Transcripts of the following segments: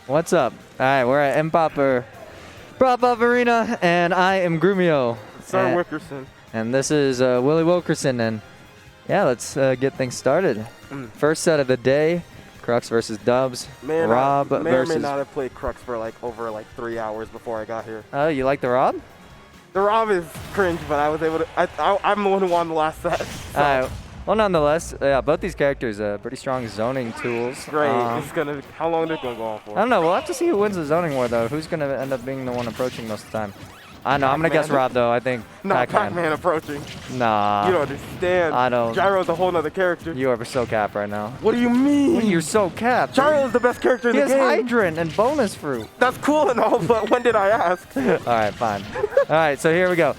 What's up? All right, we're at Improper Popoff Arena, and I am Grumiyo. Sir Wickerson. And this is Willie Wilkerson, and yeah, let's get things started. First set of the day, Crux versus Dubs. Rob may versus... or may not have played Crux for over 3 hours before I got here. Oh, you like the Rob? The Rob is cringe, but I was able to. I'm the one who won the last set. So. All right. Well, nonetheless, yeah, both these characters pretty strong zoning tools. Great. It's gonna. How long is it gonna go on for? I don't know. We'll have to see who wins the zoning war, though. Who's gonna end up being the one approaching most of the time? I know. I'm gonna guess Rob, though. I think. Not Pac-Man approaching. Nah. You don't understand. I don't. Gyro's a whole nother character. You are so capped right now. What do you mean? You're so capped. Gyro's the best character in the game. He has Hydrant and bonus fruit. That's cool and all, but when did I ask? All right, fine. All right, so here we go.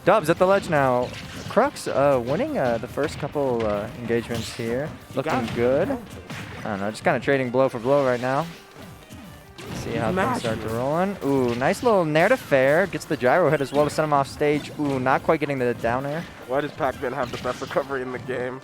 Dubs at the ledge now. Crux winning the first couple engagements here. Looking good. I don't know, just kind of trading blow for blow right now. See how things start to rolling. Ooh, nice little nair to fair. Gets the gyro hit as well to send him off stage. Ooh, not quite getting the down air. Why does Pac-Man have the best recovery in the game?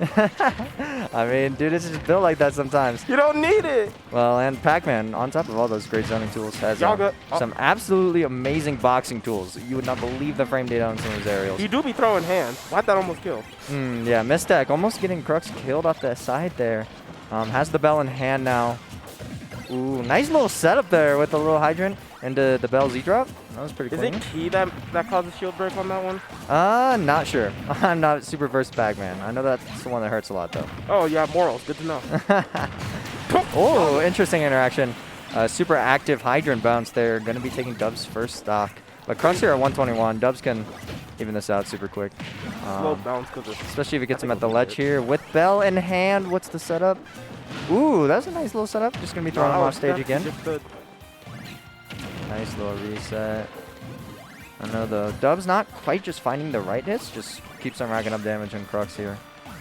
I mean, dude, it's just built like that sometimes. You don't need it. Well, and Pac-Man, on top of all those great zoning tools, has some absolutely amazing boxing tools. You would not believe the frame data on some of his aerials. He do be throwing hands. Why'd that almost kill? Yeah, misstack. Almost getting Crux killed off the side there. Has the bell in hand now. Ooh, nice little setup there with the little hydrant into the bell Z-drop. That was pretty clean. Is it key that causes shield break on that one? Not sure. I'm not super versed Pac-Man. I know that's the one that hurts a lot, though. Oh, yeah, morals. Good to know. Oh, interesting interaction. Super active hydrant bounce there. Going to be taking Dubs' first stock. But Crux here at 121. Dubs can even this out super quick. Slow bounce, especially if he gets him at the ledge here. With bell in hand, what's the setup? Ooh, that's a nice little setup. Just going to be throwing him off stage again. Nice little reset. I know the Dub's not quite just finding the right hits, just keeps on racking up damage on Crux here.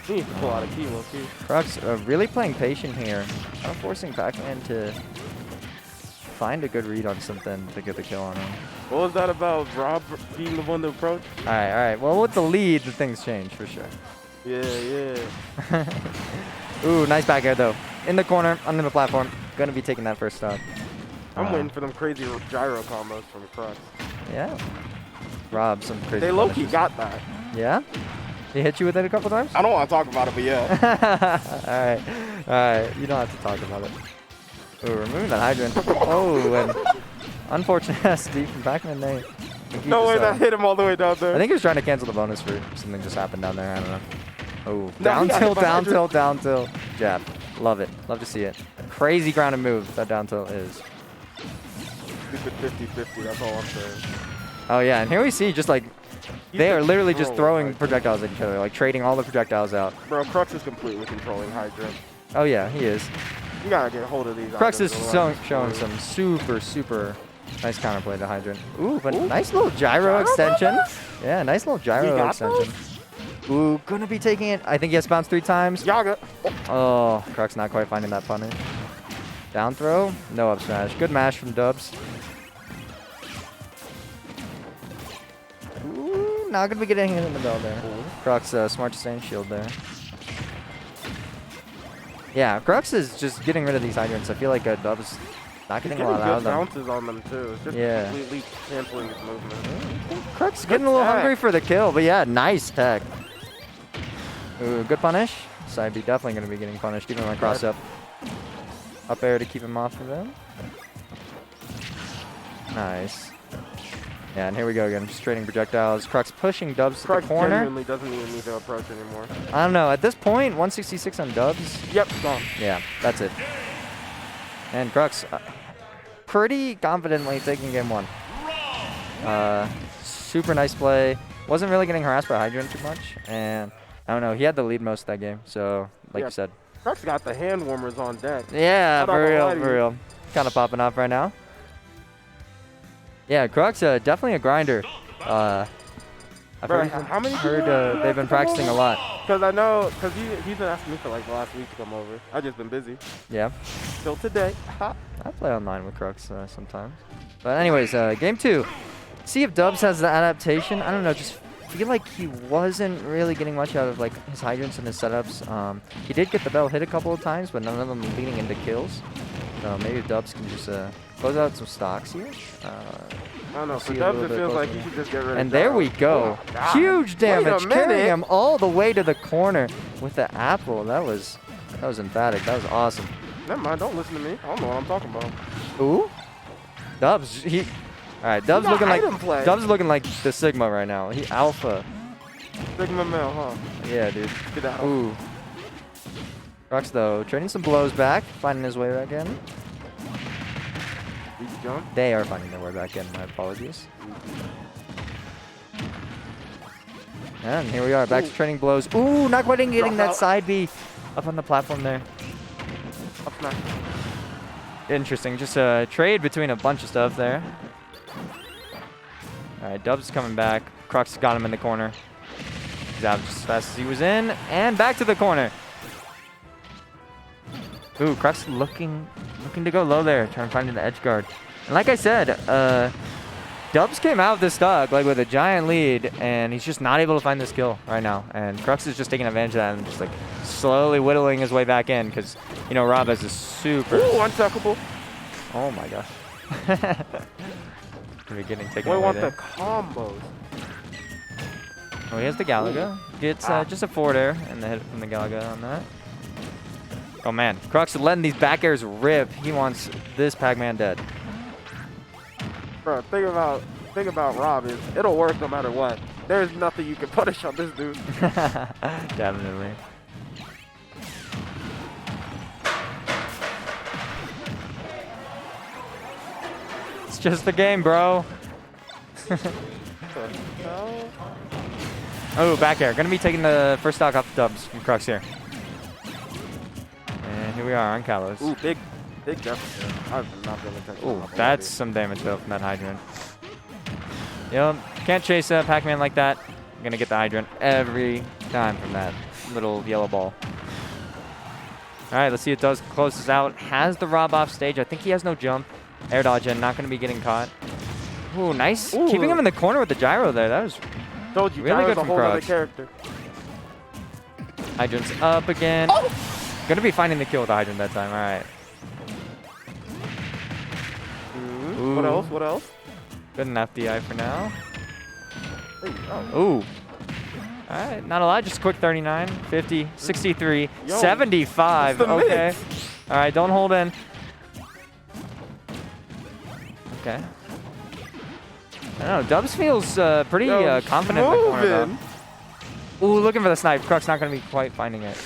He needs to pull out a kilo too. Crux really playing patient here. Kind of forcing Pac-Man to find a good read on something to get the kill on him. What was that about Rob being the one to approach? All right. Well, with the lead, the things change for sure. Yeah. Ooh, nice back air though. In the corner, under the platform. Gonna be taking that first stock. I'm waiting for them crazy gyro combos from Crux. Yeah. Rob, some crazy. They low-key got that. Yeah? He hit you with it a couple times? I don't want to talk about it, but yeah. All right. You don't have to talk about it. Ooh, removing that hydrant. Oh, and unfortunate SD from Pac-Man there. No way that hit him all the way down there. I think he was trying to cancel the bonus for something just happened down there. I don't know. Oh, down tilt. Jab. Love it. Love to see it. Crazy grounded move that down tilt is. Stupid 50-50, that's all I'm saying. Oh, yeah, and here we see just like, they are literally just throwing projectiles at each other, like trading all the projectiles out. Bro, Crux is completely controlling Hydrant. Oh, yeah, he is. You gotta get a hold of these. Crux is showing some super nice counterplay to Hydrant. Ooh, but nice little gyro extension. Yeah, nice little gyro extension. Ooh, gonna be taking it. I think he has bounced 3 times. Yaga. Oh, Crux not quite finding that punish. Down throw, no up smash. Good mash from Dubs. Ooh, not gonna be getting hit in the bell there. Crux, smart sustain shield there. Yeah, Crux is just getting rid of these hydrants. I feel like Dubs not getting a lot out of them. Bounces on them too. It's just completely canceling his movement. Crux getting a little hungry for the kill, but yeah, nice tech. Ooh, good punish. Side B definitely going to be getting punished, even on cross up. Up air to keep him off of them. Nice. Yeah, and here we go again. Just trading projectiles. Crux pushing Dubs to the corner. Crux genuinely doesn't even need to approach anymore. I don't know. At this point, 166 on Dubs. Yep, gone. Yeah, that's it. And Crux pretty confidently taking game 1. Super nice play. Wasn't really getting harassed by Hydrant too much. And I don't know. He had the lead most of that game. So, like you said. Crux got the hand warmers on deck. Yeah, for real. Kind of popping off right now. Yeah, Crux, definitely a grinder. I've heard they've been practicing a lot. Because I know, because he's been asking me for like the last week to come over. I've just been busy. Yeah. Till today. I play online with Crux sometimes. But anyways, game 2. See if Dubs has the adaptation. I don't know, just feel like he wasn't really getting much out of like his hydrants and his setups. He did get the bell hit a couple of times, but none of them leading into kills. So maybe Dubs can just close out some stocks here. I don't know. For see a Dubs, little it bit feels like closer. he should just get rid of And there Gyro. we go. Oh my God. Huge Wait a damage, carrying minute. him all the way to the corner with the apple. That was emphatic. That was awesome. Never mind. Don't listen to me. I don't know what I'm talking about. Ooh, Dubs. All right, Dubs got looking like item play. Dubs looking like the Sigma right now. He alpha. Sigma male, huh? Yeah, dude. Get out. Ooh. Crux though, trading some blows back, finding his way back in. Did you jump? They are finding their way back in. My apologies. And here we are, back to trading blows. Ooh, not quite getting that side B up on the platform there. Up smash. Interesting, just a trade between a bunch of stuff there. All right, Dubs is coming back. Crux got him in the corner. He's out just as fast as he was in, and back to the corner. Ooh, Crux looking to go low there, trying to find an edge guard. And like I said, Dubs came out of this stock like with a giant lead, and he's just not able to find this kill right now. And Crux is just taking advantage of that and just like slowly whittling his way back in because, you know, Rob has a super... Ooh, untuckable. Oh my gosh. We're getting taken We away want there. the combos. Oh, he has the Galaga. Gets just a forward air and the hit from the Galaga on that. Oh man, Crux letting these back airs rip. He wants this Pac-Man dead. Bro, thing about Rob is it'll work no matter what. There's nothing you can punish on this dude. Definitely. It's just the game, bro. Oh, back air. Gonna be taking the first stock off the Dubs from Crux here. And here we are on Kalos. Ooh, big deficit. I've not been attention. Ooh, that's some damage though from that Hydrant. Yep, can't chase a Pac-Man like that. I'm gonna get the Hydrant every time from that little yellow ball. All right, let's see if Dubs closes out. Has the Rob off stage. I think he has no jump. Air dodge in, not gonna be getting caught. Ooh, nice. Ooh. Keeping him in the corner with the gyro there. That was Told you, really Gyro's good a from whole other Crux. character. Hydrant's up again. Oh! Gonna be finding the kill with the Hydrant that time. All right. Ooh. What else? What else? Good enough DI for now. Hey, oh. Ooh. All right, not a lot, just a quick 39, 50, 63, Yo, 75. it's the Okay. mix. All right, don't hold in. Okay. I don't know, Dubs feels pretty Yo, confident in the corner, though. moving. Ooh, looking for the snipe. Crux not going to be quite finding it.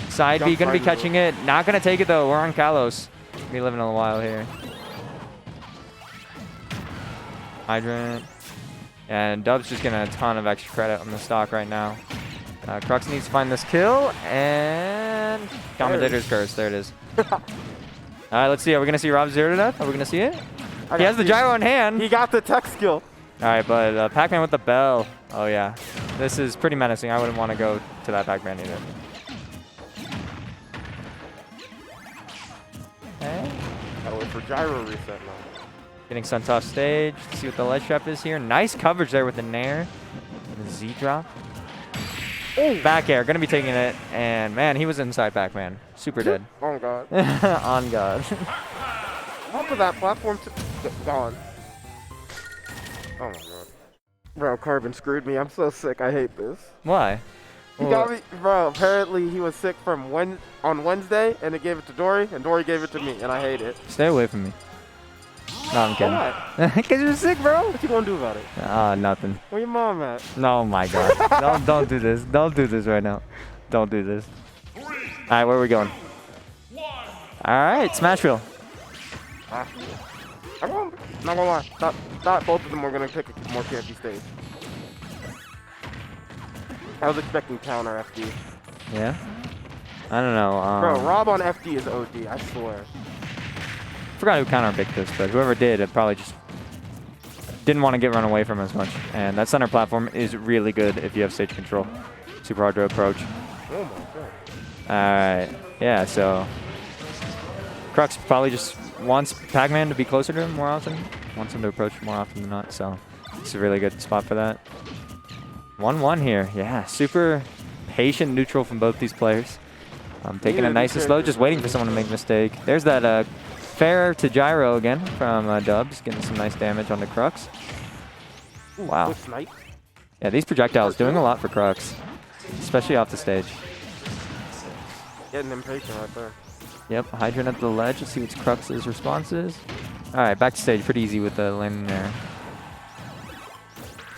Side B Jump going to be finder. catching it. Not going to take it, though. We're on Kalos. Be living a while here. Hydrant. And Dub's just getting a ton of extra credit on the stock right now. Crux needs to find this kill. And Commentator's Curse. There it is. All right, let's see. Are we going to see Rob 0 to death? Are we going to see it? He has the gyro in hand. He got the tech skill. All right, but Pac-Man with the bell. Oh, yeah. This is pretty menacing. I wouldn't want to go to that Pac-Man either. Okay. Gotta wait for gyro reset now. Getting sent off stage. See what the ledge trap is here. Nice coverage there with the Nair. And the Z drop. Oh, back air. Going to be taking it. And, man, he was inside Pac-Man. Super dead. Oh, God. On God. Off of that platform. Gone. Oh, my God. Bro, Carbon screwed me. I'm so sick. I hate this. Why? He got me. Bro, apparently he was sick from on Wednesday, and it gave it to Dori, and Dori gave it to me, and I hate it. Stay away from me. No, I'm kidding. Why? Because you're sick, bro. What you gonna do about it? Nothing. Where your mom at? Oh my God. don't do this. Don't do this right now. Don't do this. All right, where are we going? All right, Smashville. I'm not gonna lie. Thought both of them were gonna pick a more campy stage. I was expecting counter FD. Yeah? I don't know. Bro, Rob on FD is OD, I swear. Forgot who counterpicked this, but whoever did, it probably just didn't want to get run away from as much. And that center platform is really good if you have stage control. Super hard to approach. Oh my God. Alright. Yeah, so Crux probably just wants Pac-Man to be closer to him more often. Wants him to approach more often than not, so it's a really good spot for that. 1-1 here. Yeah, super patient neutral from both these players. Taking it nice and slow, just waiting for someone to make a mistake. There's that fair to gyro again from Dubs, getting some nice damage on the Crux. Ooh, Wow. good snipe. Yeah, these projectiles doing a lot for Crux, especially off the stage. Getting impatient right there. Yep, Hydrant at the ledge. Let's see what Crux's response is. All right, back to stage. Pretty easy with the landing there.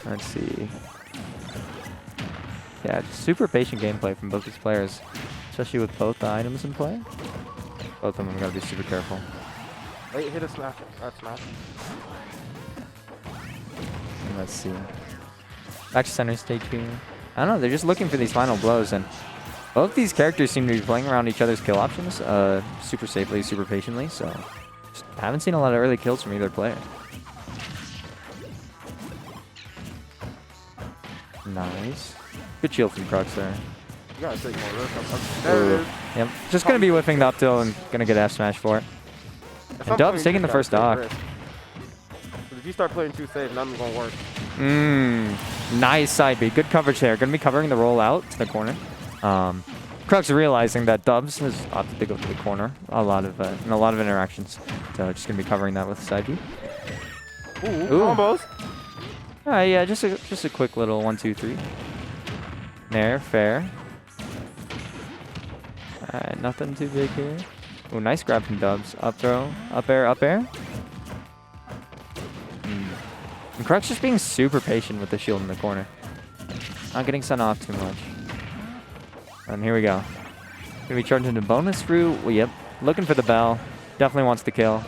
Let's see. Yeah, just super patient gameplay from both these players, especially with both the items in play. Both of them gotta be super careful. Wait, hit a smash. That's smash. Let's see. Back to center stage here. I don't know, they're just looking for these final blows, and both these characters seem to be playing around each other's kill options super safely, super patiently, so just haven't seen a lot of early kills from either player. Nice. Good shield from Crux there. You gotta take more risk. There it is. Yep. Just gonna be whiffing the up tilt and gonna get F smash for it. And Dub's taking the first stock. If you start playing too safe, nothing's gonna work. Nice side B. Good coverage there. Gonna be covering the roll out to the corner. Crux realizing that Dubs has opted to go to the corner in a lot of interactions. So just gonna be covering that with the side B. Ooh. Combos. Yeah, just a quick little 1, 2, 3. There, fair. Alright, nothing too big here. Ooh, nice grab from Dubs. Up throw, up air, up air. And Crux just being super patient with the shield in the corner. Not getting sent off too much. And here we go. Gonna be charged into bonus fruit. Well, yep. Looking for the bell. Definitely wants to kill.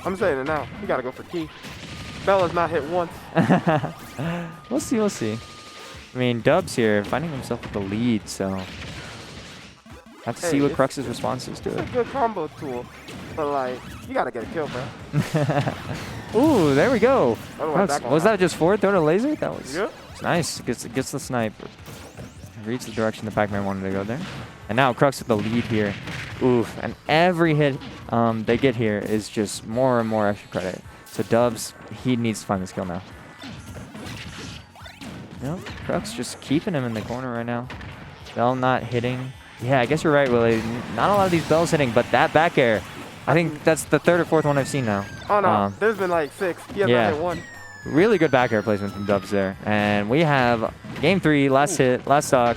I'm saying it now. You gotta go for key. Bella's not hit once. We'll see, we'll see. I mean, Dubs here finding himself with the lead, so have to see what Crux's response is to it. It's a good combo tool, but like, you gotta get a kill, bro. Ooh, there we go. Crux, was that just forward throw to laser? That was it's nice. Gets the snipe. Reads the direction the Pac-Man wanted to go there. And now Crux with the lead here. Oof, and every hit they get here is just more and more extra credit. So Dubs, he needs to find this kill now. Nope, Crux just keeping him in the corner right now. Bell not hitting. Yeah, I guess you're right, Willie. Not a lot of these bells hitting, but that back air, I think that's the third or fourth one I've seen now. Oh no, there's been like 6. He has not hit one. Really good back air placement from Dubs there. And we have game 3, last hit, last stock.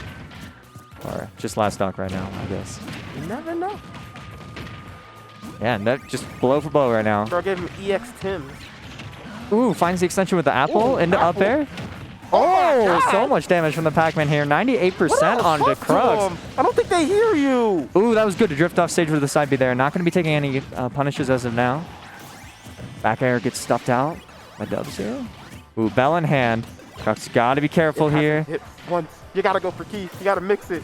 Or just last stock right now, I guess. You never know. Yeah, and that just blow for blow right now. Bro gave him EX Tim. Ooh, finds the extension with the apple into up air. Oh, so much damage from the Pac-Man here. 98% on the Crux. I don't think they hear you. Ooh, that was good to drift off stage with the side B there. Not going to be taking any punishes as of now. Back air gets stuffed out by Dubs here. Ooh, bell in hand. Crux got to be careful here. Hit once. You got to go for keys. You got to mix it.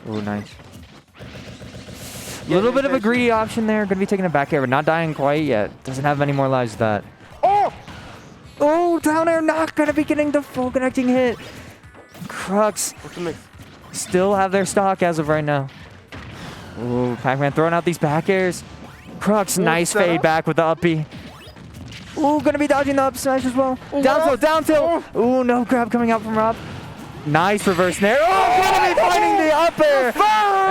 Ooh, nice. A little bit of a greedy option there. Going to be taking a back air, but not dying quite yet. Doesn't have any more lives than that. Oh, down air, not going to be getting the full connecting hit. Crux still have their stock as of right now. Ooh, Pac-Man throwing out these back airs. Crux, nice fade back with the up B. Ooh, going to be dodging the up smash as well. Down tilt, down tilt. Ooh, no grab coming out from Rob. Nice reverse nair. Oh, going to be finding the up air.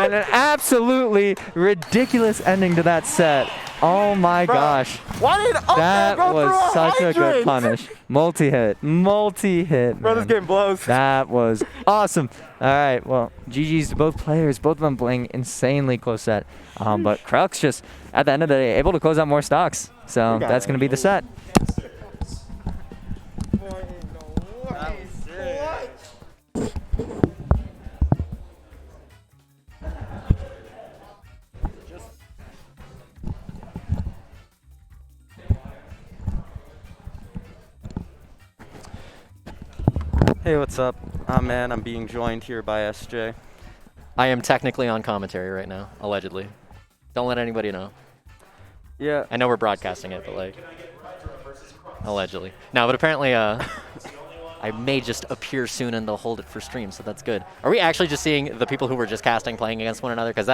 And an absolutely ridiculous ending to that set. Oh my gosh. Why did that was such a good punish. Multi-hit. Multi-hit. Bro, this game blows. That was awesome. All right, well, GG's to both players. Both of them playing insanely close set. But Crux just, at the end of the day, able to close out more stocks. So that's going to be the set. Hey, what's up? I'm being joined here by SJ. I am technically on commentary right now, allegedly. Don't let anybody know. Yeah. I know we're broadcasting it, but like, allegedly. No, but apparently, I may just appear soon and they'll hold it for stream, so that's good. Are we actually just seeing the people who were just casting playing against one another? Because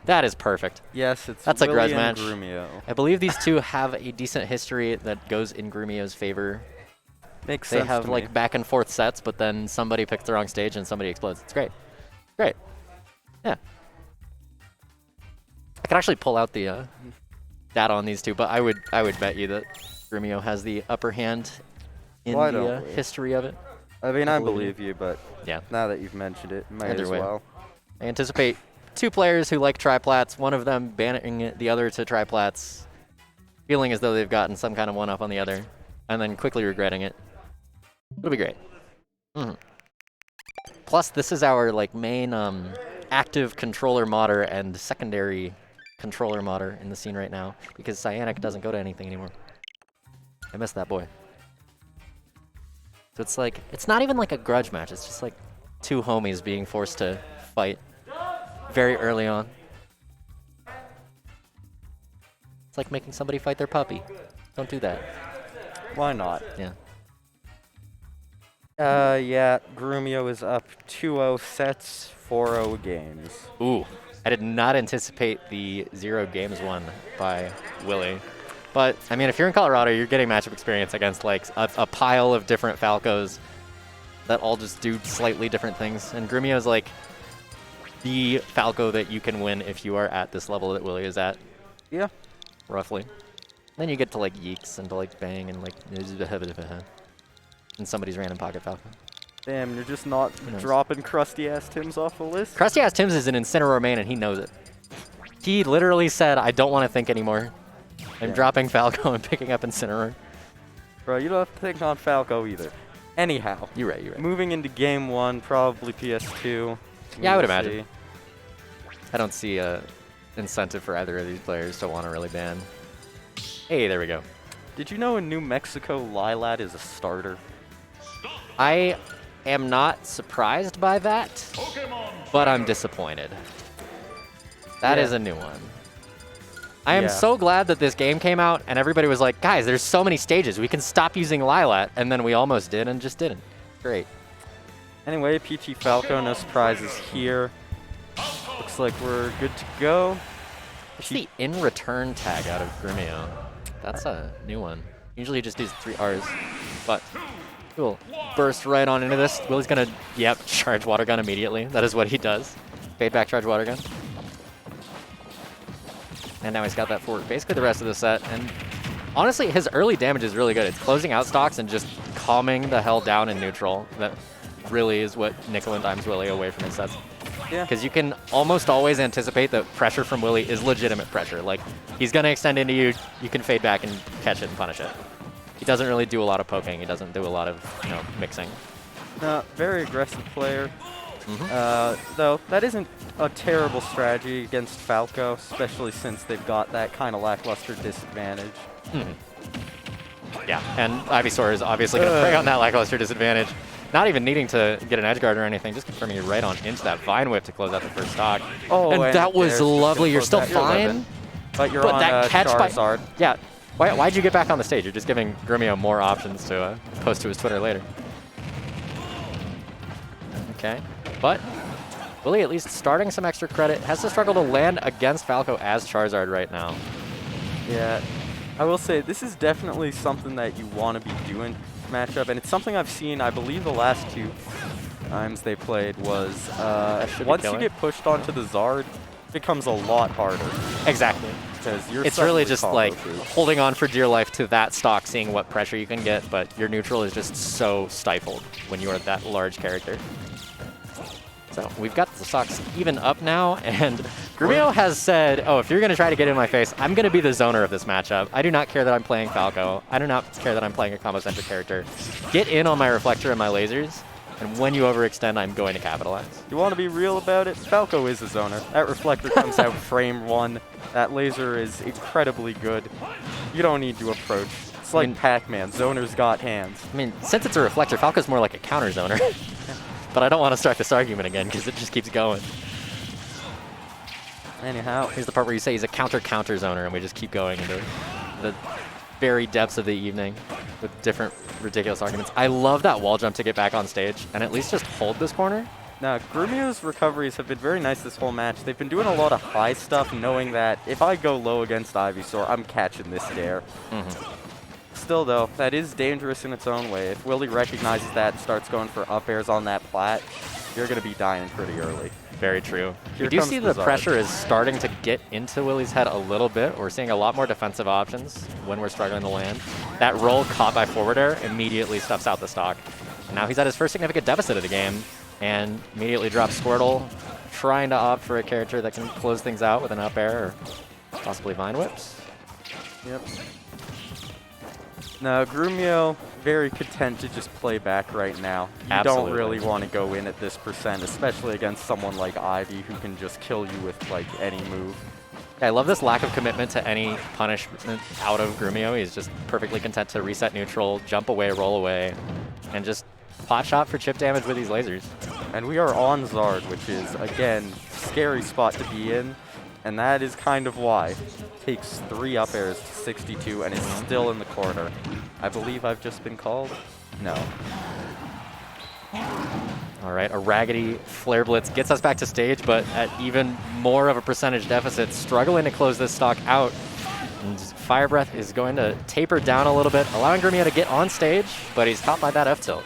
that is perfect. Yes, that's Willie a grudge and match. Grumiyo. I believe these two have a decent history that goes in Grumiyo's favor. Makes They sense have to like me. back and forth sets, but then somebody picks the wrong stage and somebody explodes. It's great. Great. Yeah. could actually pull out the data on these two, but I would bet you that Grumiyo has the upper hand in Why the don't we? history of it. I mean, I believe you, but Yeah. now that you've mentioned it, might Either as way. well. I anticipate 2 players who like triplats, one of them banning the other to triplats, feeling as though they've gotten some kind of one-up on the other, and then quickly regretting it. It'll be great. Plus, this is our like main active controller modder and secondary controller modder in the scene right now, because Cyanic doesn't go to anything anymore. I miss that boy. So it's like, it's not even like a grudge match, it's just like 2 homies being forced to fight very early on. It's like making somebody fight their puppy. Don't do that. Why not? Yeah. Yeah, Grumiyo is up 2-0 sets, 4-0 games. Ooh, I did not anticipate the 0 games won by Willie. But, I mean, if you're in Colorado, you're getting matchup experience against, like, a pile of different Falcos that all just do slightly different things. And Grumiyo's, like, the Falco that you can win if you are at this level that Willie is at. Yeah. Roughly. Then you get to, like, yeeks and to, like, bang and, like, and somebody's random pocket Falco. Damn, you're just not knows? dropping crusty-ass Tims off the list? Krusty Ass Tim's is an Incineroar main, and he knows it. He literally said, I don't want to think anymore. I'm Yeah. dropping Falco and picking up Incineroar. Bro, you don't have to think on Falco either. Anyhow, You're right, you're right. moving into game 1, probably PS2. Yeah, I would We'll imagine. see. I don't see a incentive for either of these players to want to really ban. Hey, there we go. Did you know in New Mexico, Lilat is a starter? I am not surprised by that, but I'm disappointed. That is Yeah. a new one. I am Yeah. so glad that this game came out and everybody was like, guys, there's so many stages. We can stop using Lilat. And then we almost did and just didn't. Great. Anyway, PT Falco, no surprises here. Looks like we're good to go. What's the in return tag out of Grumiyo? That's a new one. Usually he just does 3 Rs, but we'll burst right on into this. Willie's gonna, yep, charge water gun immediately. That is what he does. Fade back charge water gun. And now he's got that for basically the rest of the set. And honestly, his early damage is really good. It's closing out stocks and just calming the hell down in neutral. That really is what Nickel and Dimes Willie away from his sets. Yeah. Because you can almost always anticipate that pressure from Willie is legitimate pressure. Like, he's going to extend into you, you can fade back and catch it and punish it. He doesn't really do a lot of poking. He doesn't do a lot of, you know, mixing. No, very aggressive player. Though, that isn't a terrible strategy against Falco, especially since they've got that kind of lackluster disadvantage. Yeah, and Ivysaur is obviously going to bring on that lackluster disadvantage. Not even needing to get an edge guard or anything, just confirming you right on into that Vine Whip to close out the first stock. Oh, and that was there's- lovely. You're close still out. You're fine. 11. But you're But on that catch by Charizard. yeah, why'd you get back on the stage? You're just giving Grumiyo more options to post to his Twitter later. Okay, but Willie at least starting some extra credit. Has to struggle to land against Falco as Charizard right now. Yeah, I will say this is definitely something that you want to be doing matchup, and it's something I've seen. I believe the last 2 times they played was should be once you killer. get pushed onto the Zard, it becomes a lot harder Exactly. because you're. It's really suddenly just combo like proof. holding on for dear life to that stock, seeing what pressure you can get, but your neutral is just so stifled when you are that large character. So we've got the stocks even up now, and Grumiyo has said, oh, if you're going to try to get in my face, I'm going to be the zoner of this matchup. I do not care that I'm playing Falco. I do not care that I'm playing a combo-centric character. Get in on my reflector and my lasers, and when you overextend, I'm going to capitalize. You want to be real about it? Falco is a zoner. That reflector comes out frame 1. That laser is incredibly good. You don't need to approach. It's like mean- Pac-Man. Zoners got hands. I mean, since it's a reflector, Falco's more like a counter zoner. But I don't want to start this argument again because it just keeps going. Anyhow, Here's the part where you say he's a counter zoner, and we just keep going into the very depths of the evening with different ridiculous arguments. I love that wall jump to get back on stage and at least just hold this corner. now Grumiyo's recoveries have been very nice this whole match. They've been doing a lot of high stuff, knowing that if I go low against Ivysaur, I'm catching this dare. Still, though, that is dangerous in its own way. If Willie recognizes that and starts going for up airs on that plat, you're going to be dying pretty early. Very true. Here You do comes see the the Zard. pressure is starting to get into Willie's head a little bit. We're seeing a lot more defensive options when we're struggling to land. That roll caught by forward air immediately stuffs out the stock. And now he's at his first significant deficit of the game and immediately drops Squirtle, trying to opt for a character that can close things out with an up air or possibly Vine Whips. Yep. No, Grumiyo, very content to just play back right now. You Absolutely. don't really want to go in at this percent, especially against someone like Ivy who can just kill you with like any move. Yeah, I love this lack of commitment to any punishment out of Grumiyo. He's just perfectly content to reset neutral, jump away, roll away, and just pot shot for chip damage with these lasers. And we are on Zard, which is, again, scary spot to be in. And that is kind of why. Takes 3 up airs to 62 and is still in the corner. I believe I've just been called? No. All right, a raggedy Flare Blitz gets us back to stage, but at even more of a percentage deficit, struggling to close this stock out. And Fire Breath is going to taper down a little bit, allowing Grumiyo to get on stage, but he's caught by that F tilt.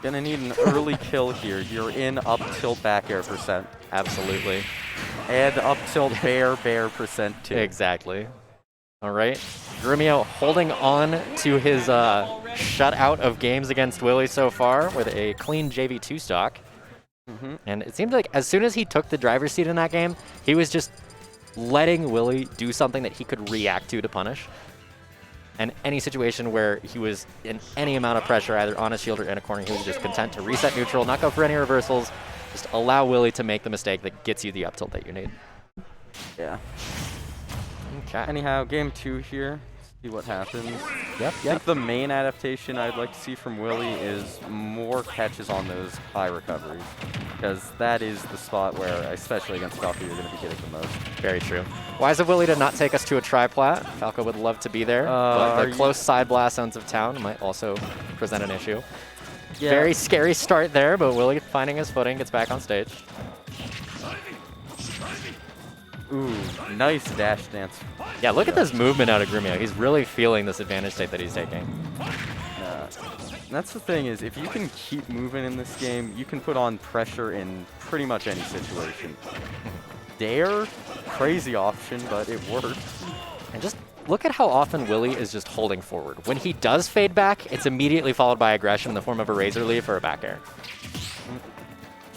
Gonna need an early kill here. You're in up tilt back air percent. Absolutely. And up tilt bear percent too. Exactly. All right. Grumiyo holding on to his shutout of games against Willie so far with a clean JV2 stock. And it seemed like as soon as he took the driver's seat in that game, he was just letting Willie do something that he could react to punish. And any situation where he was in any amount of pressure, either on a shield or in a corner, he was just content to reset neutral, not go for any reversals, just allow Willie to make the mistake that gets you the up tilt that you need. Yeah. Okay. Anyhow, game 2 here. See what happens. Yep, I think the main adaptation I'd like to see from Willie is more catches on those high recoveries. Because that is the spot where, especially against Falco, you're going to be getting the most. Very true. Wise of Willie to not take us to a tri-plat. Falco would love to be there, but the close side blast zones of town might also present an issue. Yeah. Very scary start there, but Willie finding his footing, gets back on stage. Ooh, nice dash dance. Yeah, look at this movement out of Grumiyo. He's really feeling this advantage state that he's taking. That's the thing is, if you can keep moving in this game, you can put on pressure in pretty much any situation. Dare, crazy option, but it worked. And just look at how often Willie is just holding forward. When he does fade back, it's immediately followed by aggression in the form of a razor leaf or a back air.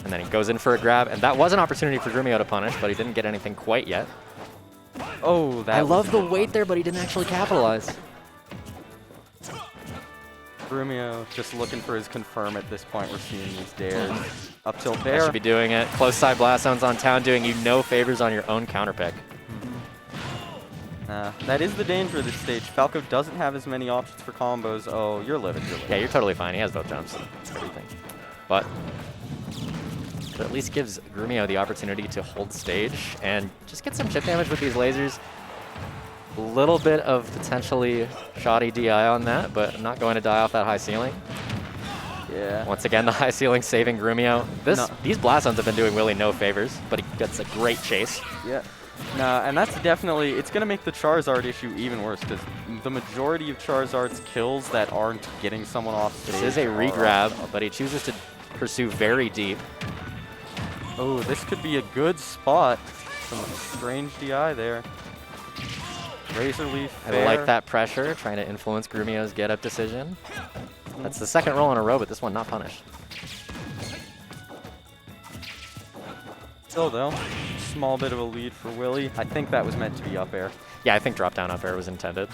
And then he goes in for a grab, and that was an opportunity for Grumiyo to punish, but he didn't get anything quite yet. Oh, that I love the wait there, but he didn't actually capitalize. Grumiyo just looking for his confirm at this point. We're seeing these dares. Up tilt That bear. should be doing it. Close side blast zones on town, doing you no favors on your own counter pick. That is the danger of this stage. Falco doesn't have as many options for combos. Oh, you're living, you're living. Yeah, you're totally fine. He has both jumps and everything. But it at least gives Grumiyo the opportunity to hold stage and just get some chip damage with these lasers. A little bit of potentially shoddy DI on that, but not going to die off that high ceiling. Yeah. Once again, the high ceiling saving Grumiyo. These blast zones have been doing Willie no favors, but he gets a great chase. Yeah. No, and that's definitely, it's going to make the Charizard issue even worse, because the majority of Charizard's kills that aren't getting someone off stage. This is a regrab, but he chooses to pursue very deep. Oh, this could be a good spot. Some strange DI there. Razor Leaf. I like that pressure, trying to influence Grumiyo's get-up decision. That's the second roll in a row, but this one not punished. Still, though, small bit of a lead for Willie. I think that was meant to be up air. Yeah, I think drop-down up air was intended.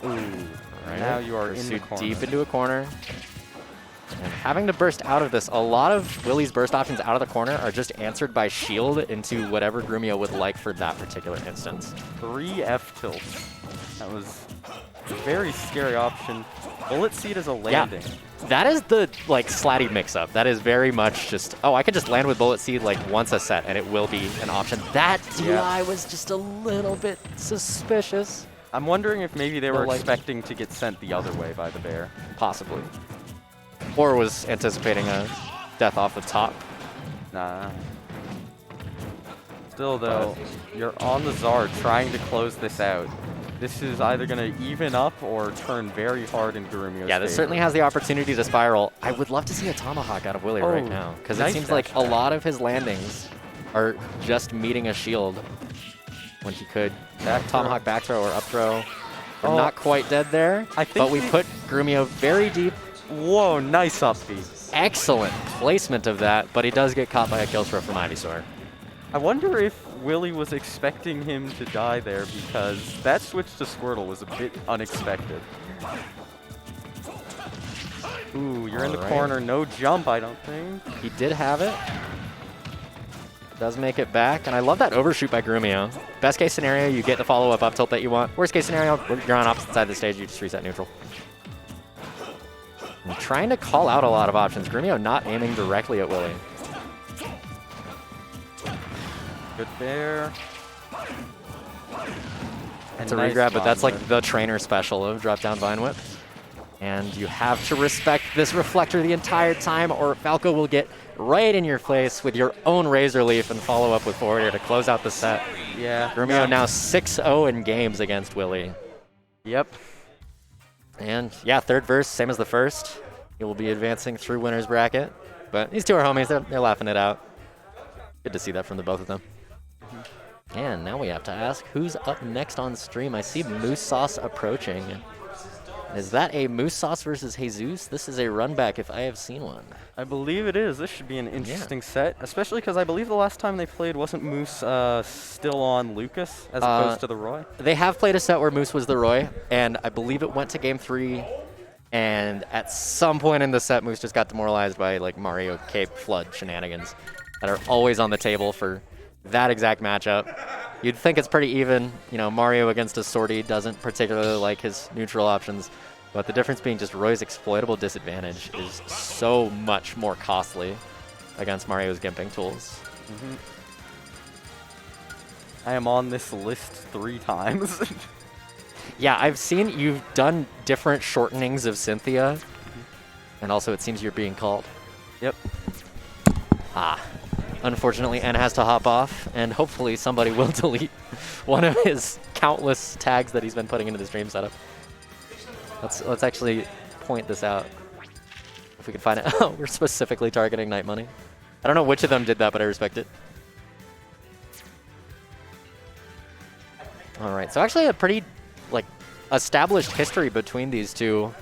Ooh. Right. Now you are in Pursue the corner. deep into a corner. And having to burst out of this, a lot of Willie's burst options out of the corner are just answered by shield into whatever Grumiyo would like for that particular instance. 3 F tilts. That was a very scary option. Bullet seed as a landing. Yeah, that is the slatty mix-up. That is very much just, oh, I could just land with bullet seed once a set and it will be an option. That DI was just a little bit suspicious. I'm wondering if maybe they were But, expecting to get sent the other way by the bear. Possibly. Or was anticipating a death off the top. Nah. Still, though, you're on the Zard trying to close this out. This is either going to even up or turn very hard in Grumiyo's Yeah, this favor. certainly has the opportunity to spiral. I would love to see a tomahawk out of Willie right now, because nice it seems like dash a attack. lot of his landings are just meeting a shield when he could Back throw. tomahawk back throw or up throw. We're Oh. not quite dead there, I think but we we- put Grumiyo very deep. Whoa, nice up B. Excellent placement of that, but he does get caught by a kill throw from Ivysaur. I wonder if Willie was expecting him to die there, because that switch to Squirtle was a bit unexpected. Ooh, you're in the Alright. corner. No jump, I don't think. He did have it. Does make it back, and I love that overshoot by Grumiyo. Best case scenario, you get the follow-up up tilt that you want. Worst case scenario, you're on opposite side of the stage, you just reset neutral. I'm trying to call out a lot of options. Grumiyo not aiming directly at Willie. Good bear. It's a nice regrab, but that's Vine like Whip. the trainer special of drop down Vine Whip. And you have to respect this reflector the entire time, or Falco will get right in your face with your own Razor Leaf and follow up with forward air to close out the set. Yeah. Grumiyo now 6-0 in games against Willie. Yep. And yeah, third verse, same as the first. He will be advancing through winner's bracket. But these two are homies, they're laughing it out. Good to see that from the both of them. And now we have to ask, who's up next on stream? I see Moosesauce approaching. Is that a Moosesauce versus Jesus? This is a run back if I have seen one. I believe it is. This should be an interesting set, especially because I believe the last time they played wasn't Moose still on Lucas as opposed to the Roy. They have played a set where Moose was the Roy, and I believe it went to game 3. And at some point in the set, Moose just got demoralized by like Mario Cape Flood shenanigans that are always on the table for that exact matchup. You'd think it's pretty even. You know, Mario against a Sortie doesn't particularly like his neutral options, but the difference being just Roy's exploitable disadvantage is so much more costly against Mario's gimping tools. I am on this list 3 times. Yeah, I've seen you've done different shortenings of Cynthia, and also it seems you're being called. Yep. Unfortunately, N has to hop off, and hopefully somebody will delete one of his countless tags that he's been putting into the stream setup. Let's actually point this out, if we can find it. Oh, we're specifically targeting Night Money. I don't know which of them did that, but I respect it. All right, so actually a pretty like established history between these two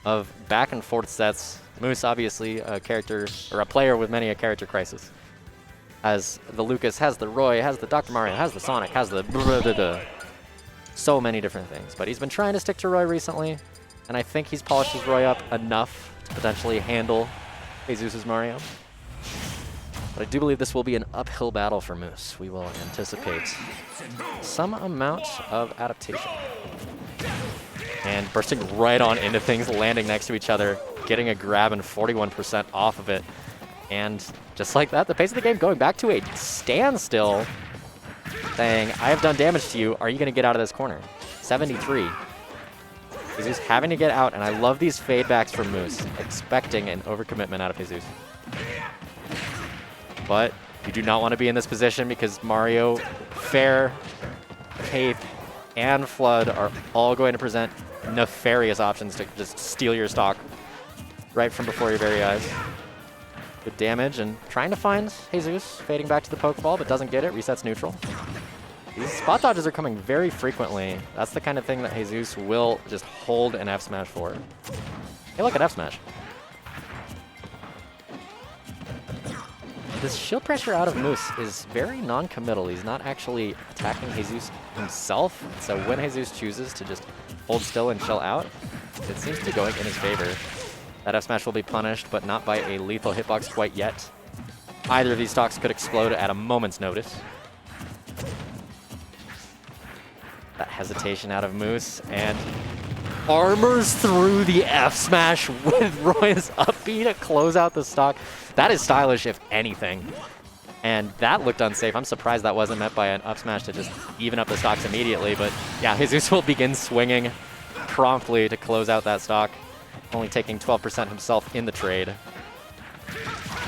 of back and forth sets. Moose, obviously a character or a player with many a character crisis. Has the Lucas, has the Roy, has the Dr. Mario, has the Sonic, has the so many different things. But he's been trying to stick to Roy recently, and I think he's polished his Roy up enough to potentially handle Jesus' Mario. But I do believe this will be an uphill battle for Moose. We will anticipate some amount of adaptation. And bursting right on into things, landing next to each other, getting a grab and 41% off of it. And just like that, the pace of the game going back to a standstill, saying, I have done damage to you. Are you going to get out of this corner? 73. Jesus having to get out, and I love these fade backs from Moose, expecting an overcommitment out of Jesus. But you do not want to be in this position because Mario, Fair, Cape, and Flood are all going to present nefarious options to just steal your stock right from before your very eyes. Good damage, and trying to find Jesus, fading back to the Pokeball, but doesn't get it, resets neutral. These spot dodges are coming very frequently. That's the kind of thing that Jesus will just hold an F smash for. Hey, look at F smash. This shield pressure out of Moose is very non-committal. He's not actually attacking Jesus himself. So when Jesus chooses to just hold still and chill out, it seems to be going in his favor. That F smash will be punished, but not by a lethal hitbox quite yet. Either of these stocks could explode at a moment's notice. That hesitation out of Moose, and armors through the F smash with Roy's up B to close out the stock. That is stylish, if anything. And that looked unsafe. I'm surprised that wasn't met by an up smash to just even up the stocks immediately. But yeah, Jesus will begin swinging promptly to close out that stock, only taking 12% himself in the trade.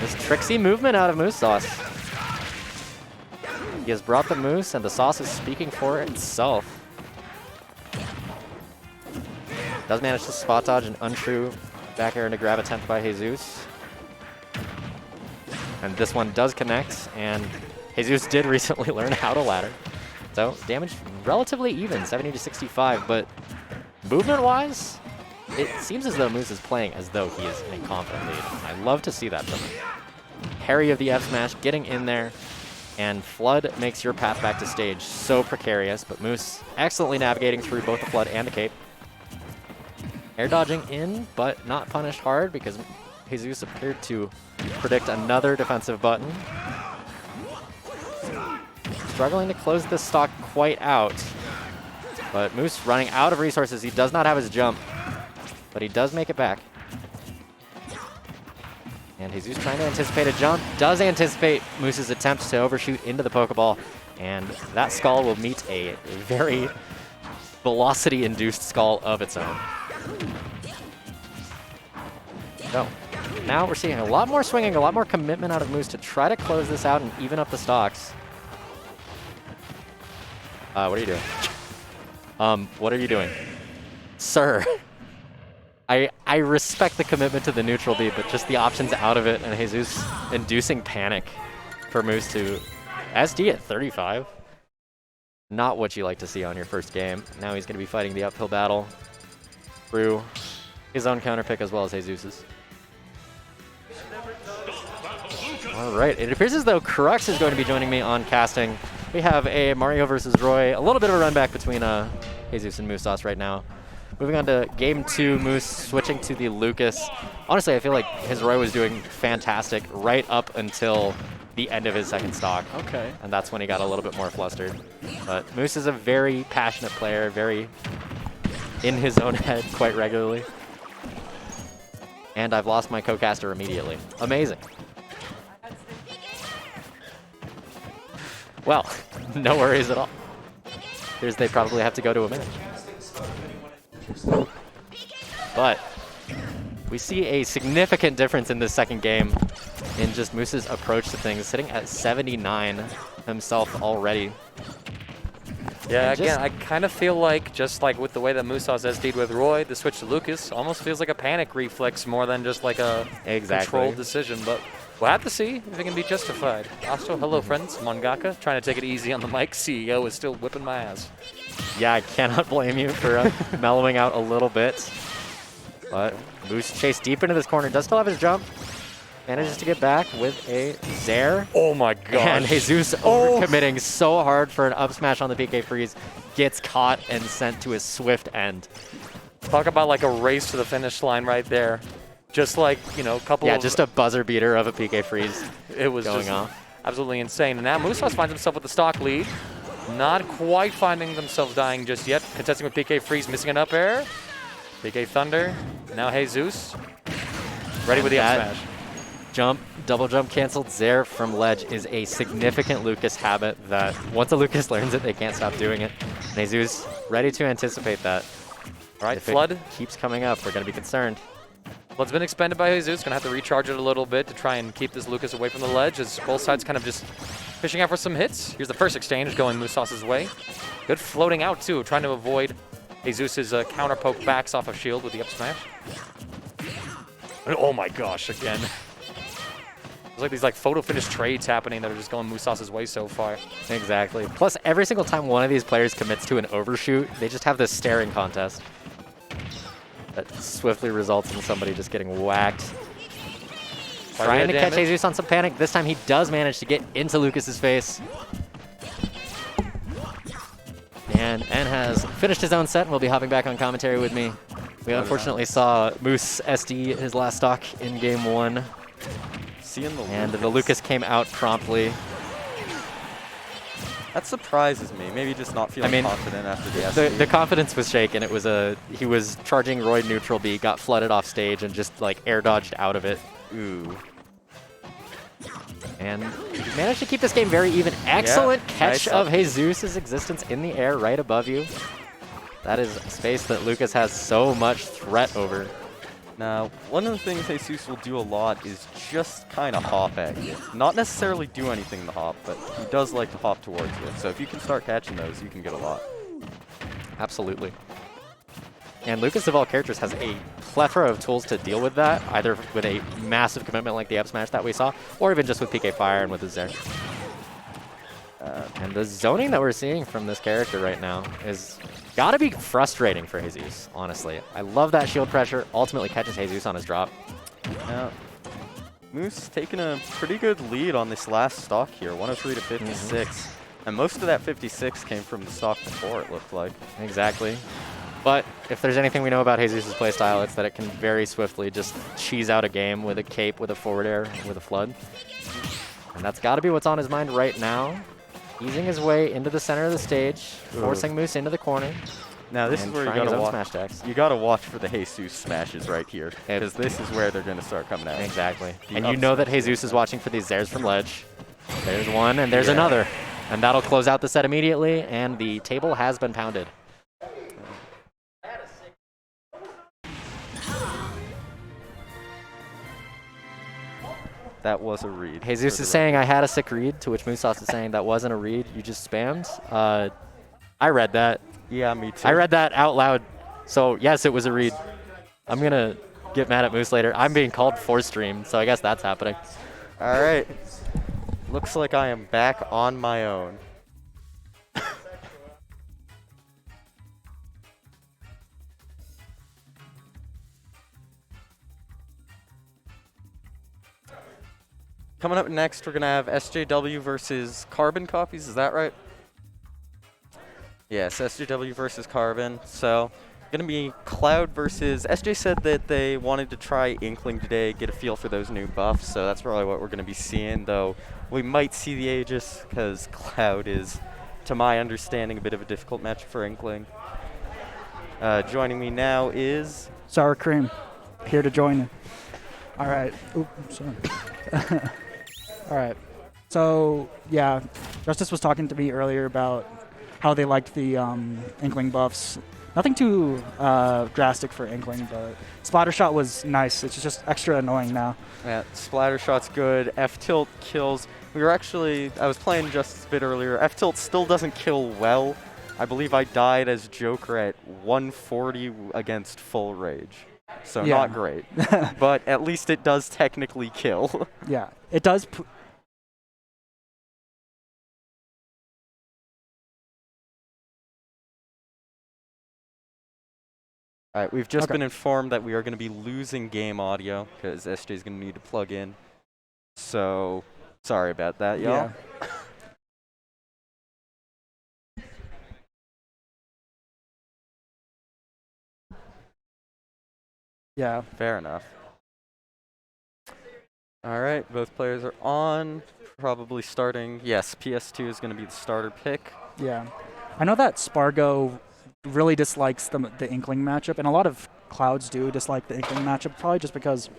This tricksy movement out of Moosesauce. He has brought the Moose, and the sauce is speaking for itself. Does manage to spot dodge an untrue back air into grab attempt by Jesus. And this one does connect, and Jesus did recently learn how to ladder. So damage relatively even, 70 to 65, but movement-wise, it seems as though Moose is playing as though he is in a confident lead. I love to see that from him. Parry of the F smash, getting in there, and Flood makes your path back to stage so precarious, but Moose excellently navigating through both the Flood and the Cape. Air dodging in, but not punished hard because Jesus appeared to predict another defensive button. Struggling to close this stock quite out, but Moose running out of resources. He does not have his jump, but he does make it back. And Jesus trying to anticipate a jump, does anticipate Moose's attempt to overshoot into the Pokeball, and that skull will meet a very velocity-induced skull of its own. So, now we're seeing a lot more swinging, a lot more commitment out of Moose to try to close this out and even up the stocks. What are you doing? What are you doing? Sir. I respect the commitment to the neutral B, but just the options out of it, and Jesus inducing panic for Moose to SD at 35. Not what you like to see on your first game. Now he's going to be fighting the uphill battle through his own counter pick as well as Jesus's. All right, it appears as though Crux is going to be joining me on casting. We have a Mario versus Roy, a little bit of a run back between Jesus and Moosesauce right now. Moving on to game 2, Moose switching to the Lucas. Honestly, I feel like his Roy was doing fantastic right up until the end of his second stock. Okay. And that's when he got a little bit more flustered. But Moose is a very passionate player, very in his own head quite regularly. And I've lost my co-caster immediately. Amazing. Well, no worries at all. Here's they probably have to go to a minute. But we see a significant difference in this second game in just Moose's approach to things, sitting at 79 himself already. Yeah, And again, I kind of feel like, just like with the way that Moosesauce SD'd with Roy, the switch to Lucas almost feels like a panic reflex more than just like a controlled decision. But we'll have to see if it can be justified. Also, hello friends, Mangaka, trying to take it easy on the mic. CEO is still whipping my ass. Yeah, I cannot blame you for mellowing out a little bit. But Moose chased deep into this corner, does still have his jump. Manages to get back with a Zair. Oh my god. And Jesus overcommitting so hard for an up smash on the PK freeze. Gets caught and sent to a swift end. Talk about like a race to the finish line right there. Just like, you know, a couple of... Yeah, just a buzzer beater of a PK freeze. It was going just off. Absolutely insane. And now Moosesauce finds himself with the stock lead. Not quite finding themselves dying just yet. Contesting with PK freeze, missing an up air. PK Thunder. Now Jesus. Ready with the up smash. Jump, double jump canceled Zair from ledge is a significant Lucas habit that once a Lucas learns it, they can't stop doing it. And Jesus ready to anticipate that. All right, if Flood it keeps coming up, we're going to be concerned. Flood's been expended by Jesus. Going to have to recharge it a little bit to try and keep this Lucas away from the ledge as both sides kind of just fishing out for some hits. Here's the first exchange going Moosesauce's way. Good floating out too, trying to avoid Jesus's counter poke backs off of shield with the up smash. Oh my gosh, again. There's like these like photo finish trades happening that are just going Moosesauce's way so far. Exactly. Plus, every single time one of these players commits to an overshoot, they just have this staring contest that swiftly results in somebody just getting whacked. Trying to catch Jesus on some panic. This time he does manage to get into Lucas's face. And N has finished his own set and will be hopping back on commentary with me. We unfortunately saw Moose SD his last stock in game 1. And the Lucas came out promptly. That surprises me. Maybe just not feeling confident after the SD. The confidence was shaken. It was he was charging Roy neutral B, got flooded off stage, and just like air dodged out of it. Ooh. And managed to keep this game very even. Excellent catch nice of Jesus' existence in the air right above you. That is space that Lucas has so much threat over. Now, one of the things Jesus will do a lot is just kind of hop at you. Not necessarily do anything in the hop, but he does like to hop towards you. So if you can start catching those, you can get a lot. Absolutely. And Lucas, of all characters, has a plethora of tools to deal with that, either with a massive commitment like the up smash that we saw, or even just with PK Fire and with his Zair. And the zoning that we're seeing from this character right now is gotta be frustrating for Jesus, honestly. I love that shield pressure, ultimately catches Jesus on his drop. Now, Moose taking a pretty good lead on this last stock here, 103 to 56. And most of that 56 came from the stock before, it looked like. Exactly. But if there's anything we know about Jesus' playstyle, it's that it can very swiftly just cheese out a game with a cape, with a forward air, with a flood. And that's got to be what's on his mind right now. Easing his way into the center of the stage, forcing Moose into the corner. Now this is where you gotta watch. Smash attacks. You gotta watch for the Jesus smashes right here, because this is where they're gonna start coming out. Exactly. And you know that Jesus is watching for these Zairs from ledge. There's one, and there's another. And that'll close out the set immediately, and the table has been pounded. That was a read. Jesus is saying, I had a sick read, to which Moosesauce is saying, that wasn't a read, you just spammed. I read that. Yeah, me too. I read that out loud. So, yes, it was a read. I'm going to get mad at Moose later. I'm being called for stream, so I guess that's happening. All right. Looks like I am back on my own. Coming up next, we're going to have SJW versus Carbon copies. Is that right? Yes, SJW versus Carbon. So, going to be Cloud versus... SJ said that they wanted to try Inkling today, get a feel for those new buffs. So that's probably what we're going to be seeing, though we might see the Aegis, because Cloud is, to my understanding, a bit of a difficult match for Inkling. Joining me now is... Sour Cream, here to join you. All right. Oops, sorry. All right. So, yeah, Justice was talking to me earlier about how they liked the Inkling buffs. Nothing too drastic for Inkling, but Splatter Shot was nice. It's just extra annoying now. Yeah, Splatter Shot's good. F-Tilt kills. I was playing just a bit earlier. F-Tilt still doesn't kill well. I believe I died as Joker at 140 against full rage. So Yeah. not great. But at least it does technically kill. Yeah, it does. All right, we've just been informed that we are going to be losing game audio because SJ is going to need to plug in. So, sorry about that, y'all. Yeah. Yeah. Fair enough. All right, both players are on. Probably starting. Yes, PS2 is going to be the starter pick. Yeah. I know that Spargo really dislikes the Inkling matchup, and a lot of Clouds do dislike the Inkling matchup, probably just because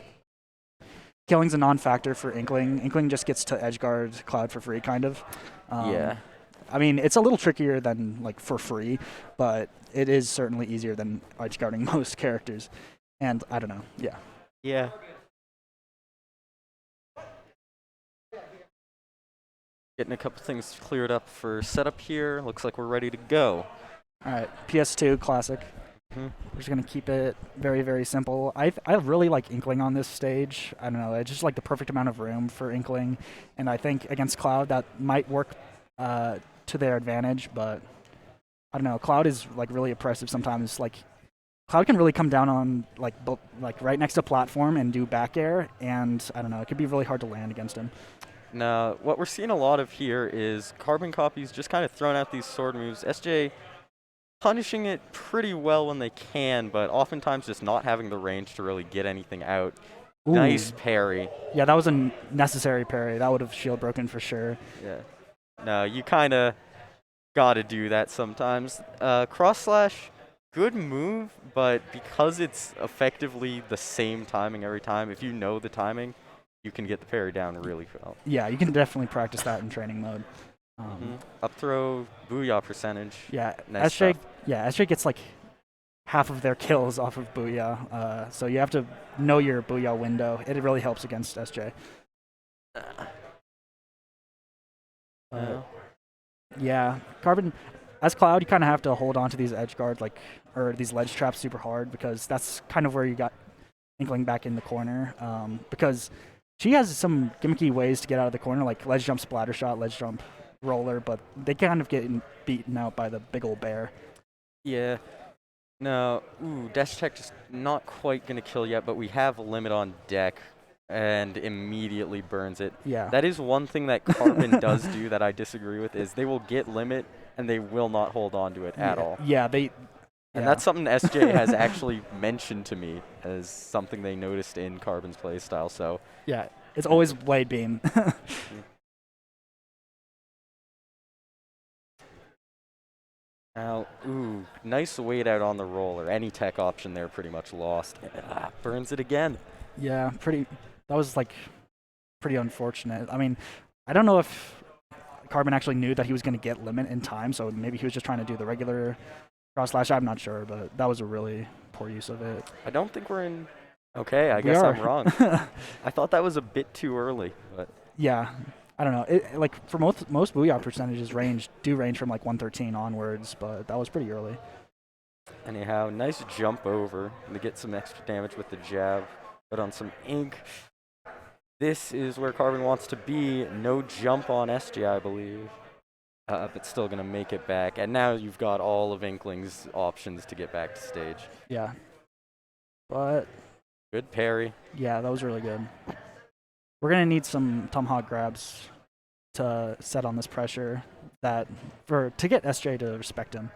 killing's a non-factor for Inkling. Inkling just gets to edgeguard Cloud for free, kind of. Yeah. I mean, it's a little trickier than, like, for free, but it is certainly easier than edgeguarding most characters. And I don't know, yeah. Yeah. Getting a couple things cleared up for setup here. Looks like we're ready to go. All right, PS2 Classic. We're just going to keep it very, very simple. I really like Inkling on this stage. I don't know, it's just like the perfect amount of room for Inkling. And I think against Cloud that might work to their advantage, but I don't know. Cloud is like really oppressive sometimes. Like Cloud can really come down on like right next to platform and do back air, and I don't know, it could be really hard to land against him. Now, what we're seeing a lot of here is Carbon copies just kind of throwing out these sword moves. SJ punishing it pretty well when they can, but oftentimes just not having the range to really get anything out. Ooh. Nice parry. Yeah, that was a necessary parry. That would have shield broken for sure. Yeah. No, you kind of got to do that sometimes. Cross slash, good move, but because it's effectively the same timing every time, if you know the timing, you can get the parry down really well. Yeah, you can definitely practice that in training mode. Up throw, booyah percentage. Yeah, Nice SJ. stuff. Yeah, SJ gets like half of their kills off of booyah. So you have to know your booyah window. It really helps against SJ. Yeah, Carbon. as Cloud, you kind of have to hold on to these edge guards, or these ledge traps super hard, because that's kind of where you got Inkling back in the corner. Because she has some gimmicky ways to get out of the corner, like ledge jump splatter shot, ledge jump roller, but they kind of get beaten out by the big old bear. Yeah. No. Ooh, dash attack just not quite going to kill yet, but we have a limit on deck and immediately burns it. Yeah. That is one thing that Carbon does do that I disagree with, is they will get limit and they will not hold on to it at all. Yeah, And that's something SJ has actually mentioned to me as something they noticed in Carbon's playstyle. So yeah, it's always blade beam. now, ooh, nice wait out on the roller. Any tech option there pretty much lost. Burns it again. Yeah, that was pretty unfortunate. I mean, I don't know if Carbon actually knew that he was going to get limit in time, so maybe he was just trying to do the regular cross slash. I'm not sure, but that was a really poor use of it. I don't think we're in. Okay, I guess I'm wrong. I thought that was a bit too early, but yeah, I don't know. For most Booyah percentages do range from 113 onwards, but that was pretty early. anyhow, nice jump over to get some extra damage with the jab. Put on some ink. This is where Carbon wants to be. No jump on SJ, I believe. But still going to make it back. And now you've got all of Inkling's options to get back to stage. Yeah. But good parry. Yeah, that was really good. We're going to need some tomahawk grabs to set on this pressure to get SJ to respect him.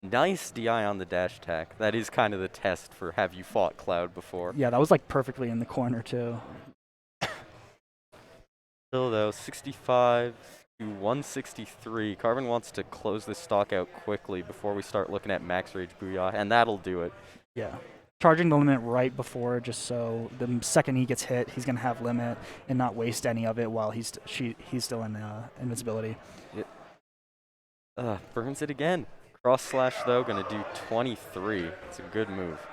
Nice DI on the dash attack. That is kind of the test for have you fought Cloud before. Yeah, that was perfectly in the corner too. Still though, 65 to 163. Carbon wants to close this stock out quickly before we start looking at max rage Booyah, and that'll do it. Yeah. Charging the limit right before, just so the second he gets hit, he's going to have limit and not waste any of it while he's still in invincibility. Burns it again. Cross slash though, gonna do 23. It's a good move.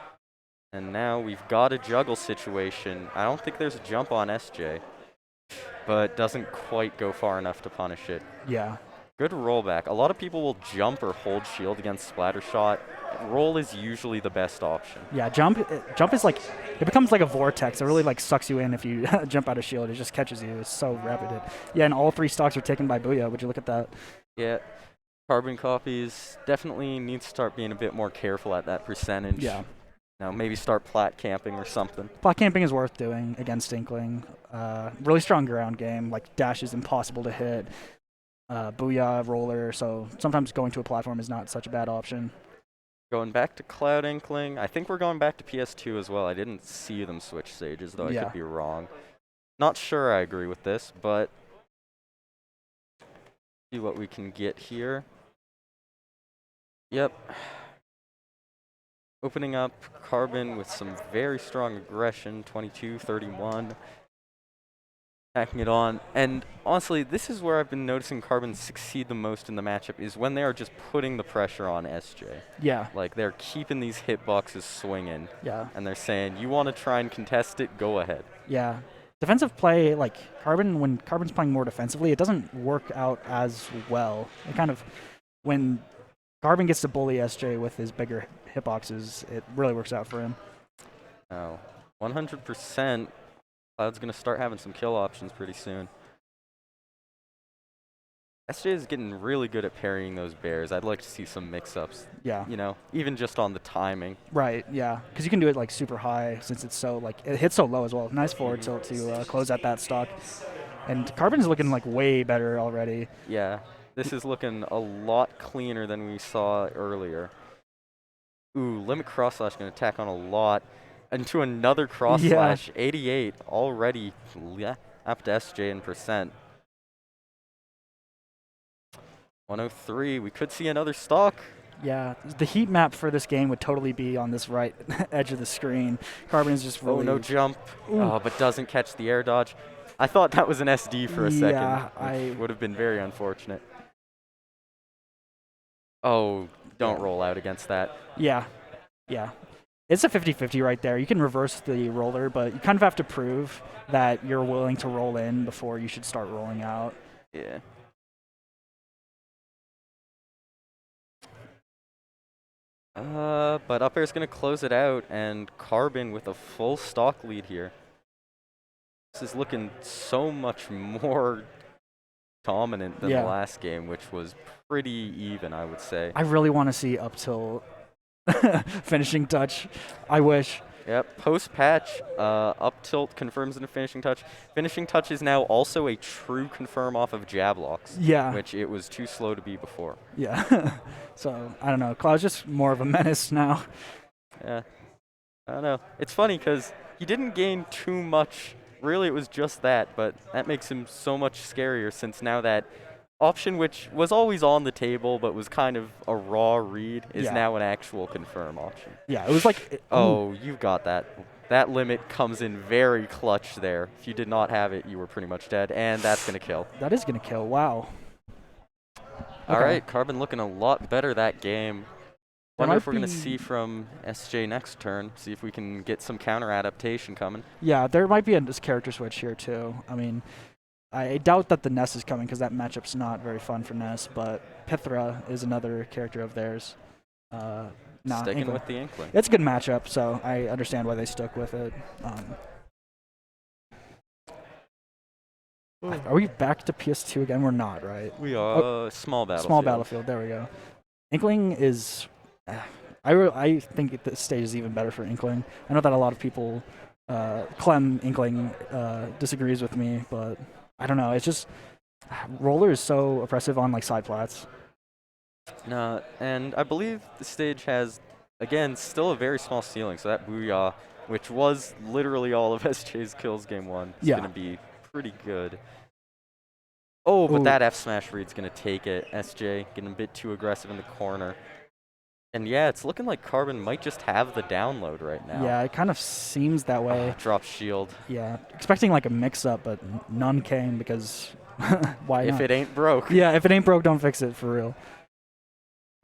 And now we've got a juggle situation. I don't think there's a jump on SJ, but doesn't quite go far enough to punish it. Yeah. Good rollback. A lot of people will jump or hold shield against splatter shot. Roll is usually the best option. Yeah, jump is it becomes like a vortex. It really sucks you in if you jump out of shield. It just catches you. It's so rapid. Yeah, and all 3 stocks are taken by Booyah. Would you look at that? Yeah. Carbon copies definitely need to start being a bit more careful at that percentage. Yeah. Now maybe start plat camping or something. Plat camping is worth doing against Inkling. Really strong ground game. Dash is impossible to hit. Booyah, roller. So sometimes going to a platform is not such a bad option. Going back to Cloud Inkling. I think we're going back to PS2 as well. I didn't see them switch stages, though I could be wrong. Not sure I agree with this, but see what we can get here. Yep. Opening up Carbon with some very strong aggression, 22, 31. Packing it on. And honestly, this is where I've been noticing Carbon succeed the most in the matchup, is when they are just putting the pressure on SJ. Yeah. They're keeping these hitboxes swinging. Yeah. And they're saying, you want to try and contest it, go ahead. Yeah. Defensive play, Carbon, when Carbon's playing more defensively, it doesn't work out as well. When Carbon gets to bully SJ with his bigger hitboxes, it really works out for him. Oh, 100%. Cloud's going to start having some kill options pretty soon. SJ is getting really good at parrying those bears. I'd like to see some mix-ups. Yeah. Even just on the timing. Right, yeah. Because you can do it super high since it's so, it hits so low as well. Nice forward tilt to close at that stock. And Carbon's looking way better already. Yeah. This is looking a lot cleaner than we saw earlier. Ooh, limit cross slash going to attack on a lot. Into another cross slash, 88 already up to SJ in percent. 103, we could see another stock. Yeah, the heat map for this game would totally be on this right edge of the screen. Carbon is just really... Oh, no jump. Oh, but doesn't catch the air dodge. I thought that was an SD for a second, which would have been very unfortunate. Oh, don't roll out against that. Yeah, yeah. It's a 50-50 right there. You can reverse the roller, but you kind of have to prove that you're willing to roll in before you should start rolling out. Yeah. But up air's going to close it out, and Carbon with a full stock lead here. This is looking so much more dominant than the last game, which was pretty even, I would say. I really want to see up tilt finishing touch. I wish. Yep, post-patch, up tilt confirms in a finishing touch. Finishing touch is now also a true confirm off of jab locks. Yeah. Which it was too slow to be before. Yeah. So, I don't know. Cloud's just more of a menace now. Yeah. I don't know. It's funny because he didn't gain too much. Really, it was just that, but that makes him so much scarier since now that option, which was always on the table but was kind of a raw read, is now an actual confirm option. Yeah, it was like... Oh, you got that. That limit comes in very clutch there. If you did not have it, you were pretty much dead, and that's going to kill. That is going to kill. Wow. All right, Carbon looking a lot better that game. Wonder if we're going to see from SJ next turn, see if we can get some counter adaptation coming. Yeah, there might be a character switch here too. I mean, I doubt that the Ness is coming because that matchup's not very fun for Ness, but Pythra is another character of theirs. Sticking Inkling. with the Inkling. It's a good matchup, so I understand why they stuck with it. Are we back to PS2 again? We're not, right? We are. Small Battlefield. Small Battlefield, there we go. Inkling is... I think this stage is even better for Inkling. I know that a lot of people, Clem Inkling, disagrees with me, but I don't know. It's just... Roller is so oppressive on like side plats. No, and I believe the stage has, again, still a very small ceiling, so that Booyah, which was literally all of SJ's kills game one, is going to be pretty good. Oh, but that F smash read's going to take it. SJ getting a bit too aggressive in the corner. And yeah, it's looking like Carbon might just have the download right now. Yeah, it kind of seems that way. Drop shield. Yeah, expecting like a mix-up, but none came because why not? If it ain't broke. Yeah, if it ain't broke, don't fix it, for real.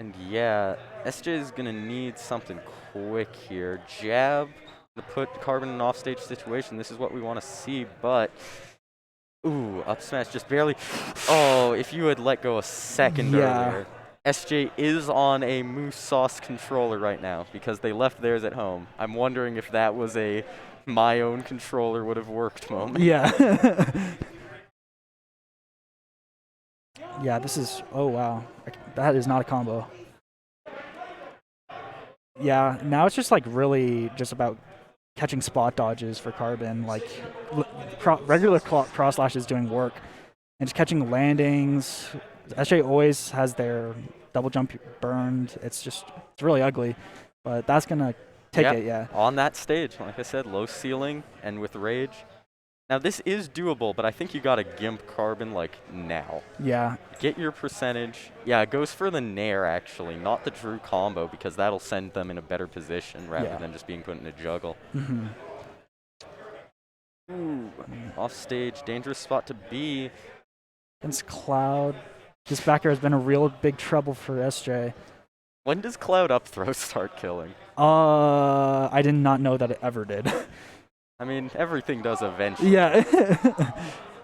And yeah, SJ is going to need something quick here. Jab to put Carbon in an offstage situation. This is what we want to see, but... Ooh, up smash just barely. Oh, if you had let go a second earlier. SJ is on a Moosesauce controller right now because they left theirs at home. I'm wondering if that was a my own controller would have worked moment. Yeah. Yeah, this is... Oh, wow. That is not a combo. Yeah, now it's just like really just about catching spot dodges for Carbon. Like regular cross slash is doing work. And just catching landings. SJ always has their double jump burned. It's really ugly. But that's going to take it, yeah. On that stage, like I said, low ceiling and with rage. Now, this is doable, but I think you got to gimp Carbon, like, now. Yeah. Get your percentage. Yeah, it goes for the Nair, actually, not the Drew combo, because that'll send them in a better position rather than just being put in a juggle. Mm-hmm. Ooh, off stage, dangerous spot to be. Against Cloud. This back air has been a real big trouble for SJ. When does Cloud up throw start killing? I did not know that it ever did. I mean, everything does eventually. Yeah.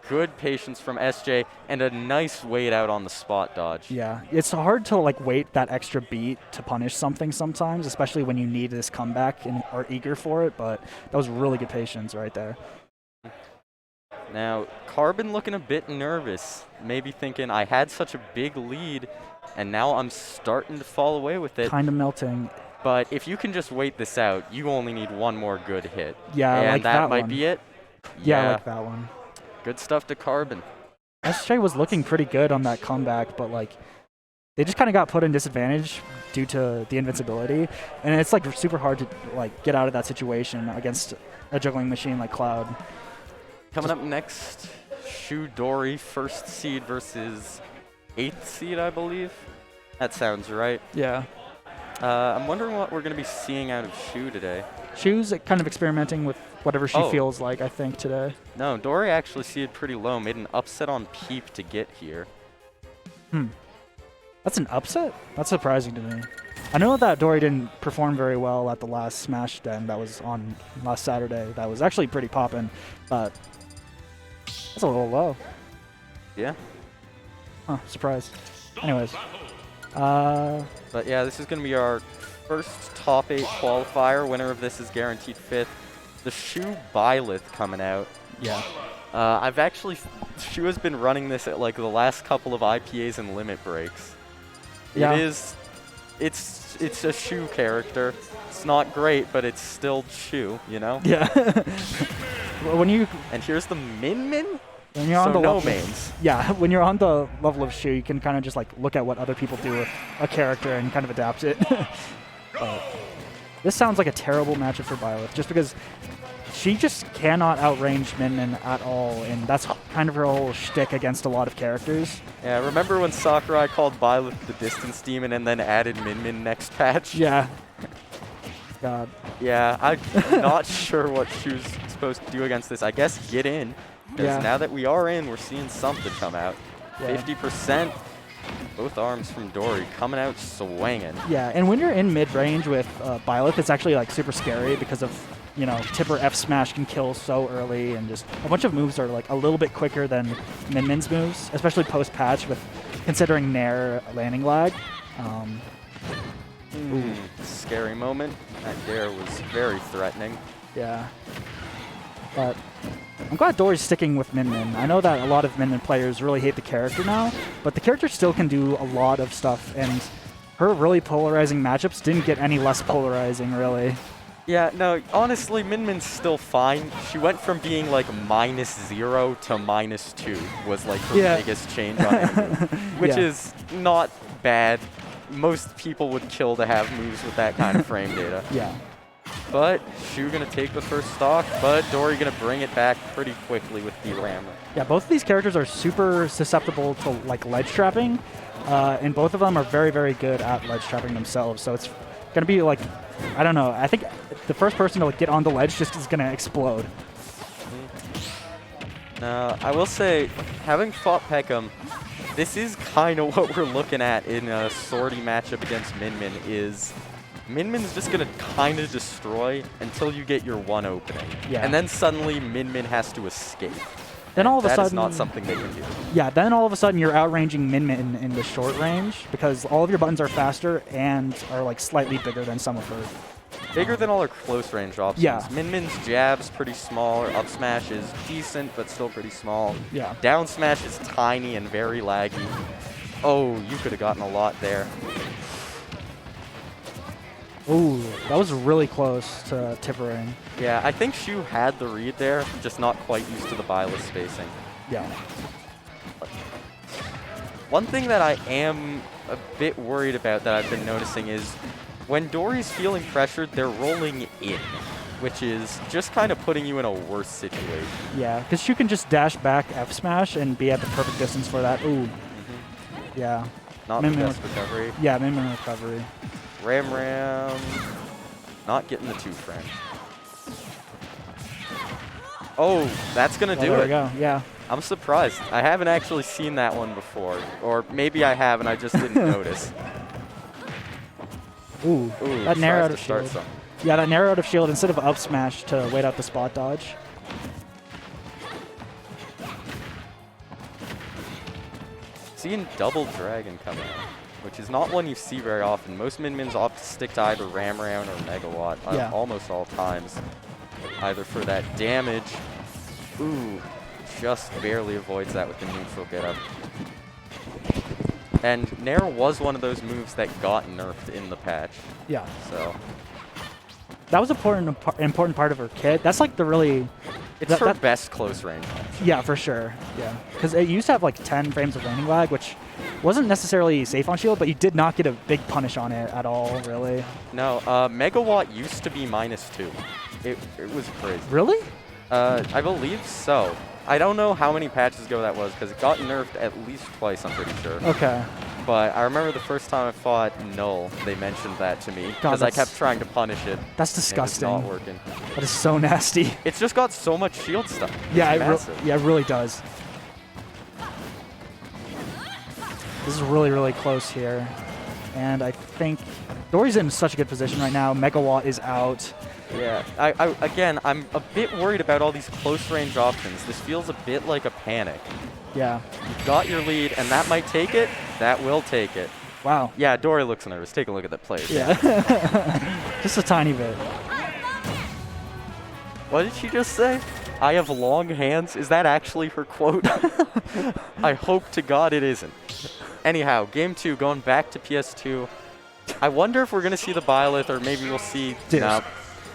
Good patience from SJ and a nice wait out on the spot dodge. Yeah, it's hard to like wait that extra beat to punish something sometimes, especially when you need this comeback and are eager for it, but that was really good patience right there. Now, Carbon looking a bit nervous, maybe thinking I had such a big lead and now I'm starting to fall away with it. Kind of melting. But if you can just wait this out, you only need one more good hit. Yeah, and like that might one. be it. Yeah, I like that one. Good stuff to Carbon. SJ was looking pretty good on that comeback, but like they just kind of got put in disadvantage due to the invincibility, and it's like super hard to like get out of that situation against a juggling machine like Cloud. Coming up next, Shu Dori, first seed versus 8th seed, I believe. That sounds right. Yeah. I'm wondering what we're going to be seeing out of Shu today. Shu's kind of experimenting with whatever she feels like, I think, today. No, Dori actually seeded pretty low, made an upset on Peep to get here. That's an upset? That's surprising to me. I know that Dori didn't perform very well at the last Smash Den that was on last Saturday. That was actually pretty poppin', but that's a little low. Yeah. Huh, surprise. Anyways. But yeah, this is going to be our first top 8 qualifier. Winner of this is guaranteed 5th. The Shu Byleth coming out. Yeah. I've actually, Shu has been running this at like the last couple of IPAs and limit breaks. Yeah. It's a Shu character. It's not great, but it's still Shu, you know? Yeah. When you And here's the Min Min. when you're on So the no level, mains. yeah, when you're on the level of Shu, you can kind of just like look at what other people do with a character and kind of adapt it. But this sounds like a terrible matchup for Byleth, just because she just cannot outrange Min Min at all, and that's kind of her whole shtick against a lot of characters. Yeah, remember when Sakurai called Byleth the distance demon and then added Min Min next patch? Yeah. God. Yeah, I'm not sure what Shu's supposed to do against this. I guess get in. Because Yeah. now that we are in, we're seeing something come out. Yeah. 50%. Both arms from Dori coming out swinging. Yeah, and when you're in mid-range with Byleth, it's actually like super scary because of, you know, Tipper F smash can kill so early, and just a bunch of moves are like a little bit quicker than Min Min's moves, especially post-patch with considering Nair landing lag. Scary moment. That dare was very threatening. Yeah. But I'm glad Dori's sticking with Min Min. I know that a lot of Min Min players really hate the character now, but the character still can do a lot of stuff, and her really polarizing matchups didn't get any less polarizing, really. Yeah, no, honestly, Min Min's still fine. She went from being like -0 to -2 was like her Yeah. biggest change on any move, which Yeah. is not bad. Most people would kill to have moves with that kind of frame data. Yeah. But Shu gonna take the first stock, but Dori gonna bring it back pretty quickly with the rammer. Yeah, both of these characters are super susceptible to like ledge trapping, and both of them are very, very good at ledge trapping themselves. So it's gonna be like, I don't know. I think the first person to like get on the ledge just is gonna explode. Now, I will say, having fought Peckham, this is kind of what we're looking at in a sortie matchup against Min Min. Is Min Min's just gonna kind of destroy until you get your one opening, Yeah. and then suddenly Min Min has to escape. Then all of a That is sudden, not something they can do. yeah. Then all of a sudden you're outranging Min Min in the short range because all of your buttons are faster and are like slightly bigger than some of her. Bigger than all her close range options. Yeah. Min Min's jab's pretty small. Her up smash is decent, but still pretty small. Yeah. Down smash is tiny and very laggy. Oh, you could have gotten a lot there. Ooh, that was really close to tippering. Yeah, I think Shu had the read there, just not quite used to the Byleth spacing. Yeah. One thing that I am a bit worried about that I've been noticing is when Dori's feeling pressured, they're rolling in, which is just kind of putting you in a worse situation. Yeah, because you can just dash back F smash and be at the perfect distance for that. Ooh. Yeah. Not Min the Min best recovery. Yeah, Min Min recovery. Ram. Not getting the 2-frame. Oh, that's going to do There it. we go. Yeah. I'm surprised. I haven't actually seen that one before. Or maybe I have and I just didn't notice. Ooh. Ooh, That Nair tries out to of start shield. something. Yeah, that Nair out of shield instead of up smash to wait out the spot dodge. Seeing double dragon come out, which is not one you see very often. Most Min Mins opt to stick to either Ram Round or Megawatt Yeah. almost all times, either for that damage. Ooh, just barely avoids that with the neutral get up. And Nair was one of those moves that got nerfed in the patch, Yeah. so That was an important part of her kit. That's like the really... it's her best close range. Yeah, for sure. Yeah. Because it used to have like 10 frames of landing lag, which wasn't necessarily safe on shield, but you did not get a big punish on it at all, really. No, Megawatt used to be -2. It was crazy. Really? I believe so. I don't know how many patches ago that was because it got nerfed at least twice, I'm pretty sure. Okay. But I remember the first time I fought Null, they mentioned that to me because I that's- kept trying to punish it. That's and It disgusting. was not working. That is so nasty. It's just got so much shield stuff. Yeah, It's it massive. yeah, it really does. This is really, really close here. And I think Dori's in such a good position right now. Megawatt is out. Yeah, again, I'm a bit worried about all these close range options. This feels a bit like a panic. Yeah. You've got your lead, and that might take it. That will take it. Wow. Yeah, Dori looks nervous. Take a look at that player. Yeah. Just a tiny bit. What did she just say? I have long hands? Is that actually her quote? I hope to God it isn't. Anyhow, game 2, going back to PS2. I wonder if we're going to see the Byleth, or maybe we'll see... No.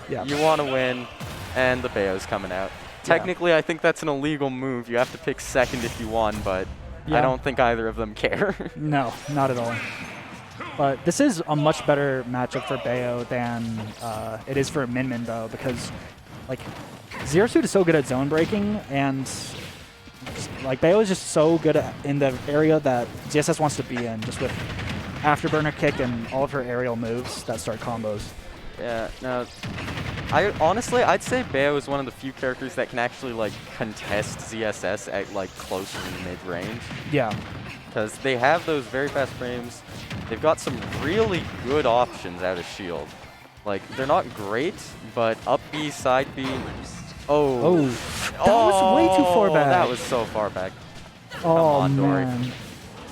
Yeah. You want to win, and the Bayo's coming out. Technically, I think that's an illegal move. You have to pick second if you won, but I don't think either of them care. No, not at all. But this is a much better matchup for Bayo than it is for Min Min, though, because like Zero Suit is so good at zone breaking, and like Bayo is just so good in the area that ZSS wants to be in, just with Afterburner kick and all of her aerial moves that start combos. Yeah, no. Honestly, I'd say Bayo is one of the few characters that can actually like contest ZSS at like closer to mid-range. Yeah. Because they have those very fast frames. They've got some really good options out of shield. Like, they're not great, but up B, side B. Oh. That was way too far back. That was so far back. Oh, on, Dori. man.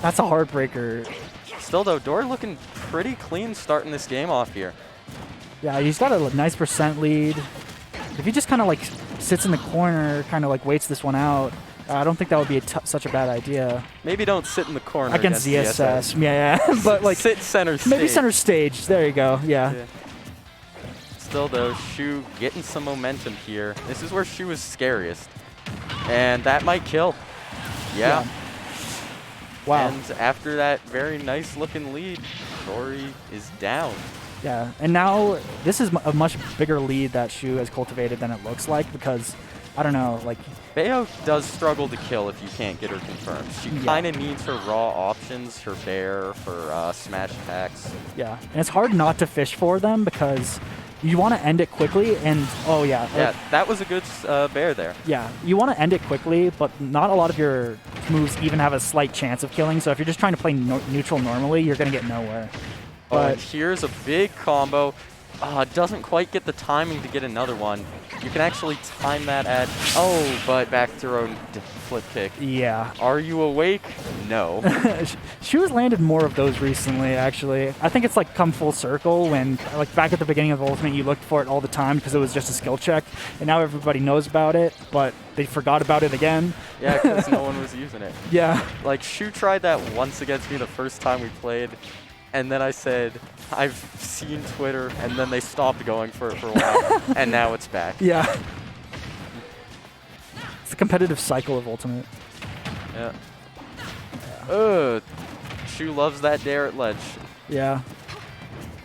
That's a heartbreaker. Still, though, Dori looking pretty clean starting this game off here. Yeah, he's got a nice percent lead. If he just kind of like sits in the corner, kind of like waits this one out, I don't think that would be such a bad idea. Maybe don't sit in the corner against ZSS. Yeah, but like sit center stage. Maybe center stage. There you go. Yeah. Still though, Shu getting some momentum here. This is where Shu is scariest, and that might kill. Yeah. Wow. And after that very nice looking lead, Dori is down. Yeah, and now this is a much bigger lead that Shu has cultivated than it looks like, because, I don't know, like... Bayo does struggle to kill if you can't get her confirmed. She kind of needs her raw options, her bear, for smash attacks. Yeah, and it's hard not to fish for them, because you want to end it quickly, and, oh yeah. Like, yeah, that was a good bear there. Yeah, you want to end it quickly, but not a lot of your moves even have a slight chance of killing, so if you're just trying to play neutral normally, you're going to get nowhere. But and here's a big combo. Doesn't quite get the timing to get another one. You can actually time that at... Oh, but back throw flip kick. Yeah. Are you awake? No. Shu has landed more of those recently, actually. I think it's like come full circle when, like back at the beginning of Ultimate, you looked for it all the time because it was just a skill check, and now everybody knows about it, but they forgot about it again. Yeah, because no one was using it. Yeah. Like, Shu tried that once against me the first time we played, and then I said, I've seen Twitter, and then they stopped going for a while, and now it's back. Yeah. It's the competitive cycle of Ultimate. Yeah. Shu loves that dare at ledge. Yeah.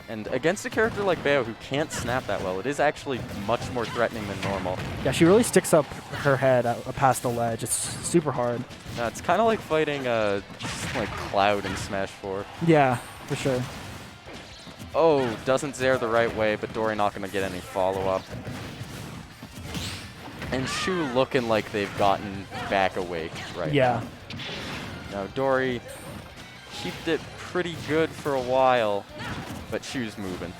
And against a character like Bayo who can't snap that well, it is actually much more threatening than normal. Yeah, she really sticks up her head past the ledge. It's super hard. It's kind of like fighting like Cloud in Smash 4. Yeah, for sure. Oh, doesn't Zair the right way, but Dori not going to get any follow-up. And Shu looking like they've gotten back awake right now. Now, Dori kept it pretty good for a while, but Shu's moving.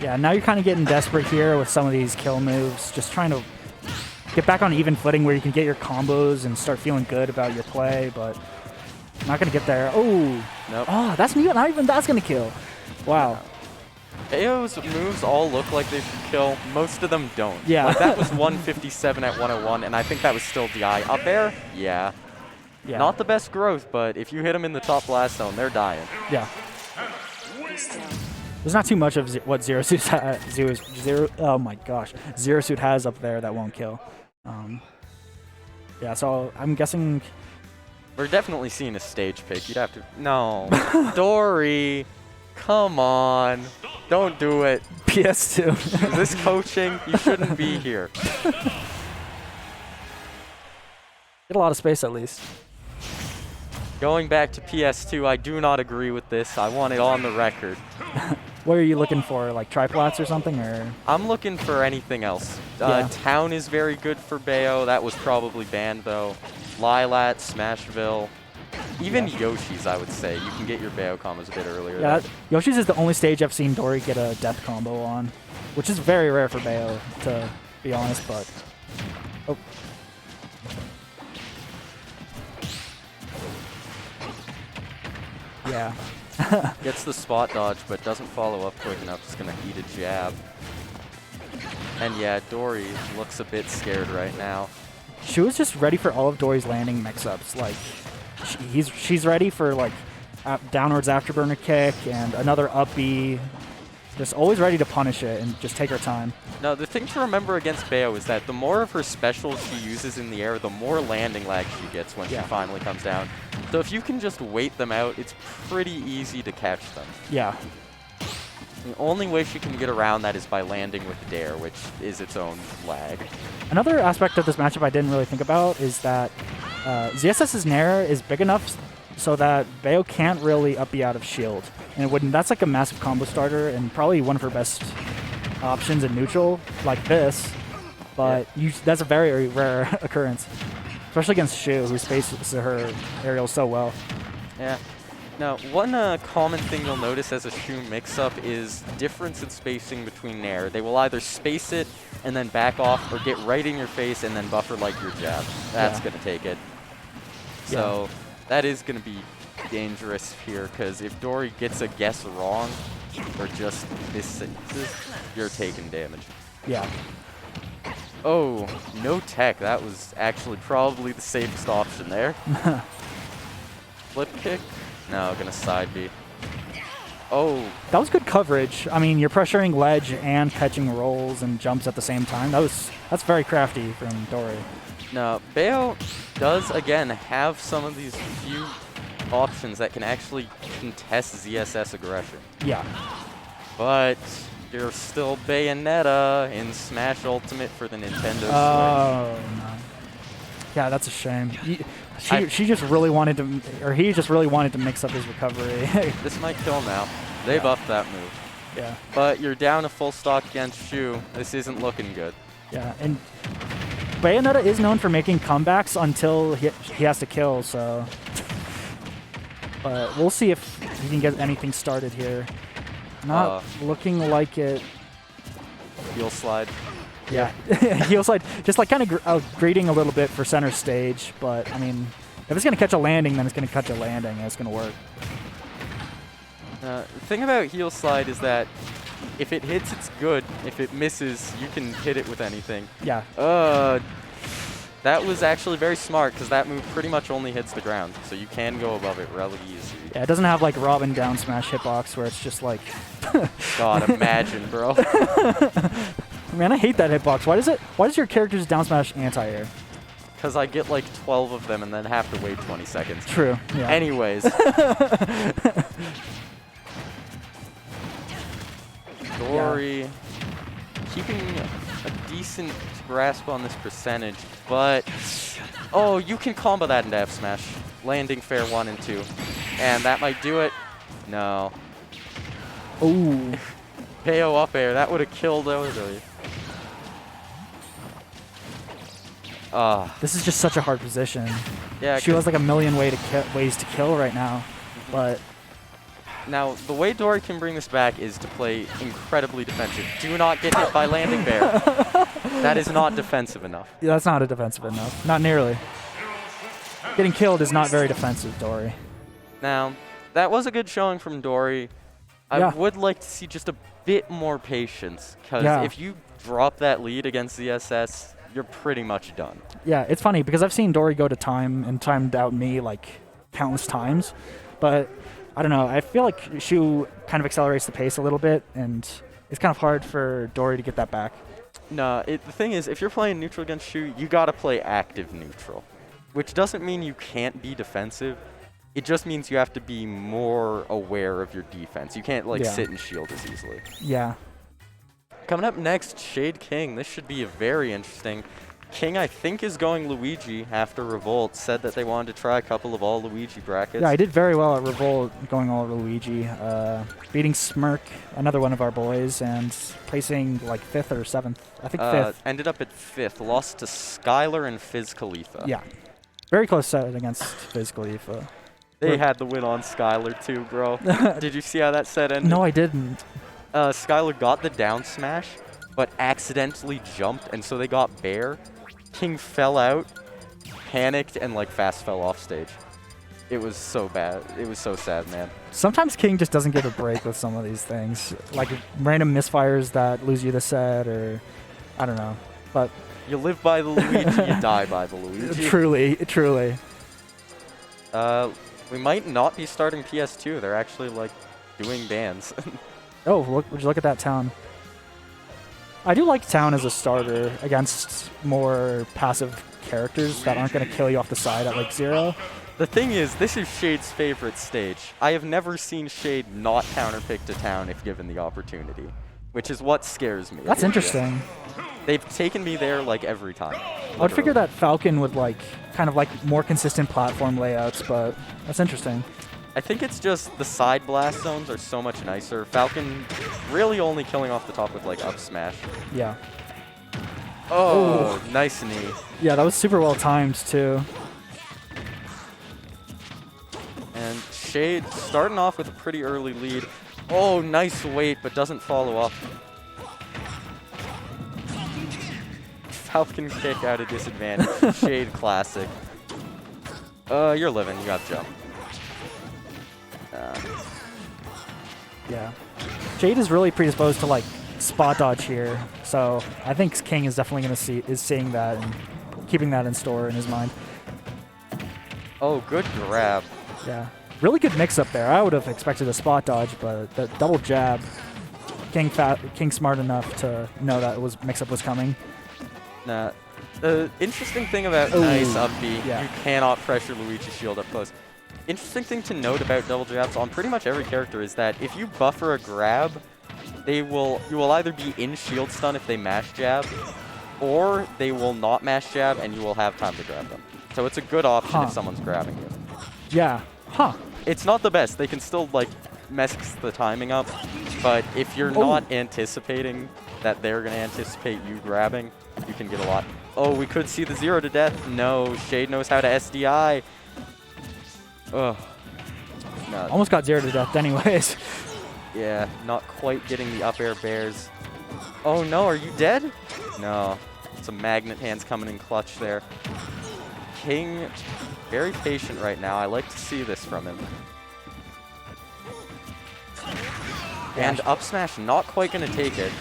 Yeah, now you're kind of getting desperate here with some of these kill moves, just trying to get back on even footing where you can get your combos and start feeling good about your play, but not going to get there. Oh, nope. Oh, not even that's going to kill. Wow. Bayo's moves all look like they should kill. Most of them don't. Yeah. Like that was 157 at 101, and I think that was still DI. Up there, yeah. Not the best growth, but if you hit them in the top blast zone, they're dying. Yeah. There's not too much of what Zero Suit oh my gosh, Zero Suit has up there that won't kill. Yeah, so I'm guessing we're definitely seeing a stage pick. You'd have to. No, Dori, come on, don't do it. PS2. Is this coaching? You shouldn't be here. Get a lot of space at least. Going back to PS2, I do not agree with this. I want it on the record. What are you looking for, like triplats or something, or? I'm looking for anything else. Town is very good for Bayo. That was probably banned though. Lilat, Smashville, even Yoshi's, I would say. You can get your Bayo combos a bit earlier. Yeah, Yoshi's is the only stage I've seen Dori get a death combo on, which is very rare for Bayo, to be honest, but... Oh. Yeah. Gets the spot dodge, but doesn't follow up quick enough. Just going to eat a jab. And yeah, Dori looks a bit scared right now. She was just ready for all of Dori's landing mix-ups. Like, she's ready for like downwards afterburner kick and another up B. Just always ready to punish it and just take her time. Now, the thing to remember against Bayo is that the more of her specials she uses in the air, the more landing lag she gets when she finally comes down. So if you can just wait them out, it's pretty easy to catch them. Yeah. The only way she can get around that is by landing with Dare, which is its own lag. Another aspect of this matchup I didn't really think about is that ZSS's Nair is big enough so that Bayo can't really up B out of shield. And that's like a massive combo starter and probably one of her best options in neutral like this. But that's a very rare occurrence, especially against Shu, who spaces her aerial so well. Yeah. Now, one common thing you'll notice as a Shu mix-up is difference in spacing between Nair. They will either space it and then back off, or get right in your face and then buffer like your jab. That's going to take it. So that is going to be dangerous here, because if Dori gets a guess wrong or just misses, you're taking damage. Yeah. Oh, no tech. That was actually probably the safest option there. Flip kick? No, gonna side B. Oh. That was good coverage. I mean, you're pressuring ledge and catching rolls and jumps at the same time. That's very crafty from Dori. Now, Bayo does, again, have some of these few options that can actually contest ZSS aggression. Yeah. But you're still Bayonetta in Smash Ultimate for the Nintendo Switch. Oh, no. Yeah, that's a shame. She just really wanted to, or he just really wanted to mix up his recovery. This might kill now. They buffed that move. Yeah. But you're down a full stock against Shu. This isn't looking good. Yeah, and Bayonetta is known for making comebacks until he has to kill, so. But we'll see if he can get anything started here. Not looking like it. Heel slide. Yeah, heel slide. Just like kind of grading a little bit for center stage, but I mean, if it's going to catch a landing, then it's going to catch a landing, and it's going to work. The thing about heel slide is that if it hits, it's good. If it misses, you can hit it with anything. Yeah. That was actually very smart, because that move pretty much only hits the ground, so you can go above it really easy. Yeah, it doesn't have like Robin down smash hitbox where it's just like. God, imagine, bro. Man, I hate that hitbox. Why does your character's down smash anti-air? Because I get like 12 of them and then have to wait 20 seconds. True. Yeah. Anyways. Dori keeping a decent grasp on this percentage, but oh, you can combo that into F smash, landing fair 1 and 2, and that might do it. No. Ooh. Bayo up air, that would have killed Dori. This is just such a hard position. Yeah, she has like a million ways to kill right now, but. Now, the way Dori can bring this back is to play incredibly defensive. Do not get hit by landing bear. That is not defensive enough. Yeah, that's not defensive enough. Not nearly. Getting killed is not very defensive, Dori. Now, that was a good showing from Dori. I would like to see just a bit more patience, because if you drop that lead against ZSS, you're pretty much done. Yeah, it's funny, because I've seen Dori go to time and timed out me like countless times, but I don't know. I feel like Shu kind of accelerates the pace a little bit, and it's kind of hard for Dori to get that back. No, the thing is, if you're playing neutral against Shu, you gotta play active neutral, which doesn't mean you can't be defensive. It just means you have to be more aware of your defense. You can't like sit and shield as easily. Yeah. Coming up next, Shade King. This should be a very interesting. King, I think, is going Luigi after Revolt. Said that they wanted to try a couple of all Luigi brackets. Yeah, I did very well at Revolt, going all Luigi, beating Smirk, another one of our boys, and placing like 5th or 7th. I think 5th. Ended up at 5th. Lost to Skylar and Fizz Khalifa. Yeah. Very close set against Fizz Khalifa. They had the win on Skylar too, bro. Did you see how that set ended? No, I didn't. Skylar got the down smash, but accidentally jumped, and so they got bear. King fell out, panicked, and like fast fell off stage. It was so bad. It was so sad, man. Sometimes King just doesn't get a break with some of these things, like random misfires that lose you the set, or I don't know. But You live by the Luigi, you die by the Luigi. truly. We might not be starting PS2. They're actually like doing bans. Oh, would you look at that town? I do like town as a starter against more passive characters that aren't going to kill you off the side at like 0. The thing is, this is Shade's favorite stage. I have never seen Shade not counterpick to town if given the opportunity, which is what scares me. That's interesting. They've taken me there like every time. I would figure that Falcon would like kind of like more consistent platform layouts, but that's interesting. I think it's just the side blast zones are so much nicer. Falcon really only killing off the top with like up smash. Yeah. Oh, nice knee. Yeah, that was super well timed too. And Shade starting off with a pretty early lead. Oh, nice wait, but doesn't follow up. Falcon kick out of disadvantage. Shade classic. You're living. You got to jump. Yeah. Jade is really predisposed to like spot dodge here, so I think King is definitely going to seeing that and keeping that in store in his mind. Oh, good grab. Yeah. Really good mix up there. I would have expected a spot dodge, but the double jab, King smart enough to know that mix up was coming. Nah. The interesting thing about nice up B, yeah. You cannot pressure Luigi's shield up close. Interesting thing to note about double jabs on pretty much every character is that if you buffer a grab, you will either be in shield stun if they mash jab, or they will not mash jab and you will have time to grab them. So it's a good option if someone's grabbing you. Yeah. Huh. It's not the best. They can still like mess the timing up, but if you're not anticipating that they're going to anticipate you grabbing, you can get a lot. Oh, we could see the 0 to death. No, Shade knows how to SDI. Ugh. No. Almost got 0 to death anyways. Yeah, not quite getting the up air bears. Oh no, are you dead? No. Some magnet hands coming in clutch there. King, very patient right now. I like to see this from him. And up smash, not quite going to take it.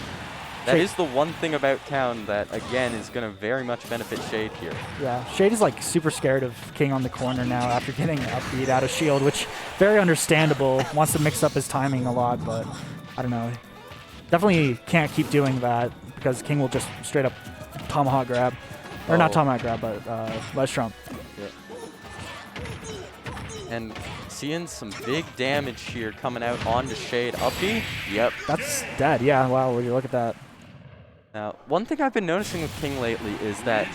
That is the one thing about town that, again, is going to very much benefit Shade here. Yeah, Shade is like super scared of King on the corner now after getting upbeat out of shield, which very understandable. Wants to mix up his timing a lot, but I don't know. Definitely can't keep doing that because King will just straight up tomahawk grab. Or not tomahawk grab, but ledge trump. Yeah. And seeing some big damage here coming out onto Shade. Up B? Yep. That's dead, yeah, wow, would you look at that. Now, one thing I've been noticing with King lately is that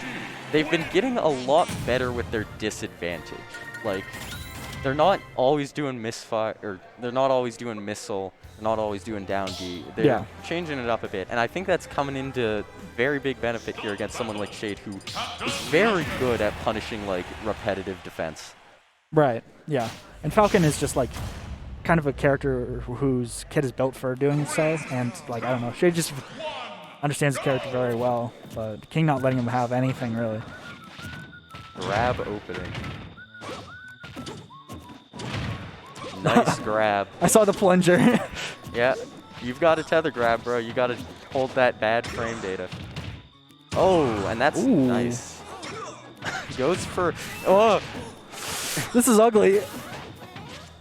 they've been getting a lot better with their disadvantage. Like, they're not always doing misfire, or they're not always doing missile, they're not always doing down D. They're changing it up a bit, and I think that's coming into very big benefit here against someone like Shade, who is very good at punishing, like, repetitive defense. Right, yeah. And Falcon is just, like, kind of a character whose kit is built for doing so, and, like, I don't know, Shade just understands the character very well, but King not letting him have anything, really. Grab opening. Nice grab. I saw the plunger. Yeah, you've got a tether grab, bro. You got to hold that bad frame data. Oh, and that's nice. Goes for... Oh! This is ugly.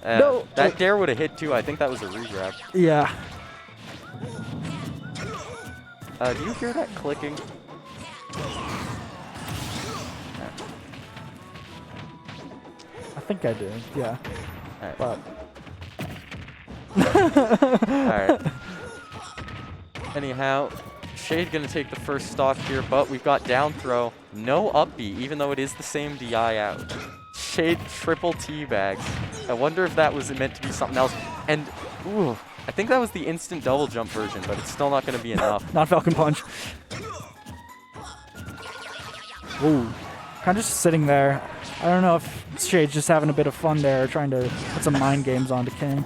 No. That dare would have hit, too. I think that was a re-grab. Yeah. Do you hear that clicking? I think I do, yeah. All right. But. Alright. Anyhow, Shade gonna take the first stock here, but we've got down throw. No up B, even though it is the same DI out. Shade triple teabags. I wonder if that was meant to be something else. And, ooh. I think that was the instant double jump version, but it's still not going to be enough. Not Falcon Punch. Ooh. Kind of just sitting there. I don't know if Shade's just having a bit of fun there, trying to put some mind games onto King.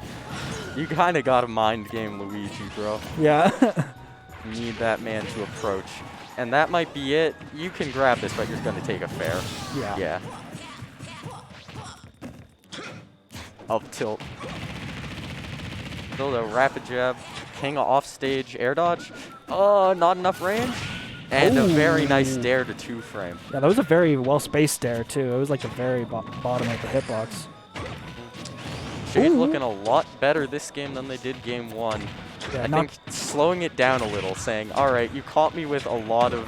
You kind of got a mind game, Luigi, bro. Yeah. You need that man to approach. And that might be it. You can grab this, but you're going to take a fair. Yeah. Yeah. Up tilt. Build a rapid jab. King off stage air dodge. Not enough range. And a very nice dare to 2-frame. Yeah, that was a very well-spaced dare, too. It was like the very bottom of the hitbox. Shade looking a lot better this game than they did game 1. Yeah, I think slowing it down a little, saying, all right, you caught me with a lot of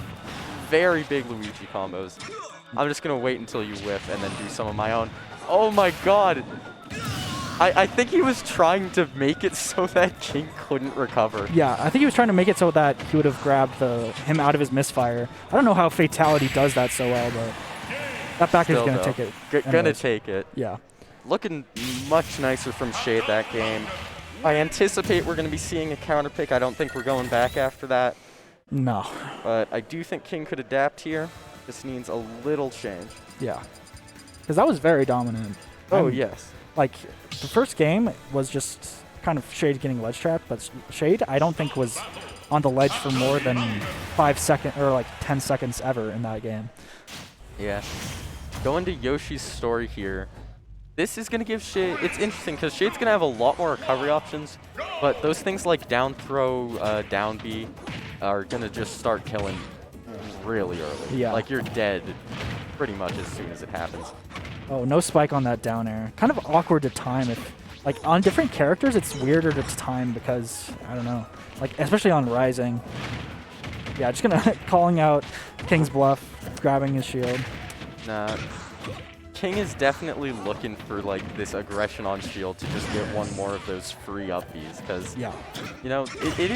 very big Luigi combos. I'm just going to wait until you whiff and then do some of my own. Oh my god! I think he was trying to make it so that King couldn't recover. Yeah, I think he was trying to make it so that he would have grabbed him out of his misfire. I don't know how Fatality does that so well, but that back is going to take it. Gonna take it. Yeah. Looking much nicer from Shade that game. I anticipate we're going to be seeing a counter pick. I don't think we're going back after that. No. But I do think King could adapt here. This needs a little change. Yeah. Because that was very dominant. Oh, yes. Like, the first game was just kind of Shade getting ledge trapped, but Shade, I don't think, was on the ledge for more than 5 seconds or like 10 seconds ever in that game. Yeah. Going to Yoshi's story here. This is going to give Shade, it's interesting because Shade's going to have a lot more recovery options, but those things like down throw, down B are going to just start killing really early. Yeah. Like, you're dead pretty much as soon as it happens. Oh, no spike on that down air. Kind of awkward to time. If like on different characters, it's weirder to time because, I don't know, like especially on Rising. Yeah, just gonna calling out King's bluff, grabbing his shield. Nah. King is definitely looking for like this aggression on shield to just get one more of those free up Bs because, yeah, you know, it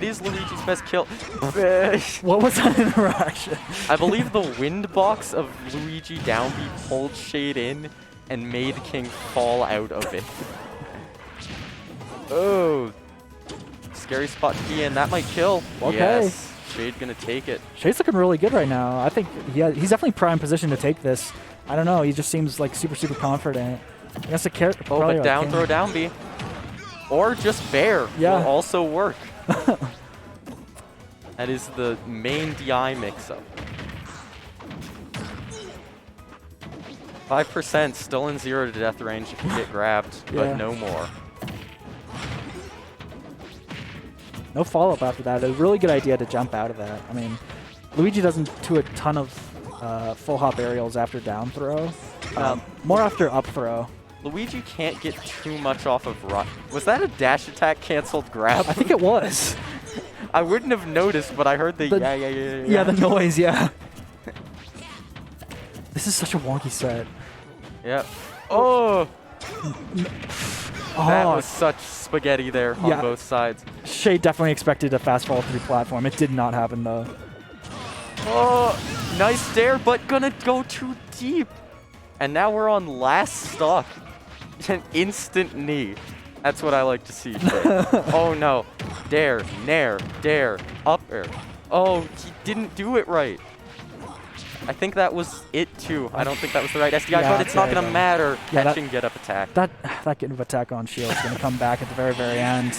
is Luigi's best kill. What was that interaction? I believe the wind box of Luigi down B pulled Shade in and made King fall out of it. Oh, scary spot to be in. That might kill. Okay. Yes, Shade gonna take it. Shade's looking really good right now. I think he's definitely prime position to take this. I don't know. He just seems like super confident. Against a character. Oh, but down throw down B. Or just bear will also work. That is the main DI mix-up. 5% still in 0 to death range if you get grabbed, but no more. No follow-up after that. A really good idea to jump out of that. I mean, Luigi doesn't do a ton of full hop aerials after down throw. More after up throw. Luigi can't get too much off of run. Was that a dash attack canceled grab? I think it was. I wouldn't have noticed, but I heard the yeah. Yeah, the noise, yeah. This is such a wonky set. Yep. Oh! That was such spaghetti there on both sides. Shade definitely expected a fast fall through platform. It did not happen, though. Oh, nice dare, but gonna go too deep. And now we're on last stock. An instant knee. That's what I like to see. Oh no. Dare, nair, dare, up air. Oh, he didn't do it right. I think that was it too. I don't think that was the right SDI, but it's not gonna matter. Catching get up attack. That get up attack on shield is gonna come back at the very end.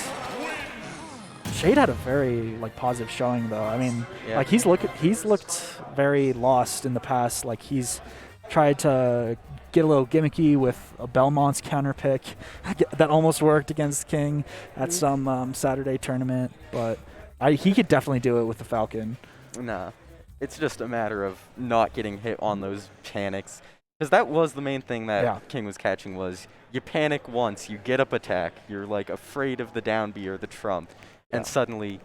Shade had a very positive showing though. I mean, like he's looked very lost in the past. Like he's tried to get a little gimmicky with a Belmont's counter pick that almost worked against King at some Saturday tournament, but he could definitely do it with the Falcon. Nah, it's just a matter of not getting hit on those panics. Because that was the main thing that King was catching was you panic once, you get up attack, you're like afraid of the down B or the trump, and suddenly...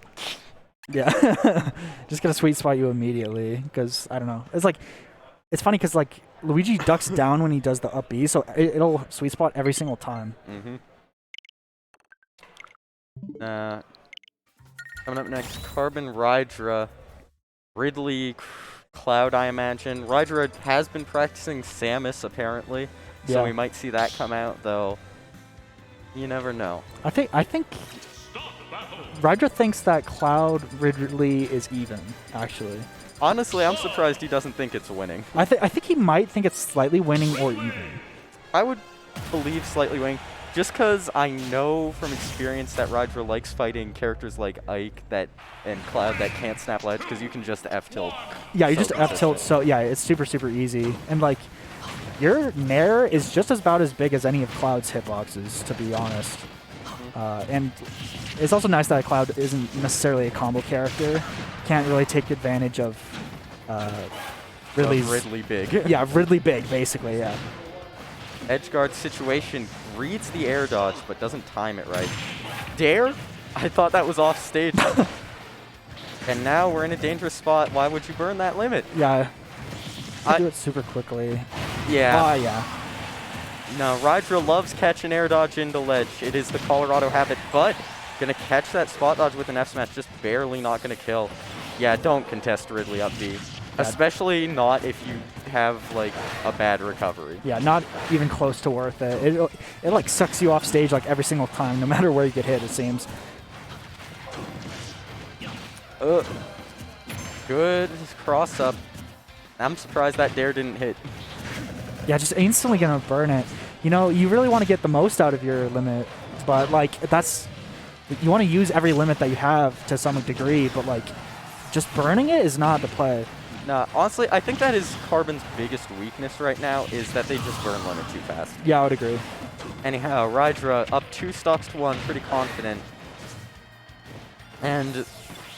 Yeah, just gonna sweet spot you immediately because, I don't know. It's funny because Luigi ducks down when he does the up B, so it'll sweet spot every single time. Coming up next, Carbon Rydra. Ridley, Cloud, I imagine. Rydra has been practicing Samus, apparently, so we might see that come out, though. You never know. I think Rydra thinks that Cloud Ridley is even, actually. Honestly, I'm surprised he doesn't think it's winning. I think he might think it's slightly winning or even. I would believe slightly winning, just because I know from experience that Rydra likes fighting characters like Ike and Cloud that can't snap ledge, because you can just F-tilt. Yeah, you just F-tilt, so yeah, it's super easy. And your Nair is just about as big as any of Cloud's hitboxes, to be honest. And it's also nice that Cloud isn't necessarily a combo character. Can't really take advantage of Ridley big. Yeah, Ridley big, basically, yeah. Edgeguard situation reads the air dodge, but doesn't time it right. Dare? I thought that was off stage. And now we're in a dangerous spot. Why would you burn that limit? Yeah. I do it super quickly. Yeah. Yeah. No, Rydra loves catching air dodge into ledge. It is the Colorado habit, but gonna catch that spot dodge with an F smash, just barely not gonna kill. Yeah, don't contest Ridley up B. Especially not if you have like a bad recovery. Yeah, not even close to worth it. It like sucks you off stage like every single time, no matter where you get hit, it seems. Good cross up. I'm surprised that dare didn't hit. Yeah, just instantly gonna burn it. You know, you really want to get the most out of your limit, but like you want to use every limit that you have to some degree, but like just burning it is not the play. Nah, honestly, I think that is Carbon's biggest weakness right now, is that they just burn limit too fast. Yeah, I would agree. Anyhow, Rydra up 2 stocks to 1, pretty confident. And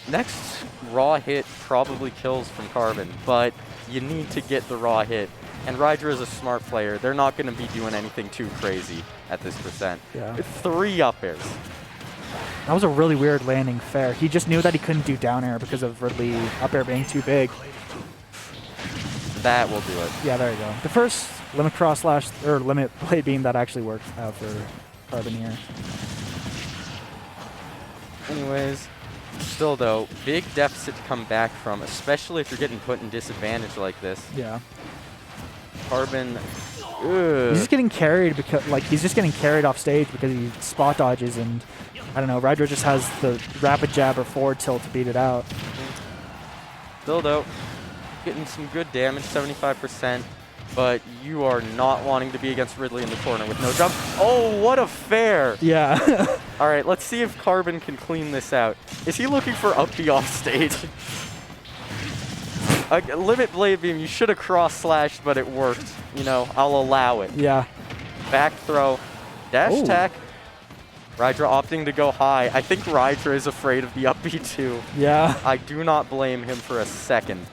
next raw hit probably kills from Carbon, but you need to get the raw hit. And Rydra is a smart player. They're not going to be doing anything too crazy at this percent. Yeah. 3 up airs. That was a really weird landing fair. He just knew that he couldn't do down air because of Ridley up air being too big. That will do it. Yeah, there you go. The first limit cross slash or limit blade beam that actually worked out for Carbon here. Anyways, still though, big deficit to come back from, especially if you're getting put in disadvantage like this. Yeah. Carbon. He's just getting carried because he's just getting carried off stage because he spot dodges, and I don't know, Rydra just has the rapid jab or forward tilt to beat it out. Still though, getting some good damage, 75%, but you are not wanting to be against Ridley in the corner with no jump. Oh, what a fair! Yeah. All right, let's see if Carbon can clean this out. Is he looking for up B off stage? Limit blade beam, you should have cross-slashed, but it worked. You know, I'll allow it. Yeah. Back throw, dash attack. Rydra opting to go high. I think Rydra is afraid of the up B too. Yeah. I do not blame him for a second.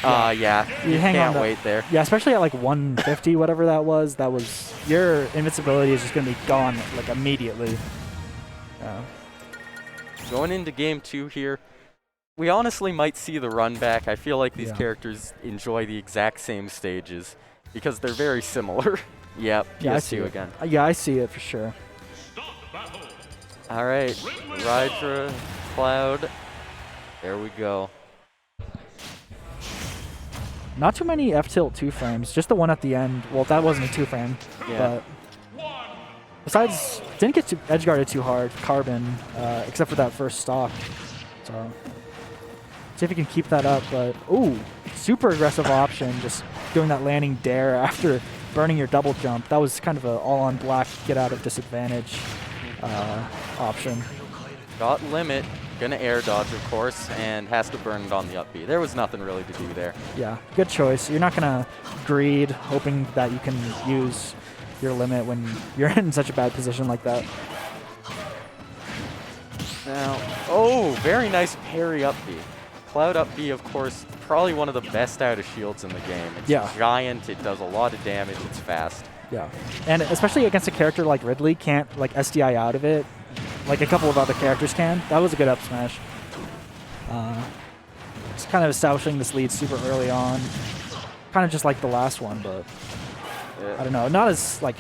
Yeah, you can't wait there. Yeah, especially at like 150, whatever that was, your invincibility is just going to be gone like immediately. Going into game 2 here, we honestly might see the run back. I feel like these characters enjoy the exact same stages because they're very similar. Yep, yeah, I see you it again. Yeah, I see it for sure. All right, Rydra, Cloud, there we go. Not too many F-tilt 2-frames, just the one at the end. Well, that wasn't a 2-frame, but besides, didn't get edge guarded too hard, Carbon, except for that first stock. So, see if he can keep that up, but, ooh, super aggressive option, just doing that landing dare after burning your double jump. That was kind of an all-on black, get out of disadvantage option. Got limit, gonna air dodge, of course, and has to burn it on the up B. There was nothing really to do there. Yeah, good choice. You're not gonna greed, hoping that you can use your limit when you're in such a bad position like that. Now, oh, very nice parry up B. Cloud up B, of course, probably one of the best out of shields in the game. It's giant, it does a lot of damage, it's fast. Yeah, and especially against a character like Ridley, can't like SDI out of it, like a couple of other characters can. That was a good up smash. It's kind of establishing this lead super early on, kind of just like the last one, but I don't know, not as like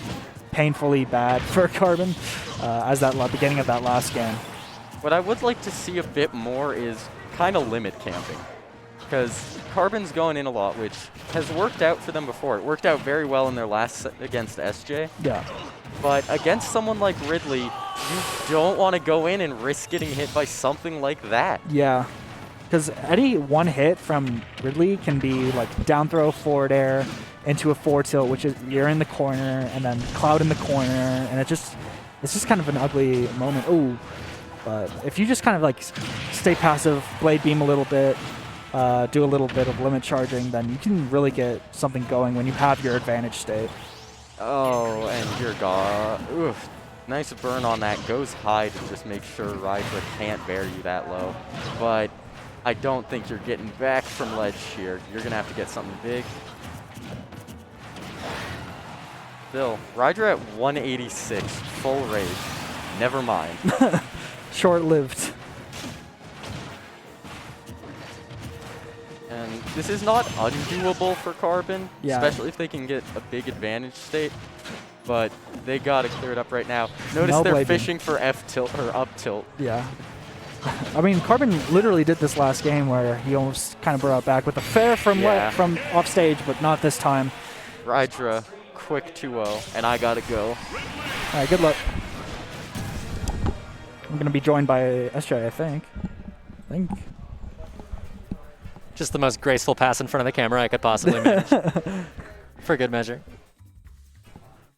painfully bad for Carbon as that beginning of that last game. What I would like to see a bit more is kind of limit camping, because Carbon's going in a lot, which has worked out for them before. It worked out very well in their last against SJ. Yeah. But against someone like Ridley, you don't want to go in and risk getting hit by something like that. Yeah, because any one hit from Ridley can be like down throw, forward air, into a forward tilt, which is you're in the corner, and then Cloud in the corner, and it's just kind of an ugly moment. Ooh. But if you just kind of like stay passive, blade beam a little bit, do a little bit of limit charging, then you can really get something going when you have your advantage state. Oh, and you're gone. Oof. Nice burn on that. Goes high to just make sure Rydra can't bear you that low. But I don't think you're getting back from ledge here. You're going to have to get something big. Still, Rydra at 186, full rage. Never mind. Short-lived. And this is not undoable for Carbon, Yeah. especially if they can get a big advantage state. But they got to clear it up right now. Notice No they're blading. fishing for F tilt or up tilt. Yeah. I mean, Carbon literally did this last game where he almost kind of brought it back with a fair from from off stage, but not this time. Rydra, quick 2-0, and I gotta go. All right, good luck. I'm gonna be joined by SJ, I think. Just the most graceful pass in front of the camera I could possibly manage. For good measure.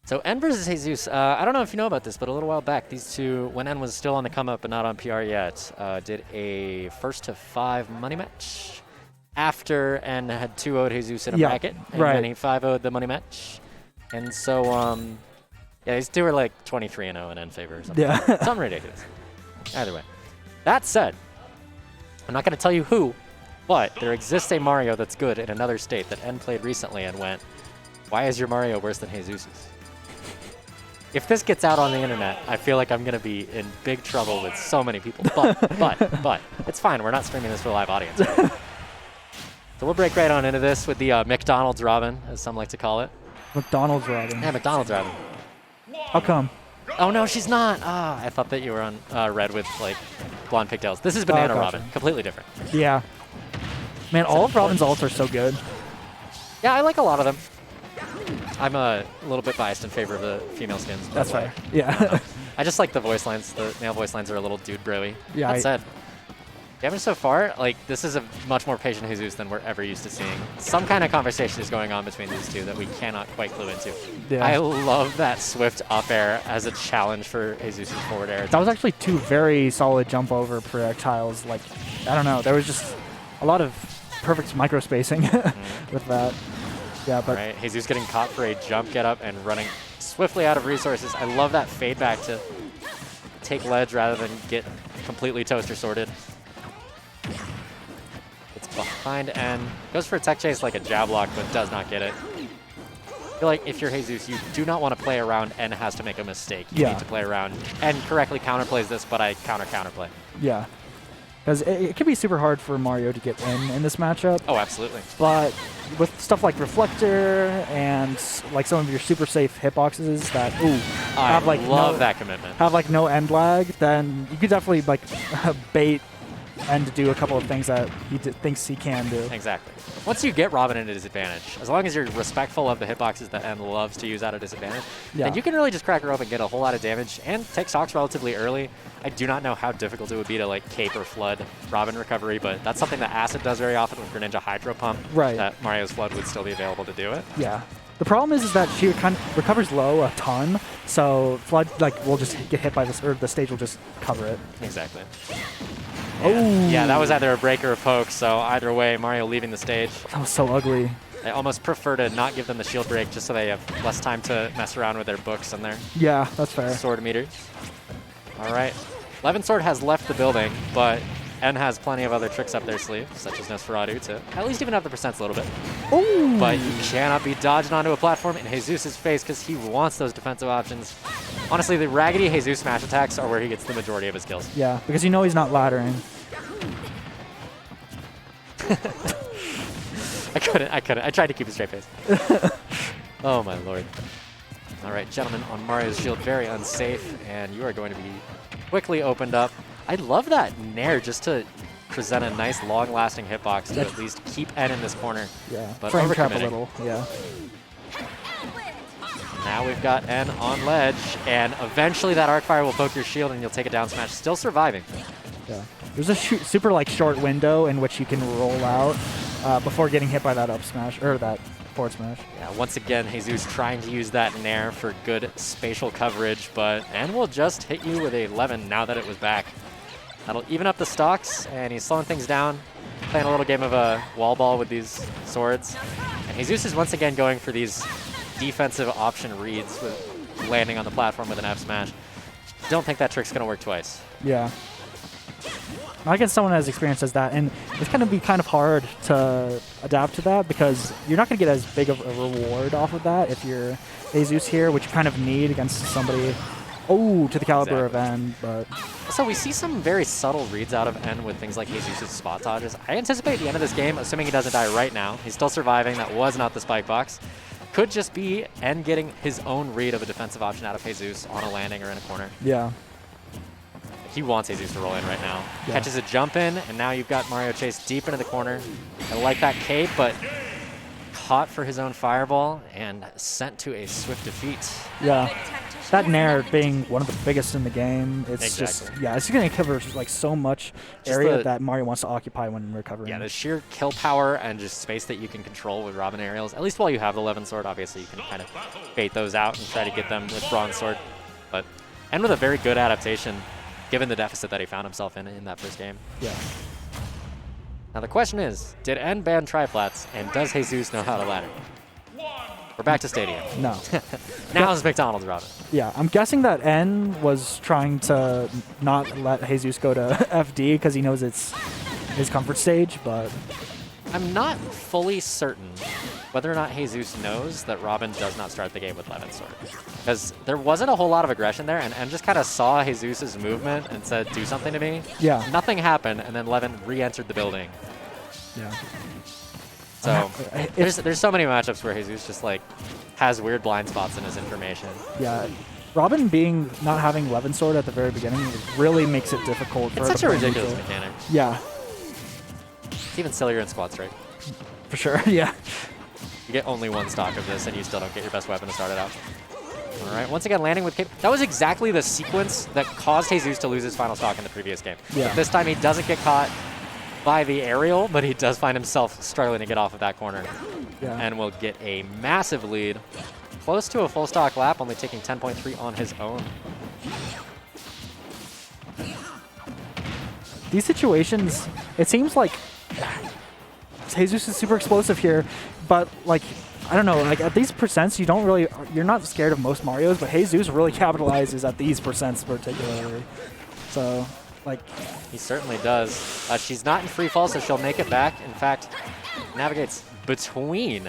So N versus Jesus. I don't know if you know about this, but a little while back, these two, when N was still on the come up but not on PR yet, did a 1-to-5 money match after N had 2-0'd Jesus in a bracket, and then he 5-0'd the money match. And so, yeah, these two were like 23-0 in N favor or something. Yeah. Something ridiculous. Either way. That said, I'm not going to tell you who, but there exists a Mario that's good in another state that N played recently and went, why is your Mario worse than Jesus's? If this gets out on the internet, I feel like I'm going to be in big trouble with so many people. But, it's fine. We're not streaming this for a live audience. So we'll break right on into this with the McDonald's Robin, as some like to call it. McDonald's Robin. Yeah, McDonald's Robin. How come? Oh, no, she's not. I thought that you were on red with, like, blonde pigtails. This is Banana gotcha. Robin. Completely different. Yeah. Man, all of Robin's ults are so good. Yeah, I like a lot of them. I'm a little bit biased in favor of the female skins. That's fair. Yeah. I just like the voice lines. The male voice lines are a little dude bro-y. Yeah, That said, damage so far, like, this is a much more patient Jesus than we're ever used to seeing. Some kind of conversation is going on between these two that we cannot quite clue into. Yeah. I love that swift up air as a challenge for Jesus' forward air. That was actually two very solid jump over projectiles. Like, I don't know. There was just a lot of perfect micro spacing with that. Yeah, but Right, Jesus getting caught for a jump get up and running swiftly out of resources. I love that fade back to take ledge rather than get completely toaster sorted. It's behind N. Goes for a tech chase like a jab lock, but does not get it. I feel like if you're Jesus, you do not want to play around N has to make a mistake. You need to play around N correctly counterplays this, but I counterplay. yeah. Because it can be super hard for Mario to get in this matchup. Oh, absolutely. But with stuff like Reflector and like some of your super safe hitboxes that have like love that commitment. Have like no end lag, then you could definitely like bait N to do a couple of things that he thinks he can do. Exactly. Once you get Robin at a disadvantage, as long as you're respectful of the hitboxes that N loves to use at a disadvantage, then you can really just crack her open, get a whole lot of damage, and take stocks relatively early. I do not know how difficult it would be to like cape or flood Robin recovery, but that's something that Acid does very often with Greninja Hydro Pump. Right. That Mario's Flood would still be available to do it. Yeah. The problem is that she kind of recovers low a ton, so Flood like will just get hit by this, or the stage will just cover it. Exactly. Oh. Yeah, that was either a break or a poke, so either way, Mario leaving the stage. That was so ugly. I almost prefer to not give them the shield break just so they have less time to mess around with their books and their Yeah, that's fair. sword meters. All right. Levin Sword has left the building, but N has plenty of other tricks up their sleeve, such as Nosferatu, to at least even up the percents a little bit. Ooh. But he cannot be dodged onto a platform in Jesus' face because he wants those defensive options. Honestly, the raggedy Jesus smash attacks are where he gets the majority of his kills. Yeah, because you know he's not laddering. I couldn't. I tried to keep a straight face. Oh, my lord. All right, gentlemen, on Mario's shield, very unsafe, and you are going to be quickly opened up. I love that Nair just to present a nice, long-lasting hitbox to at least keep N in this corner. Yeah, but frame trap a overcommitting. little, yeah. Now we've got N on ledge, and eventually that arc fire will poke your shield and you'll take a down smash. Still surviving. Yeah. There's a super like short window in which you can roll out before getting hit by that up smash, or that forward smash. Yeah, once again, Jesus trying to use that Nair for good spatial coverage, but N will just hit you with a 11 now that it was back. That'll even up the stocks, and he's slowing things down. playing a little game of wall ball with these swords. And Jesus is once again going for these defensive option reads with landing on the platform with an F smash. Don't think that trick's going to work twice. Yeah. I guess someone has experience as that, and it's going to be kind of hard to adapt to that because you're not going to get as big of a reward off of that if you're Jesus here, which you kind of need against somebody, to the caliber of N. But so we see some very subtle reads out of N with things like Jesus' spot dodges. I anticipate the end of this game, assuming he doesn't die right now, he's still surviving, that was not the spike box, could just be N getting his own read of a defensive option out of Jesus on a landing or in a corner. Yeah. He wants Jesus to roll in right now. Yeah. Catches a jump in, and now you've got Mario Chase deep into the corner. I like that cape, but caught for his own fireball and sent to a swift defeat. Yeah. That Nair being one of the biggest in the game, it's Exactly. just, it's going to cover like so much area that Mario wants to occupy when recovering. Yeah, the sheer kill power and just space that you can control with Robin aerials, at least while you have the Levin Sword, obviously you can kind of bait those out and try to get them with Bronze Sword. But, and with a very good adaptation, given the deficit that he found himself in that first game. Yeah. Now the question is, did N ban tri-flats, and does Jesus know how to ladder? We're back to Stadium. No. Now it's McDonald's, Robin. Yeah, I'm guessing that N was trying to not let Jesus go to FD because he knows it's his comfort stage, but I'm not fully certain whether or not Jesus knows that Robin does not start the game with Levin Sword. Because there wasn't a whole lot of aggression there, and just kind of saw Jesus' movement and said, do something to me. Yeah. Nothing happened, and then Levin re-entered the building. Yeah. So there's so many matchups where Jesus just like has weird blind spots in his information. Yeah. Robin not having Levin Sword at the very beginning really makes it difficult for It's such a ridiculous mechanic. Yeah. It's even sillier in Squad Strike. For sure, yeah. You get only one stock of this, and you still don't get your best weapon to start it out. All right, once again, landing with cape. That was exactly the sequence that caused Jesus to lose his final stock in the previous game. Yeah. But this time he doesn't get caught by the aerial, but he does find himself struggling to get off of that corner. Yeah. And will get a massive lead. Close to a full stock lap, only taking 10.3 on his own. These situations, it seems like Jesus is super explosive here, but like, I don't know, like at these percents, you're not scared of most Marios, but Jesus really capitalizes at these percents particularly. So, like. He certainly does. She's not in free fall, so she'll make it back. In fact, navigates between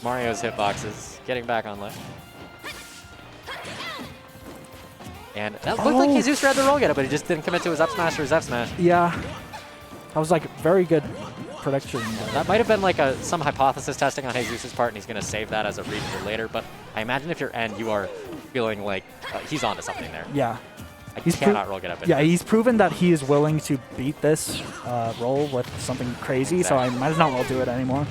Mario's hitboxes, getting back on left. And that looked like Jesus had the roll getter, but he just didn't commit to his up smash or his F smash. Yeah. That was like very good prediction. That might have been like some hypothesis testing on Jesus' part, and he's going to save that as a read for later. But I imagine if you're N, you are feeling like he's onto something there. Yeah. I cannot roll get up. Yeah, he's proven that he is willing to beat this roll with something crazy, so I might as well do it anymore.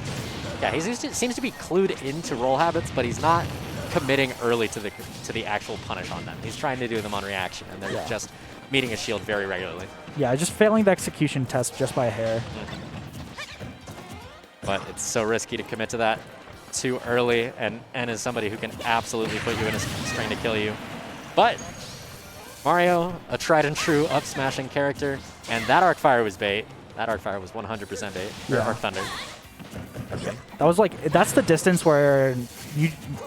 Yeah, he seems to be clued into roll habits, but he's not committing early to the actual punish on them. He's trying to do them on reaction, and they're just meeting a shield very regularly. Yeah, just failing the execution test just by a hair. But it's so risky to commit to that too early, and N is somebody who can absolutely put you in a string to kill you. But Mario, a tried and true up smashing character, and that Arc Fire was bait. That Arc Fire was 100% bait. Or Arc Thunder. Okay. That was like, that's the distance where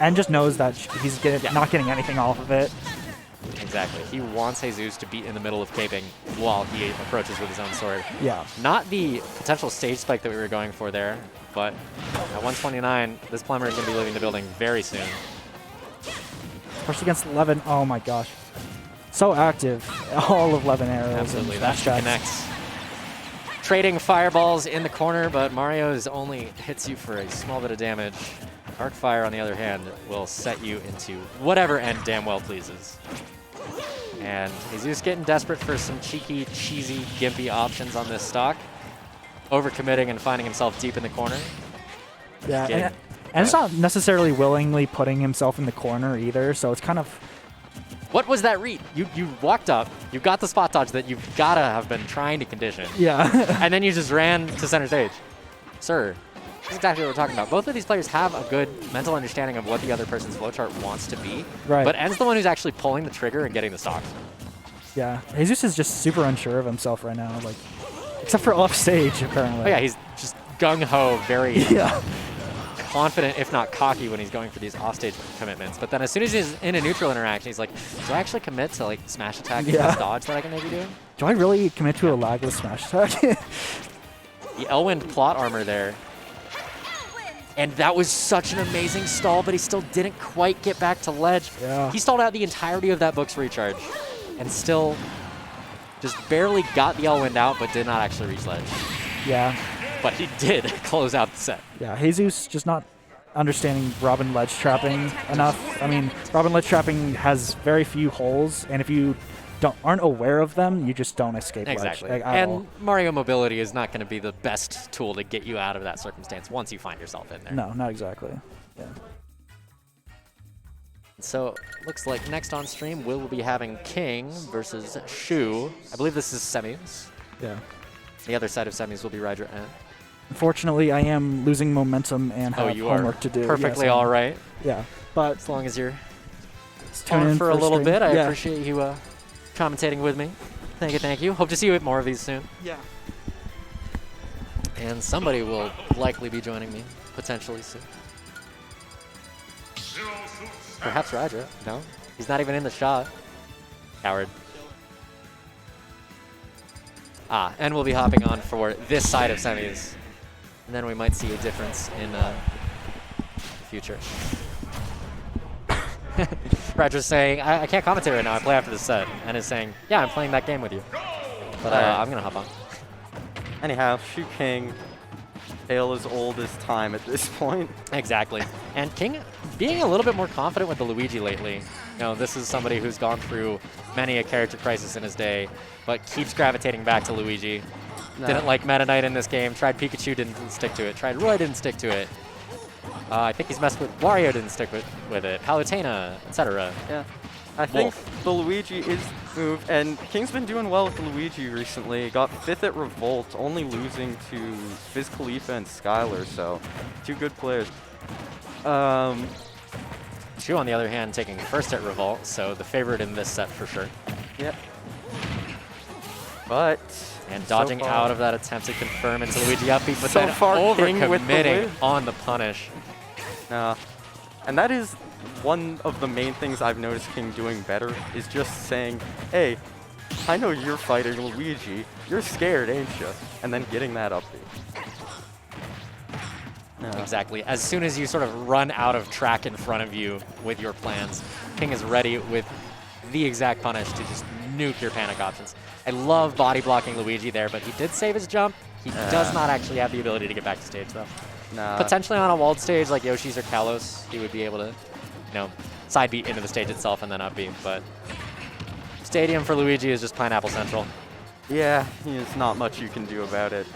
N just knows that he's not getting anything off of it. Exactly. He wants Jesus to be in the middle of caping while he approaches with his own sword. Yeah. Not the potential stage spike that we were going for there, but at 129, this plumber is going to be leaving the building very soon. Especially against Levin. Oh my gosh. So active. All of Levin arrows. Absolutely. And That connects. Trading fireballs in the corner, but Mario's only hits you for a small bit of damage. Arc Fire, on the other hand, will set you into whatever end damn well pleases. And Jesus getting desperate for some cheeky, cheesy, gimpy options on this stock. Overcommitting and finding himself deep in the corner. Yeah, and it's not necessarily willingly putting himself in the corner either, so it's kind of... What was that read? You walked up, you got the spot dodge that you've got to have been trying to condition. Yeah. And then you just ran to center stage. Sir, that's exactly what we're talking about. Both of these players have a good mental understanding of what the other person's flowchart wants to be. Right. But N's the one who's actually pulling the trigger and getting the stocks. Yeah. Jesus is just super unsure of himself right now. Like, Except for off stage, apparently. Oh yeah, he's just gung-ho, very Yeah. confident, if not cocky, when he's going for these offstage commitments. But then as soon as he's in a neutral interaction, he's like, do I actually commit to like smash attack and this dodge that I can maybe do? Do I really commit to a lagless smash attack? The Elwind plot armor there. And that was such an amazing stall, but he still didn't quite get back to ledge. Yeah. He stalled out the entirety of that book's recharge and still just barely got the Elwind out, but did not actually reach ledge. Yeah. But he did close out the set. Yeah, Jesus just not understanding Robin ledge trapping enough. I mean, Robin ledge trapping has very few holes, and if you aren't aware of them, you just don't escape Exactly. ledge at all. And Mario Mobility is not going to be the best tool to get you out of that circumstance once you find yourself in there. No, not exactly. Yeah. So, looks like next on stream, we'll be having King versus Shu. I believe this is semis. Yeah. The other side of semis will be Rydra and. Unfortunately, I am losing momentum and have you homework are to do. perfectly Yes, all right. Yeah, but As long as you're tune on in for a little stream. bit, I Yeah. appreciate you commentating with me. Thank you, thank you. Hope to see you at more of these soon. Yeah. And somebody will likely be joining me, potentially soon. Perhaps Rydra. No? He's not even in the shot. Coward. And we'll be hopping on for this side of semis. And then we might see a difference in the future. Rydra's saying, I can't commentate right now, I play after the set. And is saying, yeah, I'm playing that game with you. But I'm going to hop on. Anyhow, Shu King, tale as old as time at this point. Exactly. And King being a little bit more confident with the Luigi lately. You know, this is somebody who's gone through many a character crisis in his day, but keeps gravitating back to Luigi. No. Didn't like Meta Knight in this game. Tried Pikachu, didn't stick to it. Tried Roy, didn't stick to it. I think he's messed with Wario, didn't stick with it. Palutena, etc. Yeah. I think the Luigi is moved, and King's been doing well with Luigi recently. Got 5th at Revolt, only losing to Viz Khalifa and Skylar, so 2 good players. Shu, on the other hand, taking 1st at Revolt, so the favorite in this set for sure. Yep. But And dodging so out of that attempt to confirm into Luigi upbeat, but So then far, King with the over-committing win. on the punish. and that is one of the main things I've noticed King doing better, is just saying, hey, I know you're fighting Luigi. You're scared, ain't you? And then getting that upbeat. Exactly. As soon as you sort of run out of track in front of you with your plans, King is ready with the exact punish to just nuke your panic options. I love body blocking Luigi there, but he did save his jump. He does not actually have the ability to get back to stage, though. Potentially on a walled stage like Yoshi's or Kalos, he would be able to, you know, side beat into the stage itself and then upbeat. But Stadium for Luigi is just Pineapple Central. Yeah, there's not much you can do about it.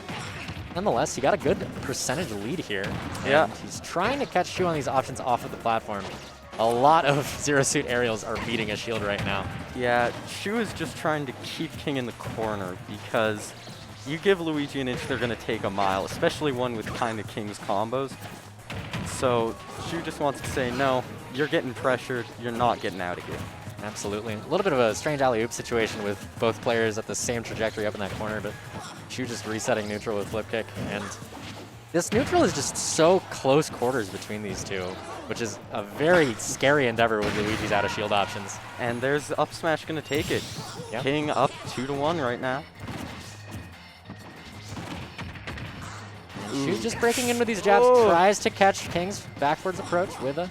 Nonetheless, he got a good percentage lead here. Yeah. And he's trying to catch Shu on these options off of the platform. A lot of Zero Suit aerials are beating a shield right now. Yeah, Shu is just trying to keep King in the corner, because you give Luigi an inch, they're going to take a mile, especially one with kind of King's combos. So Shu just wants to say, no, you're getting pressured, you're not getting out of here. Absolutely. A little bit of a strange alley-oop situation with both players at the same trajectory up in that corner, but Shu just resetting neutral with flip kick. And this neutral is just so close quarters between these two, which is a very scary endeavor with Luigi's out of shield options. And there's up smash going to take it. Yep. King up 2-1 right now. Shu just breaking in with these jabs, tries to catch King's backwards approach with a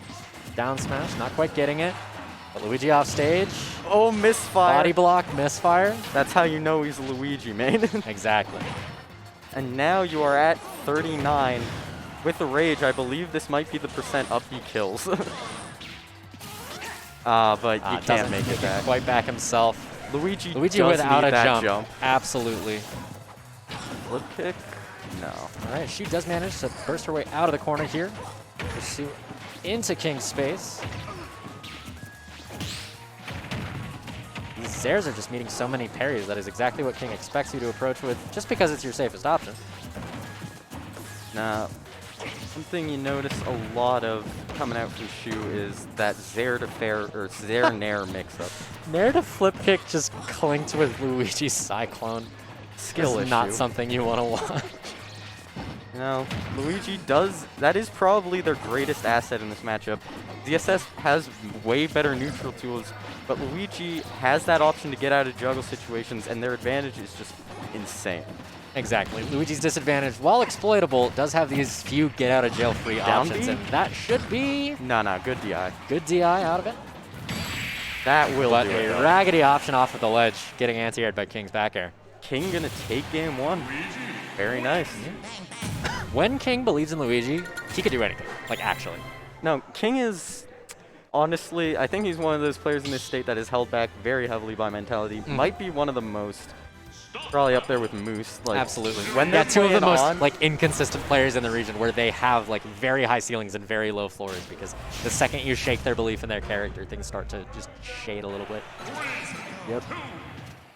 down smash, not quite getting it. But Luigi off stage. Oh, misfire. Body block, misfire. That's how you know he's Luigi, man. Exactly. And now you are at 39. With the rage, I believe this might be the percent up he kills. But you can't make it back. Quite back himself. Luigi Luigi without a that jump. Absolutely. Flip kick? No. All right, she does manage to burst her way out of the corner here. Pursue into King's space. These Zairs are just meeting so many parries. That is exactly what King expects you to approach with, just because it's your safest option. Now, something you notice a lot of coming out from Shu is that Zair to fair or Zair Nair mix-up. Nair to flip kick just clinked with Luigi's Cyclone. skill This issue. is not something you want to watch. No, Luigi does, that is probably their greatest asset in this matchup. DSS has way better neutral tools, but Luigi has that option to get out of juggle situations, and their advantage is just insane. Exactly. Luigi's disadvantage, while exploitable, does have these few get-out-of-jail-free Down options, B? and that should be No, good DI. good DI out of it. That will But do it. a though. raggedy option off of the ledge, getting anti-aired by King's back air. King gonna take game 1. Very nice. When King believes in Luigi, he could do anything. Like, actually. No, King is, honestly, I think he's one of those players in this state that is held back very heavily by mentality. Might be one of the most, probably up there with Moose. Like, Absolutely. When they're two of the playing most on, like inconsistent players in the region, where they have like very high ceilings and very low floors, because the second you shake their belief in their character, things start to just shade a little bit. Yep.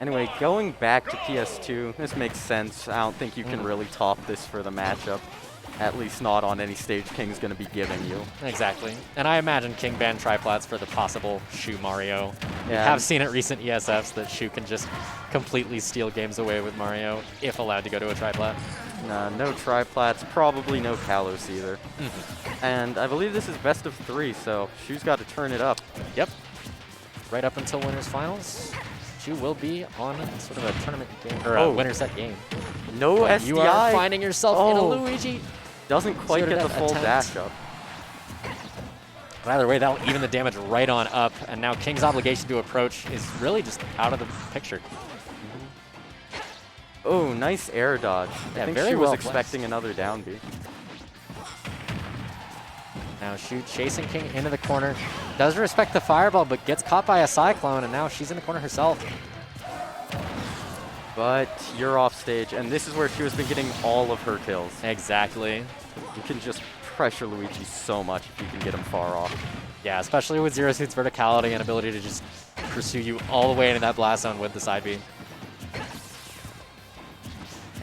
Anyway, going back to PS2, this makes sense. I don't think you can really top this for the matchup. At least not on any stage King's going to be giving you. Exactly. And I imagine King banned triplats for the possible Shu Mario. We Yeah. have seen at recent ESFs that Shu can just completely steal games away with Mario if allowed to go to a triplat. No triplats, probably no Kalos either. And I believe this is best of 3, so Shu's got to turn it up. Yep. Right up until winners finals, Shu will be on sort of a tournament game, or a winner set game. No But SDI. you are finding yourself in a Oh. Luigi. Doesn't quite Sort of get the that full attempt. dash up. But either way, that'll even the damage right on up, and now King's obligation to approach is really just out of the picture. Oh, nice air dodge. Yeah, I think very she was well expecting another down B. Now Shu chasing King into the corner. Does respect the fireball, but gets caught by a cyclone, and now she's in the corner herself. But you're off stage, and this is where she has been getting all of her kills. Exactly. You can just pressure Luigi so much if you can get him far off. Yeah, especially with Zero Suit's verticality and ability to just pursue you all the way into that blast zone with the side B.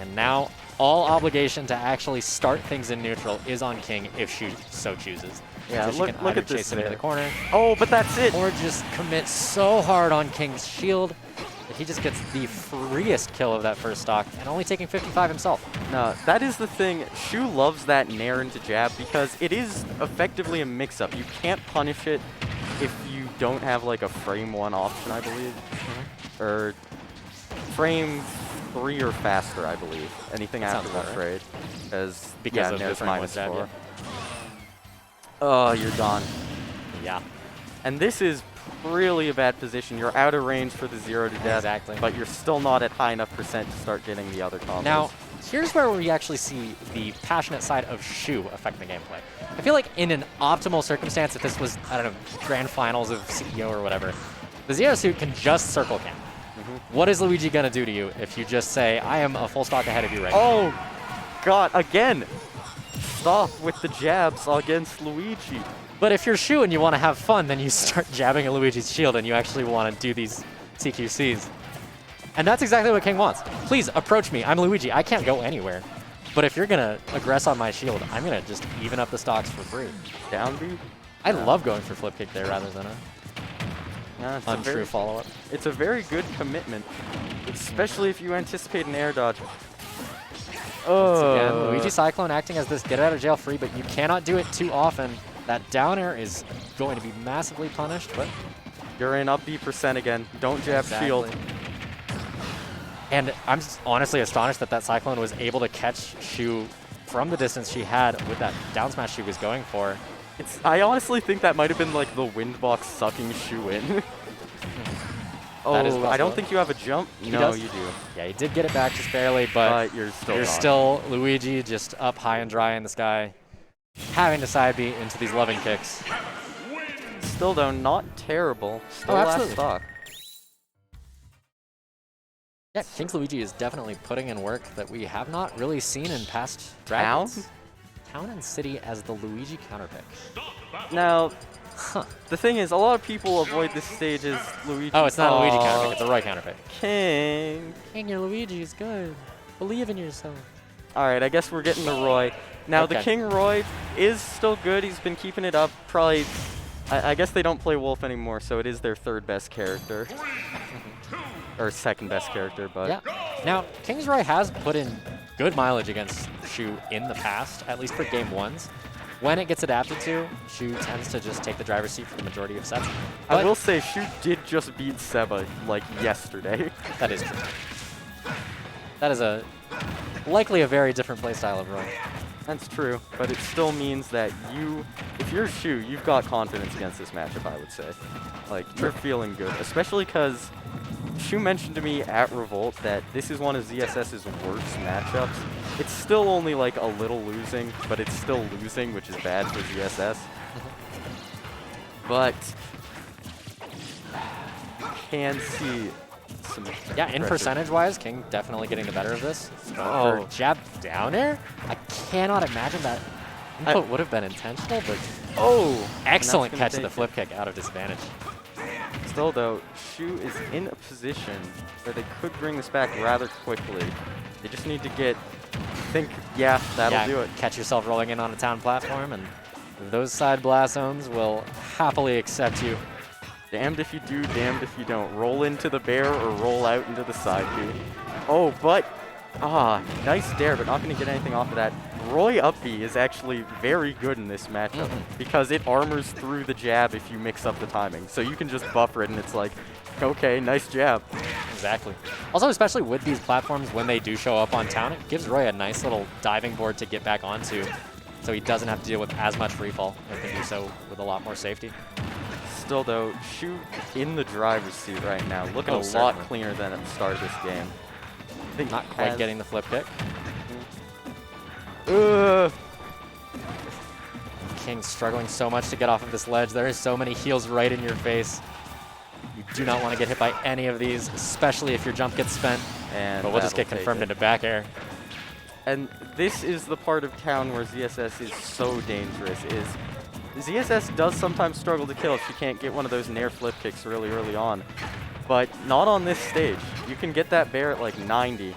And now all obligation to actually start things in neutral is on King if she so chooses. Yeah, so she look can either at this chase him into there. the corner Oh, but that's it. or just commit so hard on King's shield that he just gets the freest kill of that first stock and only taking 55 himself. No, that is the thing. Shu loves that nair into jab because it is effectively a mix-up. You can't punish it if you don't have like a frame 1 option, I believe. Or frame 3 or faster, I believe. Anything Sounds after the about right. trade. Because Because yeah, of the nair's frame 1 minus jab, 4. Oh, you're done. Yeah, And this is really a bad position. You're out of range for the 0 to death, exactly. but you're still not at high enough percent to start getting the other combos. Now, here's where we actually see the passionate side of Shu affect the gameplay. I feel like in an optimal circumstance, if this was, I don't know, grand finals of CEO or whatever, the Zero Suit can just circle camp. What is Luigi gonna do to you if you just say, I am a full stock ahead of you right now? Oh, God, again. Stop with the jabs against Luigi. But if you're Shu and you want to have fun, then you start jabbing at Luigi's shield and you actually want to do these CQCs. And that's exactly what King wants. Please approach me. I'm Luigi. I can't go anywhere. But if you're going to aggress on my shield, I'm going to just even up the stocks for free. Down B? I love going for flip kick there rather than a Yeah, untrue follow-up. it's a very good commitment, especially if you anticipate an air dodge. Oh, Again, Luigi Cyclone acting as this get out of jail free, but you cannot do it too often. That down air is going to be massively punished, but you're in up B % again. Don't jab shield. And I'm honestly astonished that that Cyclone was able to catch Shu from the distance she had with that down smash she was going for. I honestly think that might have been like the wind box sucking Shu in. That is Oh, I possible. don't think you have a jump. No, does? you do. Yeah, he did get it back just barely, but You're still you're gone. still Luigi just up high and dry in the sky, having to side B into these loving kicks. Still though, not terrible. Still Oh, last absolutely. stock. Yeah, King's Luigi is definitely putting in work that we have not really seen in past Dragons. Town and City as the Luigi counterpick. Now, the thing is, a lot of people avoid this stage as Luigi. Oh, it's not a Luigi Aw, counterpick, it's a Roy counterpick. King. King, your Luigi is good. Believe in yourself. All right, I guess we're getting the Roy. Now, the Okay. King Roy is still good. He's been keeping it up. Probably, I guess they don't play Wolf anymore, so it is their third best character. Or second best character, but Yeah. Now, Kingsroy has put in good mileage against Shu in the past, at least for game ones. When it gets adapted to, Shu tends to just take the driver's seat for the majority of sets. I But will say Shu did just beat Seba like yesterday. that is true. That is likely a very different playstyle of Roy. That's true, but it still means that if you're Shu, you've got confidence against this matchup, I would say. Like, you're feeling good, especially because Shu mentioned to me at Revolt that this is one of ZSS's worst matchups. It's still only like a little losing, but it's still losing, which is bad for ZSS. But can see some Yeah, in pressure. percentage-wise, King definitely getting the better of this. Oh. For jab down air, I cannot imagine that input would have been intentional, but excellent gonna catch of the take flip kick out of disadvantage. Still though, Shu is in a position where they could bring this back rather quickly. They just need to yeah, that'll do it. Catch yourself rolling in on a town platform, and those side blast zones will happily accept you. Damned if you do, damned if you don't. Roll into the bear or roll out into the side B. Oh, but, nice dare, but not going to get anything off of that. Roy up B is actually very good in this matchup because it armors through the jab if you mix up the timing. So you can just buffer it and it's like, okay, nice jab. Exactly. Also, especially with these platforms, when they do show up on town, it gives Roy a nice little diving board to get back onto, so he doesn't have to deal with as much free fall and can do so with a lot more safety. Still though, Shu in the driver's seat right now, looking a lot certainly. cleaner than at the start of this game. I think Not quite getting the flip kick. King struggling so much to get off of this ledge. There is so many heals right in your face. You do not want to get hit by any of these, especially if your jump gets spent. And But we'll just that'll get take confirmed it. into back air. And this is the part of town where ZSS is so dangerous, is ZSS does sometimes struggle to kill if you can't get one of those nair flip kicks really early on. But not on this stage. You can get that bear at like 90,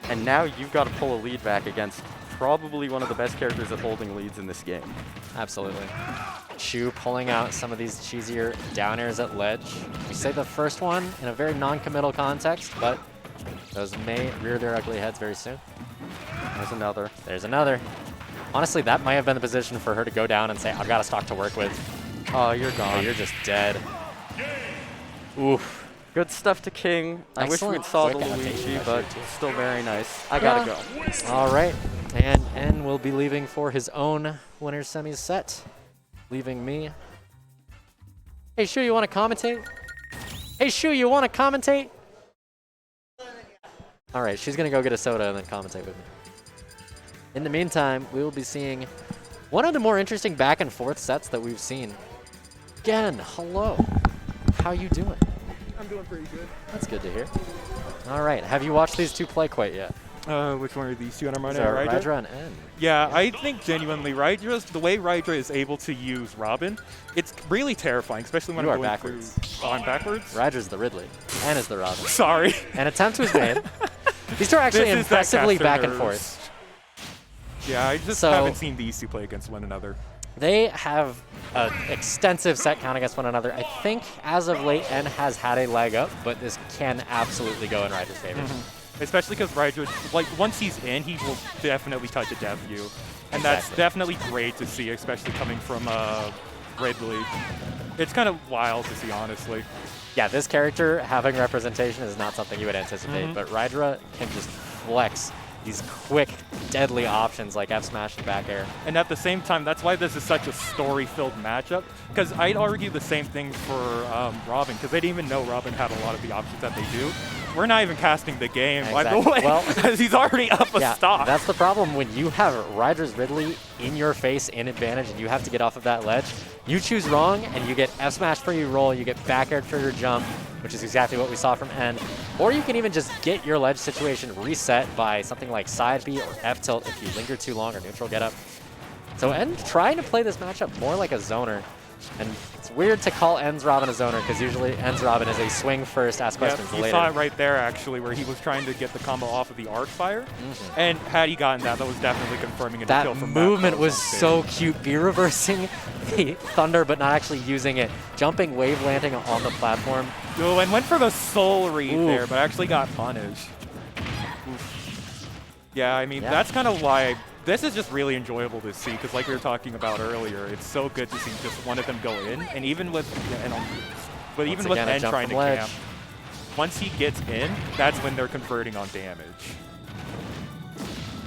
and now you've got to pull a lead back against probably one of the best characters at holding leads in this game. Absolutely. Shu pulling out some of these cheesier down airs at ledge. We say the first one in a very non-committal context, but those may rear their ugly heads very soon. There's another. There's another. Honestly, that might have been the position for her to go down and say, I've got a stock to work with. Oh, you're Oh, gone. you're just dead. Oof. Good stuff to King. I wish Excellent we'd saw the quick adaptation Luigi, by but Shu, too. still very nice. I gotta go. All right. And N will be leaving for his own winner's semis set, leaving me. Hey, Shu, you want to commentate? Hey, Shu, you want to commentate? All right, she's going to go get a soda and then commentate with me. In the meantime, we will be seeing one of the more interesting back and forth sets that we've seen. Again, hello. How you doing? I'm doing pretty good. That's good to hear. All right, have you watched these two play quite yet? Which one are these two? Enarmonia So, and Rydra? Rydra and N. Yeah, I think genuinely the way Rydra is able to use Robin, it's really terrifying, especially when You I'm are going backwards. through. Oh, I'm backwards? Rydra's the Ridley. N is the Robin. Sorry. An attempt was made. These two are actually This is that impressively caster back and nerves. forth. Yeah, I just So- haven't seen these two play against one another. They have an extensive set count against one another. I think as of late, N has had a leg up, but this can absolutely go in Rydra's favor. Especially because Rydra, like, once he's in, he will definitely touch a dev view. And that's Exactly. definitely great to see, especially coming from Ridley. It's kind of wild to see, honestly. Yeah, this character having representation is not something you would anticipate, but Rydra can just flex these quick, deadly options like F smash and back air. And at the same time, that's why this is such a story-filled matchup. Because I'd argue the same thing for Robin, because they didn't even know Robin had a lot of the options that they do. We're not even casting the game, by the Exactly. way, Well- because he's already up a Yeah, stock. that's the problem when you have Rydra's Ridley in your face in advantage and you have to get off of that ledge. You choose wrong and you get F smash for your roll, you get back air trigger jump, which is exactly what we saw from N. Or you can even just get your ledge situation reset by something like side B or F tilt if you linger too long or neutral get up. So N trying to play this matchup more like a zoner. And it's weird to call N's Robin a zoner because usually N's Robin is a swing first, ask Yeah, questions you later. saw it right there, actually, where he was trying to get the combo off of the arc fire. And had he gotten that, that was definitely confirming a kill That from movement Matt was on stage. so cute. Be reversing the thunder, but not actually using it. Jumping, wave landing on the platform. Oh, and went for the soul read Ooh. there, but actually got punished. Yeah, I mean, Yeah. that's kind of why this is just really enjoyable to see, because like we were talking about earlier, it's so good to see just one of them go in, and even with, but even with again, a N jump trying to from ledge. camp, once he gets in, that's when they're converting on damage.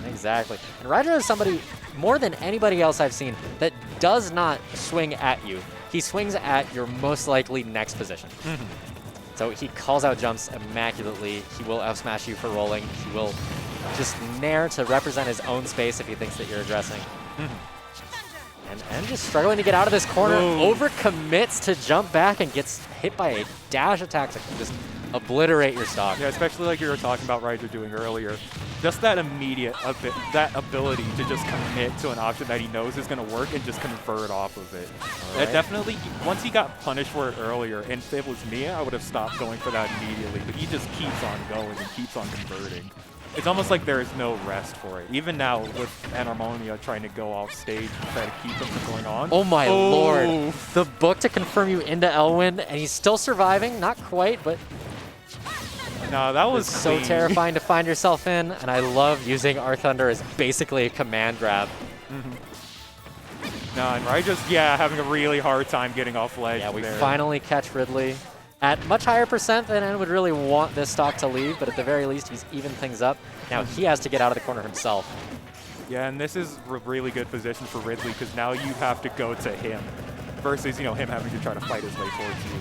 Exactly. And Rydra is somebody, more than anybody else I've seen, that does not swing at you. He swings at your most likely next position. So he calls out jumps immaculately. He will up smash you for rolling. He will just nair to represent his own space if he thinks that you're addressing. And just struggling to get out of this corner, overcommits to jump back and gets hit by a dash attack that can just obliterate your stock. Yeah, especially like you were talking about Rydra doing earlier. Just that immediate, that ability to just commit to an option that he knows is going to work and just convert off of it. That definitely, once he got punished for it earlier, and if it was me, I would have stopped going for that immediately. But he just keeps on going and keeps on converting. It's almost like there is no rest for it. Even now with Enarmonia trying to go off stage to try to keep him from going on. Oh my lord. The book to confirm you into Elwyn, and he's still surviving. Not quite, but no, that was so clean. terrifying to find yourself in, and I love using our Thunder as basically a command grab. No, and Rydra's, having a really hard time getting off ledge. Yeah, we there. finally catch Ridley at much higher percent than N would really want this stock to leave, but at the very least, he's evened things up. Now he has to get out of the corner himself. Yeah, and this is a really good position for Ridley, because now you have to go to him versus, him having to try to fight his way towards you.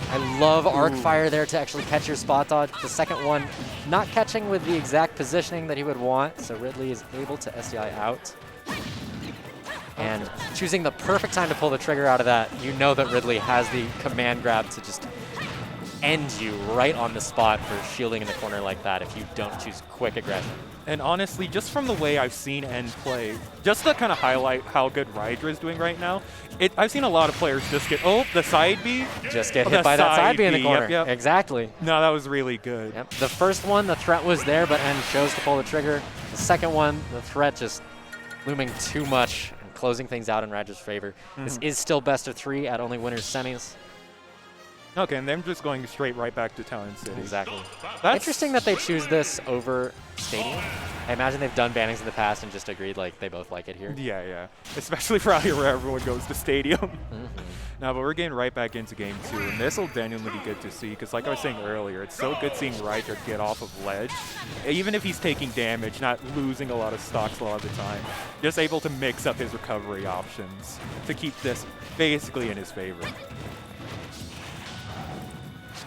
I love arc fire there to actually catch your spot dodge. The second one not catching with the exact positioning that he would want, so Ridley is able to SDI out. And choosing the perfect time to pull the trigger out of that, you know that Ridley has the command grab to just end you right on the spot for shielding in the corner like that if you don't choose quick aggression. And honestly, just from the way I've seen N play, just to kind of highlight how good Rydra is doing right now, I've seen a lot of players just get, the side B? Just get hit by that side B in the corner. Yep. Exactly. No, that was really good. Yep. The first one, the threat was there, but N chose to pull the trigger. The second one, the threat just looming too much and closing things out in Rydra's favor. This is still best of 3 at only winners semis. Okay, and them just going straight right back to Town and City. Exactly. That's interesting that they choose this over Stadium. I imagine they've done bannings in the past and just agreed like they both like it here. Yeah. Especially for out here where everyone goes to Stadium. No, but we're getting right back into game 2, and this will genuinely be good to see, because like I was saying earlier, it's so good seeing Rydra get off of ledge. Even if he's taking damage, not losing a lot of stocks a lot of the time, just able to mix up his recovery options to keep this basically in his favor.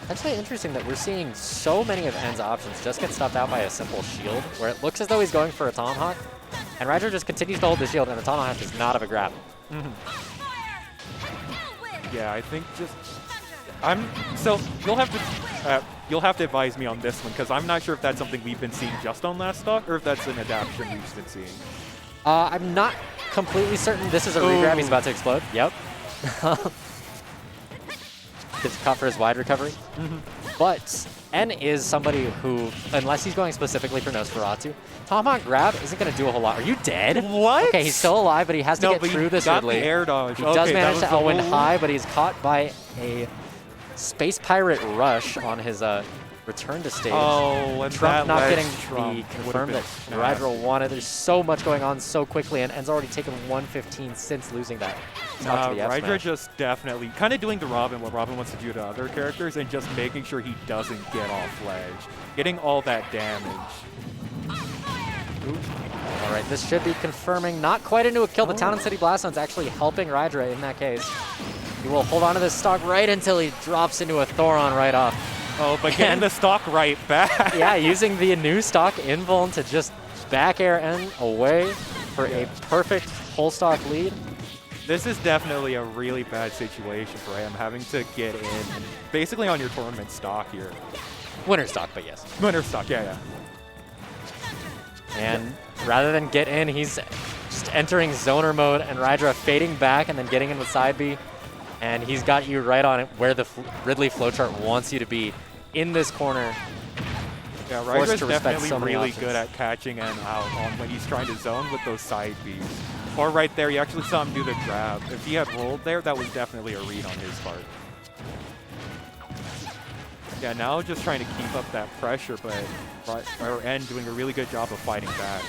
Actually interesting that we're seeing so many of N's options just get stopped out by a simple shield, where it looks as though he's going for a Tomahawk, and Rydra just continues to hold the shield, and the Tomahawk does not have a grab. Yeah, I think just so you'll have to advise me on this one, because I'm not sure if that's something we've been seeing just on last stock or if that's an adaptation we've been seeing. I'm not completely certain this is a regrab. He's about to explode. Yep. Gets caught for his wide recovery. But N is somebody who, unless he's going specifically for Nosferatu, Tomahawk grab isn't going to do a whole lot. Are you dead? What? Okay, he's still alive, but he has to get through this got Ridley. The air dodge. He does manage to Elwyn high, but he's caught by a Space Pirate Rush on his return to stage. Oh, and Trump that not getting Trump the confirm that Rydra wanted. There's so much going on so quickly, and N's already taken 115 since losing that. Rydra just definitely kind of doing to Robin what Robin wants to do to other characters, and just making sure he doesn't get off ledge. Getting all that damage. All right, this should be confirming. Not quite into a kill. The Town and City Blast Zone's actually helping Rydra in that case. He will hold on to this stock right until he drops into a Thoron right off. Oh, but getting the stock right back. Yeah, using the new stock invuln to just back air N away for a perfect whole stock lead. This is definitely a really bad situation for him, having to get in basically on your tournament stock here. Winner stock, but yes. Winner stock, yeah. And rather than get in, he's just entering zoner mode, and Rydra fading back and then getting in with side B. And he's got you right on it where the Ridley flowchart wants you to be in this corner. Yeah, Rydra's definitely so really good at catching N out on when he's trying to zone with those side Bs. Or right there, you actually saw him do the grab. If he had rolled there, that was definitely a read on his part. Yeah, now just trying to keep up that pressure, but N doing a really good job of fighting back.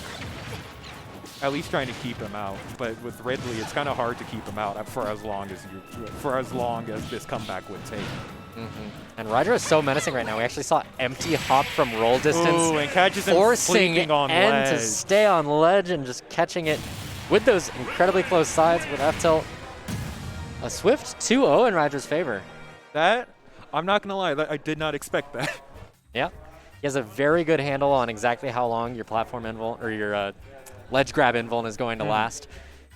At least trying to keep him out. But with Ridley, it's kind of hard to keep him out for as long as this comeback would take. And Rydra is so menacing right now. We actually saw empty hop from roll distance, ooh, and catches him forcing on N ledge. to stay on ledge and just catching it with those incredibly close sides with F tilt. A swift 2-0 in Rydra's favor. That, I'm not gonna lie, I did not expect that. Yeah, he has a very good handle on exactly how long your platform invuln or your ledge grab invuln is going to last,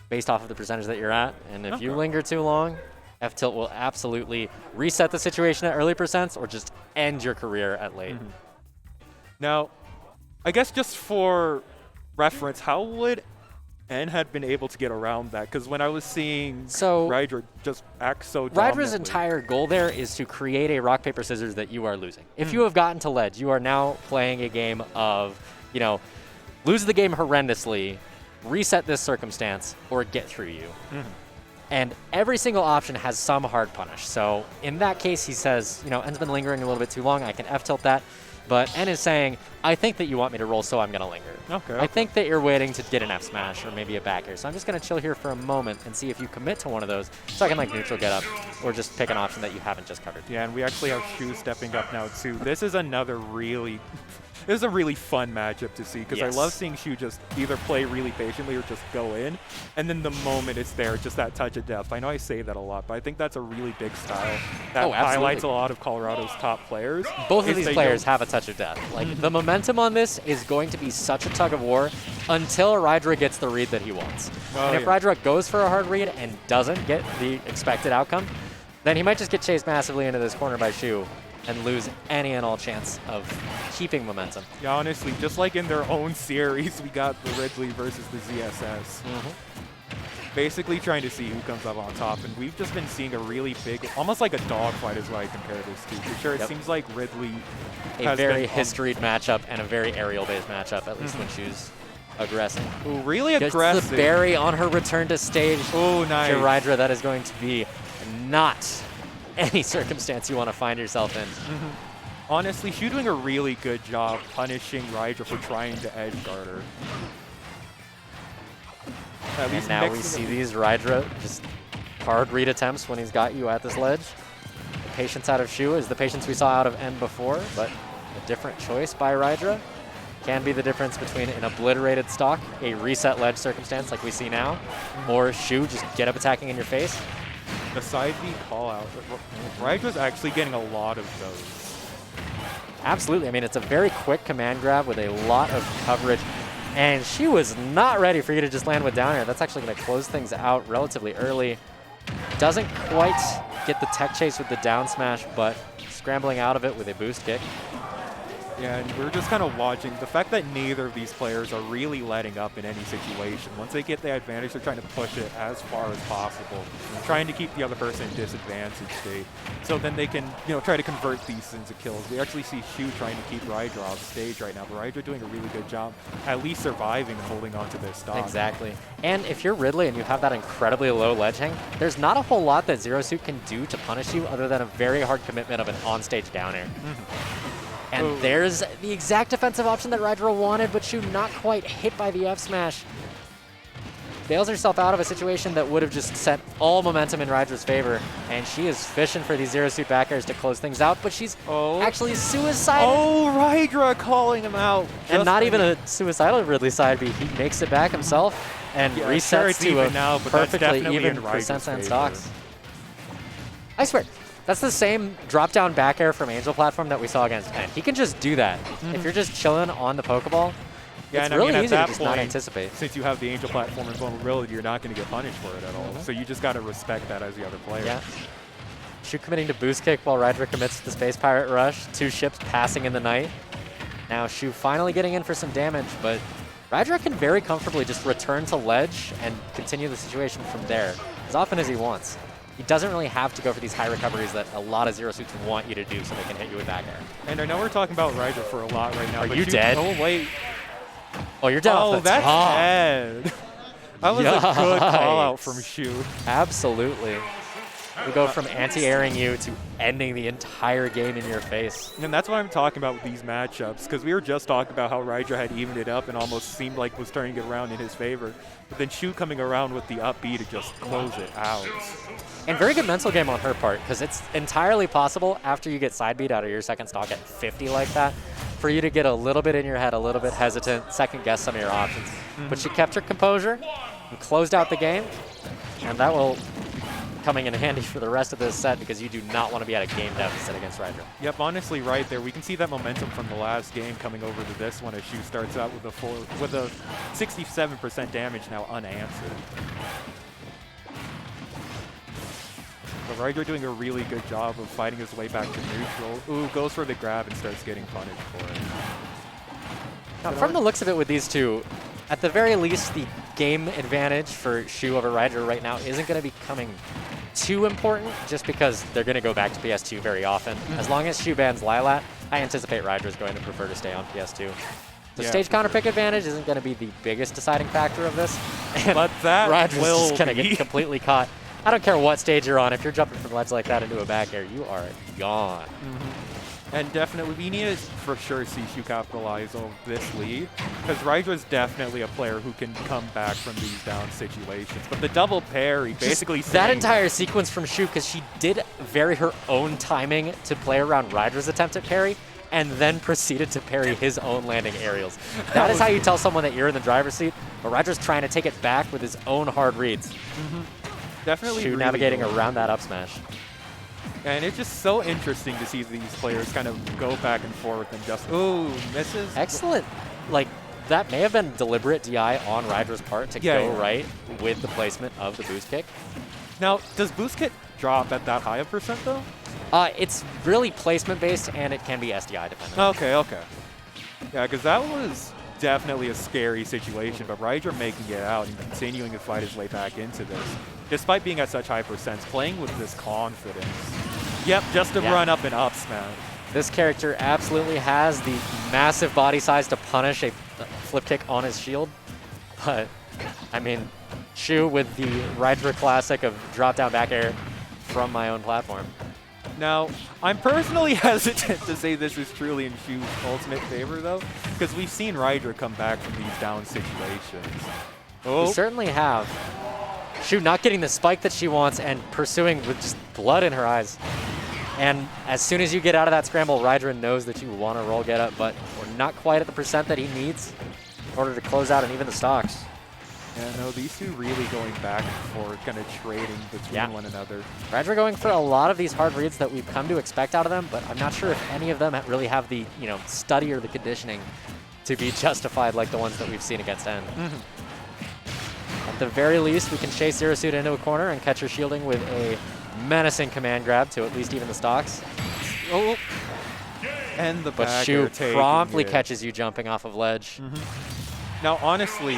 based off of the percentage that you're at. And if you linger too long, F tilt will absolutely reset the situation at early percents or just end your career at late. Now, I guess just for reference, how would N had been able to get around that? Because when I was seeing Rydra just act so dominantly. Rydra's entire goal there is to create a rock, paper, scissors that you are losing. If you have gotten to ledge, you are now playing a game of, you know, lose the game horrendously, reset this circumstance, or get through you. And every single option has some hard punish. So in that case, he says, you know, N's been lingering a little bit too long. I can F-tilt that. But N is saying, I think that you want me to roll, so I'm going to linger. Okay. I think that you're waiting to get an F smash or maybe a back air. So I'm just going to chill here for a moment and see if you commit to one of those so I can like neutral get up or just pick an option that you haven't just covered. Yeah, and we actually have Shu stepping up now too. This is another really... This is a really fun matchup to see because I love seeing Shu just either play really patiently or just go in. And then the moment it's there, just that touch of depth. I know I say that a lot, but I think that's a really big style that highlights a lot of Colorado's top players. Both of these players have a touch of death. Like the momentum on this is going to be such a tug of war until Rydra gets the read that he wants. And if Rydra goes for a hard read and doesn't get the expected outcome, then he might just get chased massively into this corner by Shu and lose any and all chance of keeping momentum. Yeah, honestly, just like in their own series, we got the Ridley versus the ZSS. Basically trying to see who comes up on top, and we've just been seeing a really big, almost like a dogfight is what I compare this to. For sure, it seems like Ridley a very historied matchup and a very aerial-based matchup, at least when Shu's aggressive. Ooh, really aggressive. Gets the berry on her return to stage. Oh, nice. To Rydra, that is going to be not any circumstance you want to find yourself in. Honestly, Shu doing a really good job punishing Rydra for trying to edge guard her. And now we see these Rydra just hard read attempts when he's got you at this ledge. The patience out of Shu is the patience we saw out of N before, but a different choice by Rydra can be the difference between an obliterated stock, a reset ledge circumstance like we see now, or Shu just get up attacking in your face. The side B call out. Rydra's actually getting a lot of those. Absolutely. I mean, it's a very quick command grab with a lot of coverage. And she was not ready for you to just land with down air. That's actually going to close things out relatively early. Doesn't quite get the tech chase with the down smash, but scrambling out of it with a boost kick. Yeah, and we're just kind of watching. The fact that neither of these players are really letting up in any situation. Once they get the advantage, they're trying to push it as far as possible, trying to keep the other person in disadvantage state. So then they can, you know, try to convert these into kills. We actually see Shu trying to keep Rydra off stage right now, but Rydra doing a really good job at least surviving and holding on to this stock. Exactly. And if you're Ridley and you have that incredibly low ledge hang, there's not a whole lot that Zero Suit can do to punish you other than a very hard commitment of an on-stage down air. And there's the exact defensive option that Rydra wanted, but Shu not quite hit by the F smash. Bails herself out of a situation that would have just set all momentum in Rydra's favor, and she is fishing for these Zero Suit back airs to close things out, but she's actually suicidal. Oh, Rydra calling him out. And not even a suicidal Ridley side B. He makes it back himself and resets to a now, but perfectly even percents and stocks. I swear. That's the same drop-down back air from Angel Platform that we saw against N. He can just do that. If you're just chilling on the Pokeball, it's really easy to just not anticipate. Since you have the Angel Platform and vulnerability, you're not going to get punished for it at all. So you just got to respect that as the other player. Yeah. Shu committing to boost kick while Rydra commits to the Space Pirate Rush. 2 ships passing in the night. Now Shu finally getting in for some damage, but Rydra can very comfortably just return to ledge and continue the situation from there as often as he wants. He doesn't really have to go for these high recoveries that a lot of Zero Suits want you to do so they can hit you with back air. And I know we're talking about Rydra for a lot right now. Are you dead? Oh, wait. Oh, you're dead off the that's top. dead. That was a good call out from Shu. Absolutely. We go from anti-airing you to ending the entire game in your face. And that's what I'm talking about with these matchups, because we were just talking about how Rydra had evened it up and almost seemed like was turning it around in his favor. But then Shu coming around with the up B to just close it out. And very good mental game on her part, because it's entirely possible after you get side beat out of your second stock at 50 like that, for you to get a little bit in your head, a little bit hesitant, second guess some of your options. But she kept her composure and closed out the game, and that will coming in handy for the rest of this set because you do not want to be at a game deficit against Rydra. Yep, honestly, right there. We can see that momentum from the last game coming over to this one as Shu starts out with a 67% damage now unanswered. But Rydra doing a really good job of fighting his way back to neutral. Ooh, goes for the grab and starts getting punished for it. Now, from the looks of it with these two, at the very least, the game advantage for Shu over Rydra right now isn't going to be coming too important just because they're going to go back to PS2 very often. As long as Shu bans Lilat, I anticipate Rydra is going to prefer to stay on PS2. The stage counter pick advantage isn't going to be the biggest deciding factor of this. But that Rydra's will just going to get completely caught. I don't care what stage you're on. If you're jumping from ledge like that into a back air, you are gone. And definitely, we need to for sure see Shu capitalize on this lead, because Rydra is definitely a player who can come back from these down situations. But the double parry basically that entire sequence from Shu, because she did vary her own timing to play around Rydra's attempt at parry, and then proceeded to parry his own landing aerials. That is how you tell someone that you're in the driver's seat, but Rydra's trying to take it back with his own hard reads. Definitely Shu really navigating good. around that up smash. And it's just so interesting to see these players kind of go back and forth and just, ooh, misses. Excellent. Like, that may have been deliberate DI on Rydra's part to go right with the placement of the boost kick. Now, does boost kick drop at that high of percent, though? It's really placement based, and it can be SDI dependent. Okay, okay. Yeah, because that was definitely a scary situation, but Rydra making it out and continuing to fight his way back into this, despite being at such high percents, playing with this confidence. Yep, just to run up and up smash. This character absolutely has the massive body size to punish a flip kick on his shield, but, I mean, Shu with the Rydra classic of drop down back air from my own platform. Now, I'm personally hesitant to say this is truly in Shu's ultimate favor, though, because we've seen Rydra come back from these down situations. We certainly have. Shu not getting the spike that she wants and pursuing with just blood in her eyes. And as soon as you get out of that scramble, Rydra knows that you want to roll get up, but we're not quite at the percent that he needs in order to close out and even the stocks. Yeah, no, these two really going back and forth, kind of trading between one another. Rydra going for a lot of these hard reads that we've come to expect out of them, but I'm not sure if any of them really have the study or the conditioning to be justified like the ones that we've seen against N. At the very least, we can chase Zero Suit into a corner and catch her shielding with a menacing command grab to at least even the stocks. And the But back Shu air taking promptly it. catches you jumping off of ledge. Now, honestly,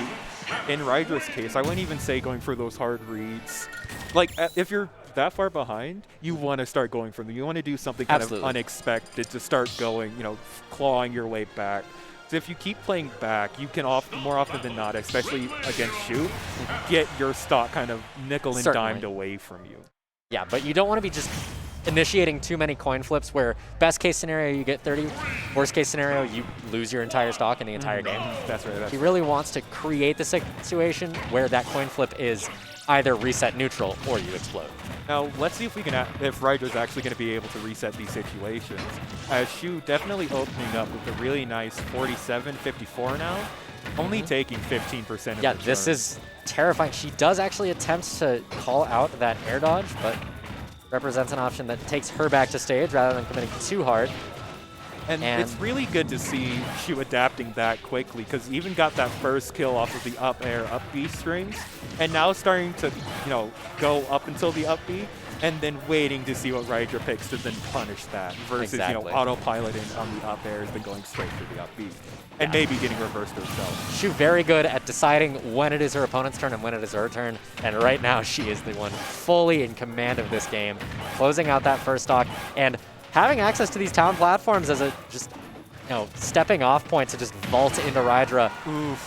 in Rydra's case, I wouldn't even say going for those hard reads. Like, if you're that far behind, you want to start going for them. You want to do something kind of unexpected to start going, clawing your way back. So if you keep playing back, you can more often than not, especially against Shu, get your stock kind of nickel and dimed away from you. Yeah, but you don't want to be just initiating too many coin flips where best case scenario you get 30, worst case scenario you lose your entire stock in the entire game. That's right. He really wants to create the situation where that coin flip is either reset neutral or you explode. Now, let's see if we can, if Rydra's actually going to be able to reset these situations. As Shu definitely opening up with a really nice 47-54 now, only taking 15% of Yeah, this is terrifying. She does actually attempt to call out that air dodge, but represents an option that takes her back to stage rather than committing too hard. And it's really good to see Shu adapting that quickly, because even got that first kill off of the up air, up B strings, and now starting to, go up until the up B, and then waiting to see what Rydra picks to then punish that, versus, autopiloting on the up airs, then going straight for the up B, and maybe getting reversed herself. Shu very good at deciding when it is her opponent's turn and when it is her turn, and right now she is the one fully in command of this game, closing out that first stock, and having access to these town platforms as a just stepping off point to just vault into Rydra.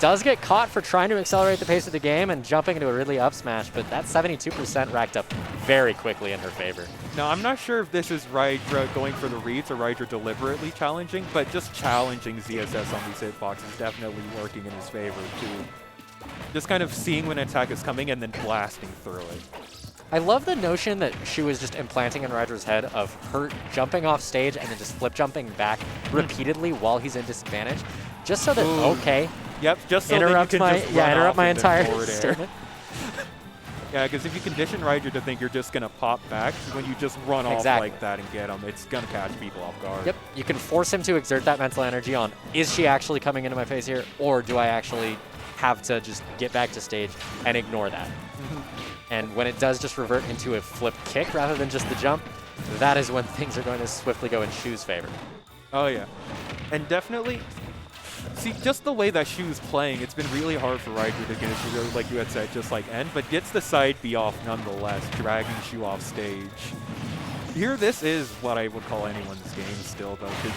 Does get caught for trying to accelerate the pace of the game and jumping into a Ridley up smash, but that 72% racked up very quickly in her favor. Now, I'm not sure if this is Rydra going for the reads or Rydra deliberately challenging, but just challenging ZSS on these hitboxes is definitely working in his favor, too. Just kind of seeing when an attack is coming and then blasting through it. I love the notion that she was just implanting in Rydra's head of her jumping off stage and then just flip jumping back repeatedly while he's in disadvantage, just so that, okay, yep, just so interrupt that you can just interrupt my entire forward air. statement. Yeah, because if you condition Rydra to think you're just going to pop back, when you just run off like that and get him, it's going to catch people off guard. Yep, you can force him to exert that mental energy on, is she actually coming into my face here, or do I actually have to just get back to stage and ignore that? And when it does just revert into a flip kick rather than just the jump, that is when things are going to swiftly go in Shu's favor. Oh, yeah. And definitely, see, just the way that Shu's playing, it's been really hard for Rydra to get it, like you had said, just like end, but gets the side B off nonetheless, dragging Shu off stage. Here, this is what I would call anyone's game still, though, because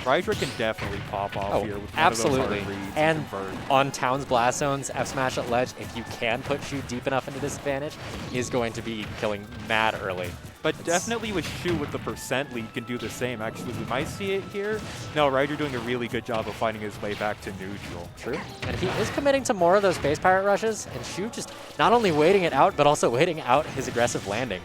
Rydra can definitely pop off here with absolutely. one of those hard reads and convert. On Town's Blast Zones, F Smash at ledge, if you can put Shu deep enough into disadvantage, is going to be killing mad early. But definitely with Shu with the percent lead can do the same. Actually, we might see it here. No, Rydra doing a really good job of finding his way back to neutral. True. And he is committing to more of those Space Pirate rushes, and Shu just not only waiting it out, but also waiting out his aggressive landing.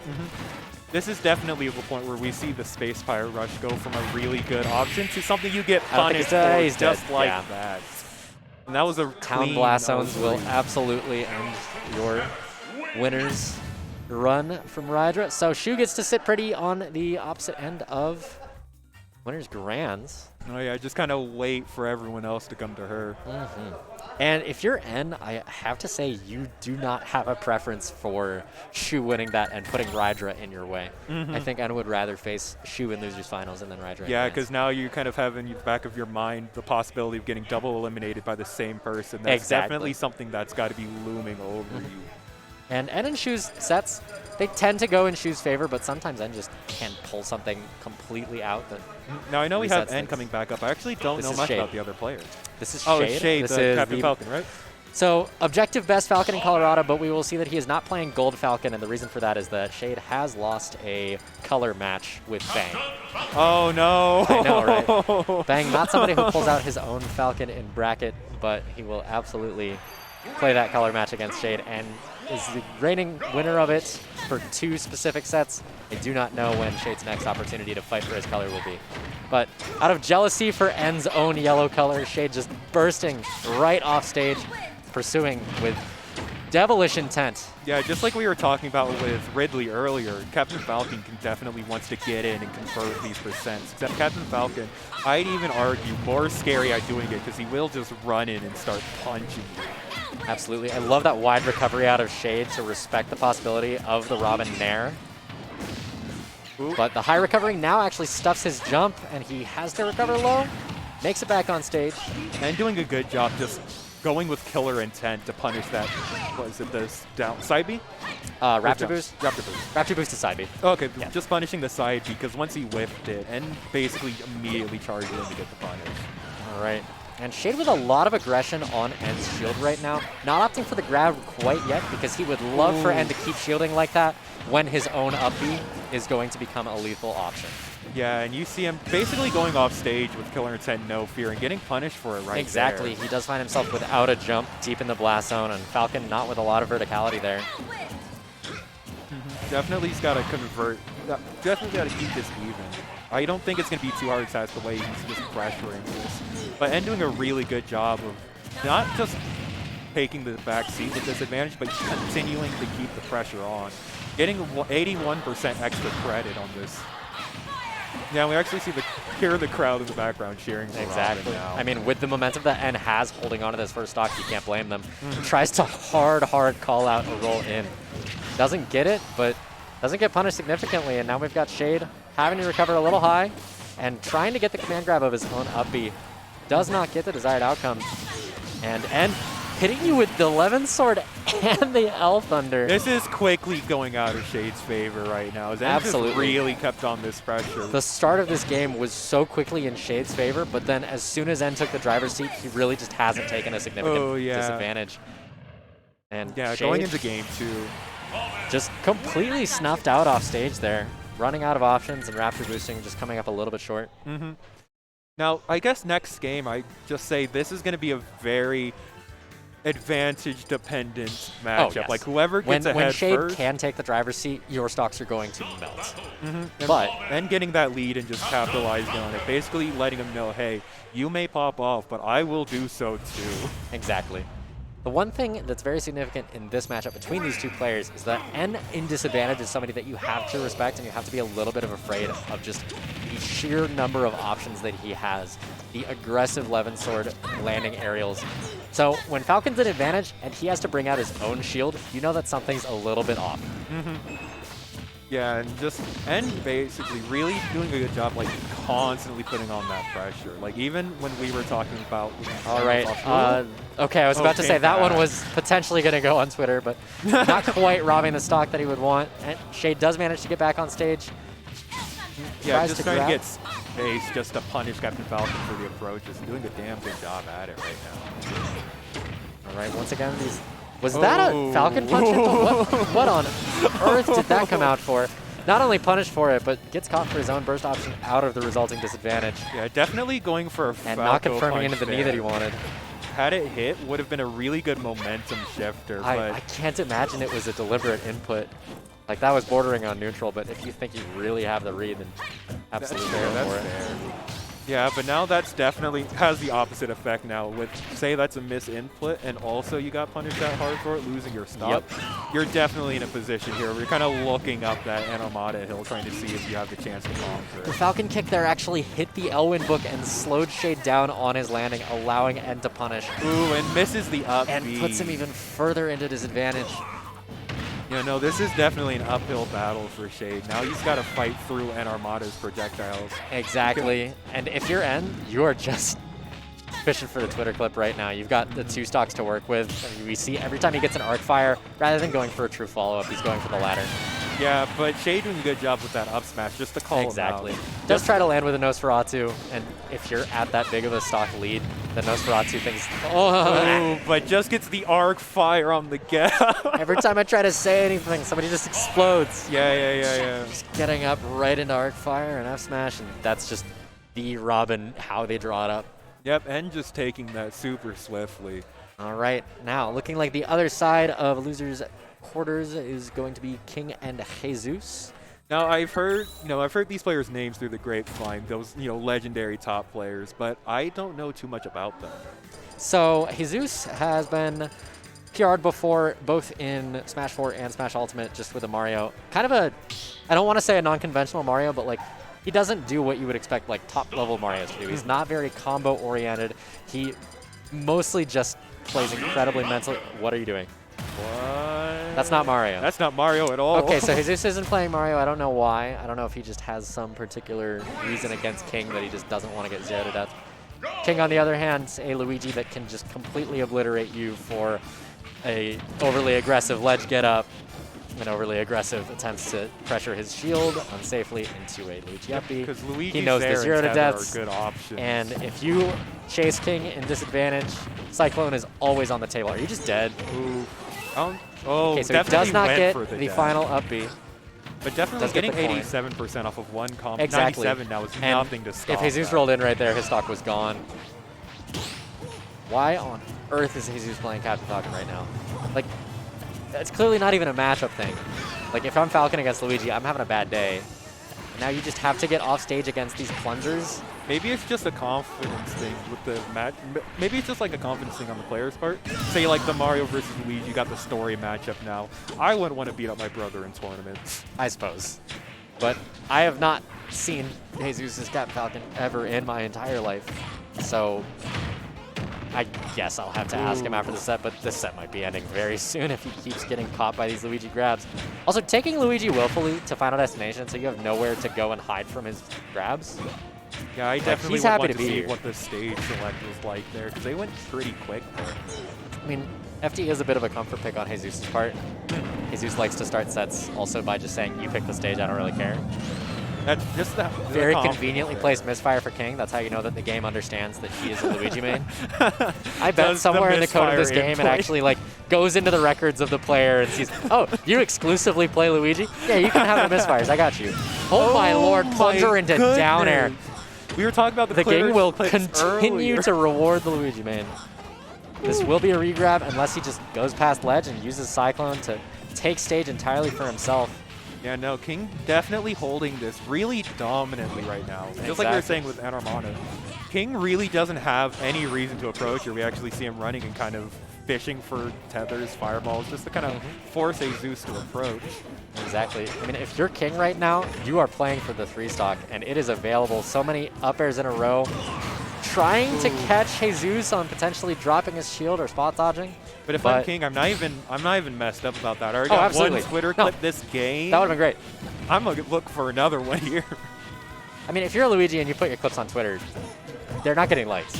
This is definitely the point where we see the Space Pirate Rush go from a really good option to something you get punished for he's just dead. like that. And that was a Town clean Blast Zones will 0-3. absolutely end your winner's run from Rydra. So Shu gets to sit pretty on the opposite end of winner's grands. Oh yeah, just kind of wait for everyone else to come to her. And if you're N, I have to say you do not have a preference for Shu winning that and putting Rydra in your way. I think N would rather face Shu in losers finals and then Rydra. Yeah, because now you kind of have in the back of your mind the possibility of getting double eliminated by the same person. That's definitely something that's got to be looming over you. And N and Shu's sets, they tend to go in Shu's favor, but sometimes N just can pull something completely out. That now I know we have resets N things. coming back up. I actually don't know much about the other players. This is Oh, Shade. it's Shade, This the is Captain Falcon, right? So, objective best Falcon in Colorado, but we will see that he is not playing Gold Falcon, and the reason for that is that Shade has lost a color match with Bang. Oh, no. I know, right? Bang, not somebody who pulls out his own Falcon in bracket, but he will absolutely play that color match against Shade, and is the reigning winner of it for 2 specific sets. I do not know when Shade's next opportunity to fight for his color will be. But out of jealousy for N's own yellow color, Shade just bursting right off stage, pursuing with devilish intent. Yeah, just like we were talking about with Ridley earlier, Captain Falcon can definitely wants to get in and convert these percents. Except Captain Falcon, I'd even argue, more scary at doing it because he will just run in and start punching you. Absolutely. I love that wide recovery out of Shade to respect the possibility of the Robin Nair. But the high recovery now actually stuffs his jump, and he has to recover low, makes it back on stage. And doing a good job just going with killer intent to punish that, was it the down side B? Raptor Boost? Raptor Boost. Raptor Boost to side B. Okay, Yeah. just punishing the side B, because once he whiffed it, and basically immediately charged in to get the punish. All right. And Shade with a lot of aggression on N's shield right now. Not opting for the grab quite yet, because he would love for N to keep shielding like that when his own up B is going to become a lethal option. Yeah, and you see him basically going off stage with killer intent, no fear, and getting punished for it right Exactly. there. He does find himself without a jump deep in the blast zone, and Falcon not with a lot of verticality there. Definitely he's got to convert. Definitely got to keep this even. I don't think it's going to be too hard because that's the way he's just pressuring this. But N doing a really good job of not just taking the back seat with disadvantage, but continuing to keep the pressure on. Getting 81% extra credit on this. Yeah, we actually hear the crowd in the background cheering for Exactly. Robin now. I mean, with the momentum that N has holding on to this first stock, you can't blame them. Tries to hard call out a roll in. Doesn't get it, but doesn't get punished significantly, and now we've got Shade having to recover a little high and trying to get the command grab of his own up B. Does not get the desired outcome. And N hitting you with the 11 sword and the L Thunder. This is quickly going out of Shade's favor right now. Zen Absolutely. just really kept on this pressure. The start of this game was so quickly in Shade's favor, but then as soon as Zen took the driver's seat, he really just hasn't taken a significant disadvantage. And yeah, Shade going into game 2. just completely snuffed out off stage there. Running out of options and Raptor boosting just coming up a little bit short. Now, I guess next game, I just say this is going to be a very advantage-dependent matchup. Yes. Like, whoever gets ahead when Shade first. can take the driver's seat, your stocks are going to melt. But then getting that lead and just capitalizing on it, basically letting them know, hey, you may pop off, but I will do so too. Exactly. The one thing that's very significant in this matchup between these two players is that N in disadvantage is somebody that you have to respect and you have to be a little bit of afraid of just the sheer number of options that he has. The aggressive 11 sword landing aerials. So when Falcon's in advantage and he has to bring out his own shield, you know that something's a little bit off. Yeah, and basically really doing a good job, like constantly putting on that pressure. Like even when we were talking about. All right. Okay, I was about to say that one was potentially going to go on Twitter, but not quite robbing the stock that he would want. And Shade does manage to get back on stage. Yeah, just trying to get space just to punish Captain Falcon for the approaches. Doing a damn good job at it right now. All right, once again, these. Was that a Falcon punch? What on earth did that come out for? Not only punished for it, but gets caught for his own burst option out of the resulting disadvantage. Yeah, definitely going for a and Falco not confirming into the there. knee that he wanted. Had it hit, would have been a really good momentum shifter. I can't imagine it was a deliberate input. Like, that was bordering on neutral, but if you think you really have the read, then absolutely go for it. Fair. Yeah, but now that's definitely has the opposite effect now. With, say that's a misinput, and also you got punished that hard for it, losing your stop. You're definitely in a position here where you're kind of looking up that Enarmonia hill, trying to see if you have the chance to conquer The it. Falcon kick there actually hit the Elwyn book and slowed Shade down on his landing, allowing N to punish. Ooh, and misses the up And B. puts him even further into disadvantage. Yeah, no, this is definitely an uphill battle for Shade. Now he's got to fight through Enarmonia's projectiles. Exactly. And if you're N, you are just fishing for the Twitter clip right now. You've got the two stocks to work with. I mean, we see every time he gets an arc fire, rather than going for a true follow-up, he's going for the ladder. Yeah, but Shade doing a good job with that up smash, just to call him out. Does try to land with a Nosferatu, and if you're at that big of a stock lead, the Nosferatu thinks, oh, but just gets the arc fire on the gap. Every time I try to say anything, somebody just explodes. Yeah. Just getting up right into arc fire and F smash, and that's just the Robin, how they draw it up. Yep, and just taking that super swiftly. All right, now looking like the other side of losers quarters is going to be King and Jesus. Now I've heard these players' names through the grapevine, those legendary top players, but I don't know too much about them. So Jesus has been PR'd before, both in Smash 4 and Smash Ultimate, just with a Mario. Kind of a, I don't want to say a non-conventional Mario, but like he doesn't do what you would expect like top level Marios to do. He's not very combo oriented. He mostly just plays incredibly mentally. What are you doing? What? That's not Mario. That's not Mario at all. Okay, so Jesus isn't playing Mario. I don't know why. I don't know if he just has some particular reason against King that he just doesn't want to get zeroed to death. King, on the other hand, a Luigi that can just completely obliterate you for a overly aggressive ledge get up and overly aggressive attempts to pressure his shield unsafely into a Luigi up B. Because He knows the zero to deaths. Good options. And if you chase King in disadvantage, Cyclone is always on the table. Are you just dead? Ooh. Okay, so he does not get the death. final up B. But definitely Does getting get the point. 87% off of one comp. Exactly. 97 now is And nothing to stop if Jesus that. rolled in right there, his stock was gone. Why on earth is Jesus playing Captain Falcon right now? Like, it's clearly not even a matchup thing. Like, if I'm Falcon against Luigi, I'm having a bad day. And now you just have to get off stage against these plungers. Maybe it's just a confidence thing with the match. Maybe it's just like a confidence thing on the player's part. Say like the Mario versus Luigi, you got the story matchup now. I wouldn't want to beat up my brother in tournaments. I suppose. But I have not seen Jesus' Captain Falcon ever in my entire life. So I guess I'll have to ask him after the set, but this set might be ending very soon if he keeps getting caught by these Luigi grabs. Also, taking Luigi willfully to Final Destination so you have nowhere to go and hide from his grabs. Yeah, I definitely he's would happy want to to be see here. what the stage select was like there, because they went pretty quick there. I mean, FD is a bit of a comfort pick on Jesus' part. Jesus likes to start sets also by just saying, you pick the stage, I don't really care. That's just the Very confidence conveniently there. placed misfire for King. That's how you know that the game understands that he is a Luigi main. I bet Does the somewhere in the code of this misfire game it input. actually like goes into the records of the player and sees, oh, you exclusively play Luigi? Yeah, you can have the misfires. I got you. Oh, my lord, plunger my into down air. goodness. We were talking about The clear game will clips continue earlier. to reward the Luigi main. This will be a regrab unless he just goes past ledge and uses Cyclone to take stage entirely for himself. Yeah, no, King definitely holding this really dominantly right now. Just like we were saying with Enarmonia. King really doesn't have any reason to approach here. We actually see him running and kind of fishing for tethers, fireballs, just to kind of force a Zeus to approach. Exactly. I mean, if you're King right now, you are playing for the 3-stock, and it is available. So many up airs in a row. Trying to catch Jesus on potentially dropping his shield or spot dodging. But if I'm King, I'm not even messed up about that. I already got absolutely. one Twitter No. clip this game. That would have been great. I'm gonna look for another one here. I mean, if you're Luigi and you put your clips on Twitter, they're not getting likes.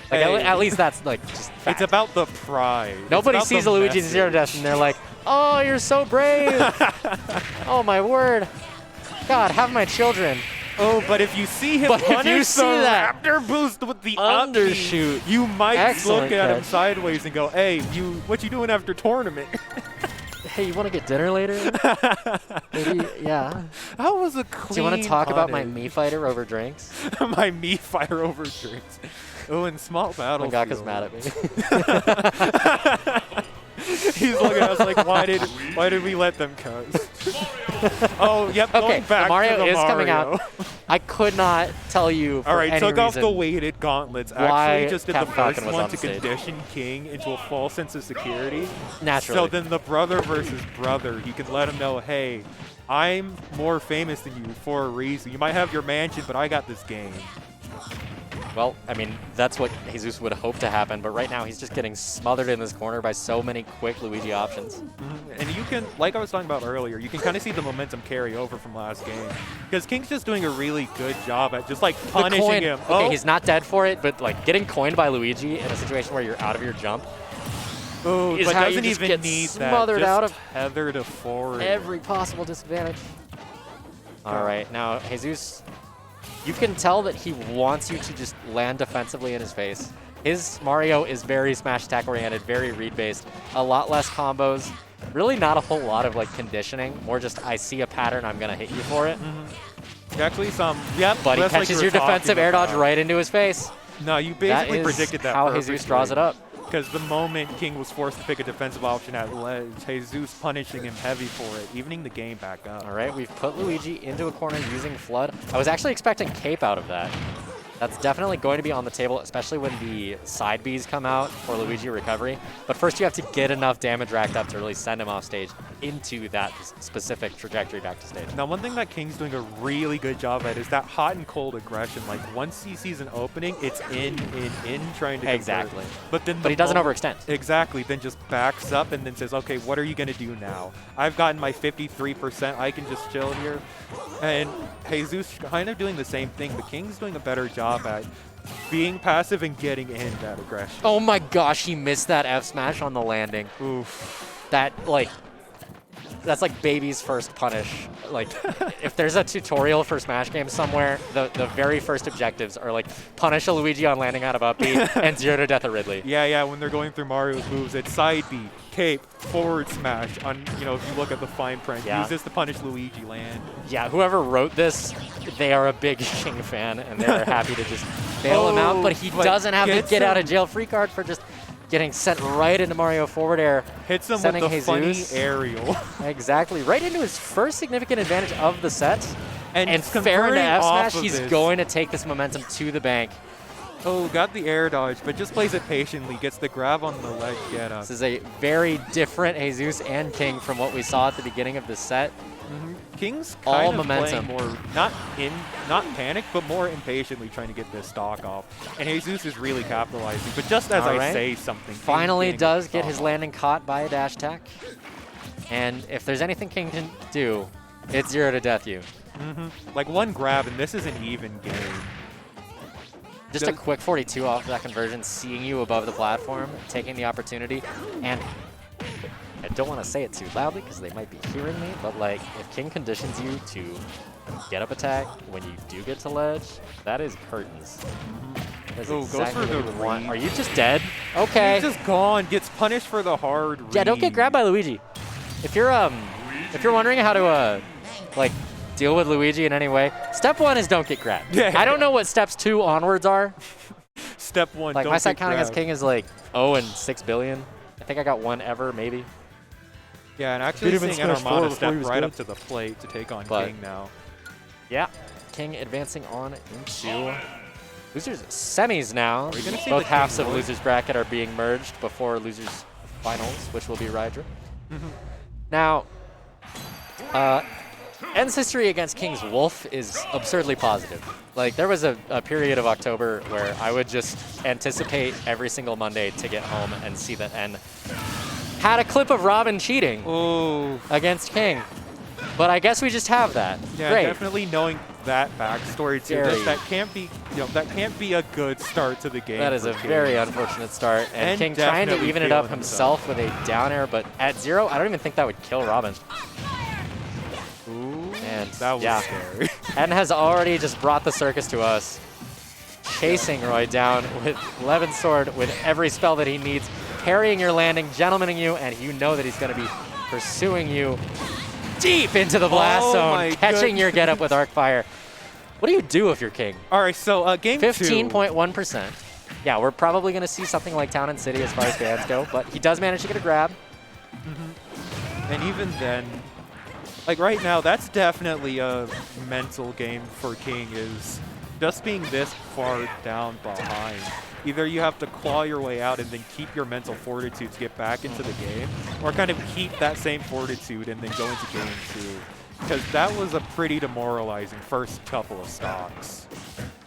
Like, Hey. at least that's like just fact. It's about the pride. Nobody It's about sees the a Luigi in message. Zero Death and they're like, oh, you're so brave. Oh, my word. God, have my children. Oh, but if you see him But if you punish see the that Raptor boost with the undershoot, up B, you might excellent look at him catch. sideways and go, hey, what you doing after tournament? Hey, you want to get dinner later? Maybe, yeah. That was a clean Do you want to talk about my punish. Mii fighter over drinks? My Mii fire over drinks. Oh, in small battles. Mangaka's mad at me. He's looking at us like, why did we let them cuss? Oh, yep, Okay, going back the Mario to the is Mario. coming out. I could not tell you for All right, any took off the reason weighted gauntlets. why Actually, just did the Captain first Falcon was one on to stage. condition King into a false sense of security. Naturally. So then the brother versus brother, he can let him know, hey, I'm more famous than you for a reason. You might have your mansion, but I got this game. Well, I mean, that's what Jesus would hope to happen, but right now he's just getting smothered in this corner by so many quick Luigi options. And you can, like I was talking about earlier, you can kind of see the momentum carry over from last game. Because King's just doing a really good job at just like punishing coin, him. Okay, he's not dead for it, but like getting coined by Luigi in a situation where you're out of your jump Oh, is but how you doesn't just even get need smothered that. out Just of tether to forward. every possible disadvantage. All right, now Jesus, you can tell that he wants you to just land defensively in his face. His Mario is very smash attack oriented, very read based, a lot less combos, really not a whole lot of like conditioning, more just I see a pattern, I'm gonna hit you for it. Actually, yep. But he just like catches we your were talking defensive air dodge about. right into his face. No, you That basically is predicted that how Jesus draws it up. Because the moment King was forced to pick a defensive option at ledge, Jesus punishing him heavy for it, evening the game back up. All right, we've put Luigi into a corner using Flood. I was actually expecting Cape out of that. That's definitely going to be on the table, especially when the side Bs come out for Luigi recovery. But first you have to get enough damage racked up to really send him off stage into that specific trajectory back to stage. Now, one thing that King's doing a really good job at is that hot and cold aggression. Like, once he sees an opening, it's in, trying to convert. Exactly. But then But he doesn't overextend. Exactly. Then just backs up and then says, okay, what are you going to do now? I've gotten my 53%. I can just chill here. And Jesus kind of doing the same thing, but King's doing a better job at being passive and getting in that aggression. Oh my gosh, he missed that F smash on the landing. Oof. That, like, that's like baby's first punish. Like, if there's a tutorial for Smash games somewhere, the very first objectives are like punish a Luigi on landing out of up B and 0 to death a Ridley. Yeah, when they're going through Mario's moves, it's side B, cape, forward smash. On, if you look at the fine print, use this to punish Luigi land. Yeah, whoever wrote this, they are a big King fan, and they're happy to just bail him out. But he doesn't have the get out of jail free card for just getting sent right into Mario forward air. Hits him sending with the Jesus. funny aerial. Exactly, right into his first significant advantage of the set. And fair converting into F off smash, of he's this. going to take this momentum to the bank. Oh, got the air dodge, but just plays it patiently. Gets the grab on the leg get up. This is a very different Jesus and King from what we saw at the beginning of the set. King's All kind of momentum. playing more, not panic, but more impatiently trying to get this stock off. And Jesus is really capitalizing. But just as All I right. say something, King's Finally getting does the get stock his off. landing caught by a dash attack. And if there's anything King can do, it's 0 to death you. Like one grab, and this is an even game. Just a quick 42 off that conversion, seeing you above the platform, taking the opportunity, and I don't want to say it too loudly because they might be hearing me, but like if King conditions you to get up attack when you do get to ledge, that is curtains. That's exactly what you want. Are you just dead? Okay. He's just gone. Gets punished for the hard read. Yeah, don't get grabbed by Luigi. If you're wondering how to like deal with Luigi in any way, step 1 is don't get grabbed. Yeah. I don't know what steps 2 onwards are. Step 1. Like don't my set get counting as grabbed. King is like 0 and 6 billion. I think I got 1 ever, maybe. Yeah, and actually Could've been seeing smashed forward Enarmonia before step he was right good. up to the plate to take on But- King now. Yeah. King advancing on into losers semis now. Are we gonna see Both the halves King of Roy? losers bracket are being merged before losers finals, which will be Rydra. Now, N's history against King's Wolf is absurdly positive. Like, there was a period of October where I would just anticipate every single Monday to get home and see that N had a clip of Robin cheating against King. But I guess we just have that. Yeah, Great. definitely knowing that backstory too. Very. That can't be, that can't be a good start to the game. That is for a King. very unfortunate start. And And King trying to definitely even it up feeling himself with a down air, but at 0, I don't even think that would kill Robin. Ooh, And that was yeah, scary. Eden has already just brought the circus to us. Chasing Roy down with Levin's sword with every spell that he needs, parrying your landing, gentlemaning you, and you know that he's going to be pursuing you deep into the blast Oh zone, my catching your get up with arc fire. What do you do if you're King? All right, so game 2. 15.1%. Yeah, we're probably going to see something like Town and City as far as fans go, but he does manage to get a grab. And even then, like right now, that's definitely a mental game for King, is just being this far down behind. Either you have to claw your way out and then keep your mental fortitude to get back into the game, or kind of keep that same fortitude and then go into game 2. Because that was a pretty demoralizing first couple of stocks.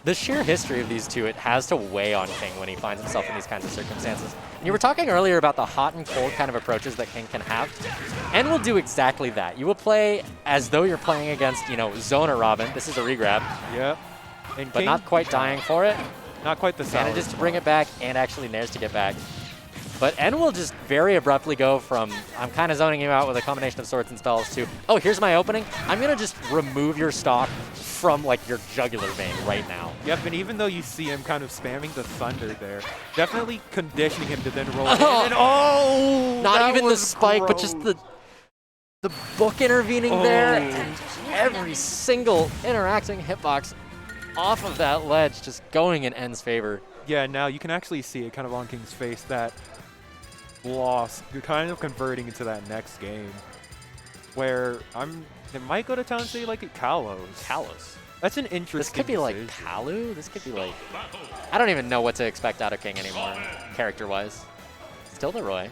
The sheer history of these two, it has to weigh on King when he finds himself in these kinds of circumstances. And you were talking earlier about the hot and cold kind of approaches that King can have. And will do exactly that. You will play as though you're playing against, Zona Robin. This is a regrab. Yep. And But King, not quite dying for it. not quite the Manages salad to bring it back and actually nares to get back. But N will just very abruptly go from, I'm kind of zoning you out with a combination of swords and spells, to, oh, here's my opening. I'm going to just remove your stock from, like, your jugular vein right now. Yep, and even though you see him kind of spamming the thunder there, definitely conditioning him to then roll in. Oh! And oh! Not that even the was spike, but just gross. the book intervening there. Oh. And every single interacting hitbox off of that ledge just going in N's favor. Yeah, now you can actually see it kind of on King's face, that loss. You're kind of converting into that next game where it might go to Town City like at Kalos. Kalos. That's an interesting This could be like decision. Palu. This could be like, I don't even know what to expect out of King anymore, character-wise. Still the Roy.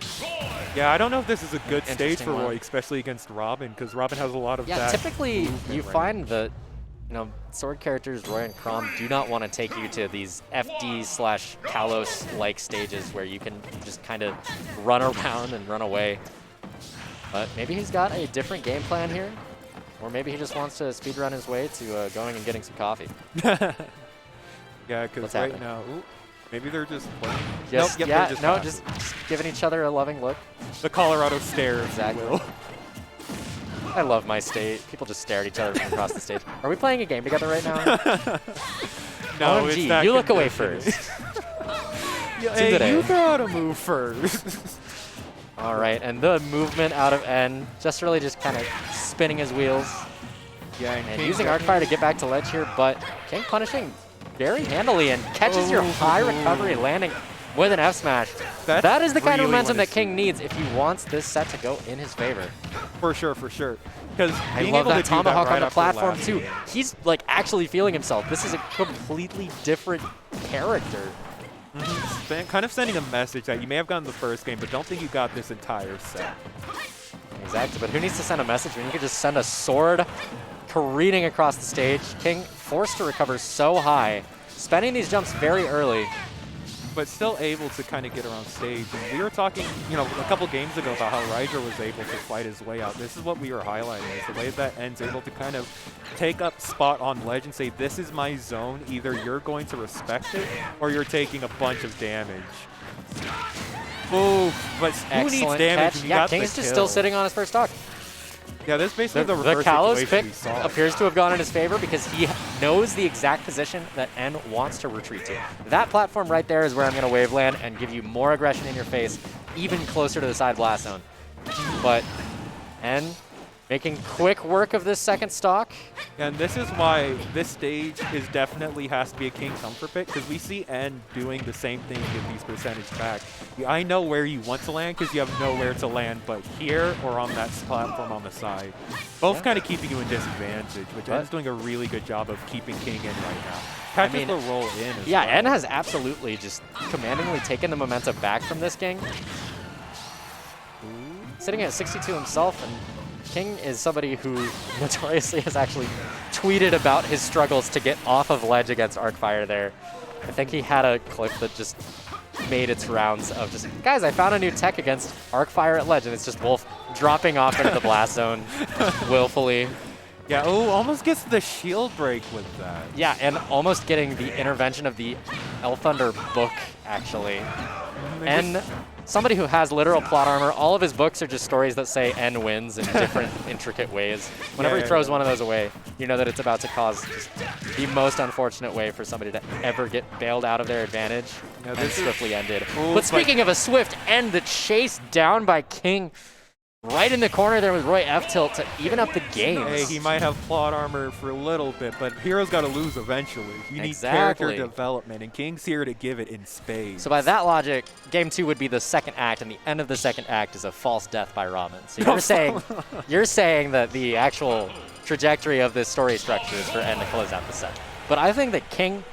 Yeah, I don't know if this is a good stage Interesting for one. Roy, especially against Robin, because Robin has a lot of Yeah, that typically movement you range. find that, sword characters, Roy and Crom, do not want to take you to these FD/Kalos-like stages where you can just kind of run around and run away. But maybe he's got a different game plan here, or maybe he just wants to speedrun his way to going and getting some coffee. Yeah, because What's right happening? now, maybe they're just playing. Just, nope, yep, yeah, they're just no, not. just giving each other a loving look. The Colorado stare, if you Exactly. will. I love my state. People just stare at each other from across the stage. Are we playing a game together right now? No, OMG, it's not you look away conditioning. first. Yeah, Today. hey, you throw out a move first. All right, and the movement out of N, just really just kind of spinning his wheels Yeah, and King using Arcfire to get back to ledge here, but King punishing very handily and catches your high recovery landing with an F smash. That's That is the kind of really momentum what that King needs if he wants this set to go in his favor. For sure, for sure. Because I love that tomahawk on the platform too. He's like actually feeling himself. This is a completely different character. Kind of sending a message that you may have gotten the first game, but don't think you got this entire set. Exactly, but who needs to send a message when you could just send a sword careening across the stage? King forced to recover so high, spending these jumps very early. but still able to kind of get around stage. And we were talking, you know, a couple games ago about how Rydra was able to fight his way out. This is what we were highlighting, is the way that N's able to kind of take up spot on ledge and say, this is my zone. Either you're going to respect it, or you're taking a bunch of damage. Ooh, but who needs Excellent damage? catch. when you Yeah, got King's the just still kill? sitting on his first stock. Yeah, this is basically the The reverse Kalos situation pick we saw. appears to have gone in his favor because he knows the exact position that N wants to retreat to. That platform right there is where I'm going to wave land and give you more aggression in your face, even closer to the side blast zone. But N making quick work of this second stock. And this is why this stage is definitely has to be a King comfort pick, because we see N doing the same thing to get these percentage back. I know where you want to land because you have nowhere to land but here or on that platform on the side. Both kind of keeping you in disadvantage, which N's doing a really good job of keeping King in right now. Catches the roll in as well. N has absolutely just commandingly taken the momentum back from this King. Sitting at 62 himself, and King is somebody who notoriously has actually tweeted about his struggles to get off of ledge against Arcfire there. I think he had a clip that just made its rounds of just, guys, I found a new tech against Arcfire at ledge, and it's just Wolf dropping off into the blast zone willfully. Yeah, oh, almost gets the shield break with that. Yeah, and almost getting the intervention of the Elthunder book, actually. And somebody who has literal plot armor, all of his books are just stories that say N wins in different intricate ways. Whenever he throws one of those away, you know that it's about to cause just the most unfortunate way for somebody to ever get bailed out of their advantage and swiftly ended. But speaking of a swift end, the chase down by King right in the corner there with Roy F-Tilt to even up the game. Hey, he might have plot armor for a little bit, but Hero's got to lose eventually. You need character development, and King's here to give it in spades. So by that logic, game 2 would be the second act, and the end of the second act is a false death by Ramen. So you're saying that the actual trajectory of this story structure is for N to close out the set. But I think that King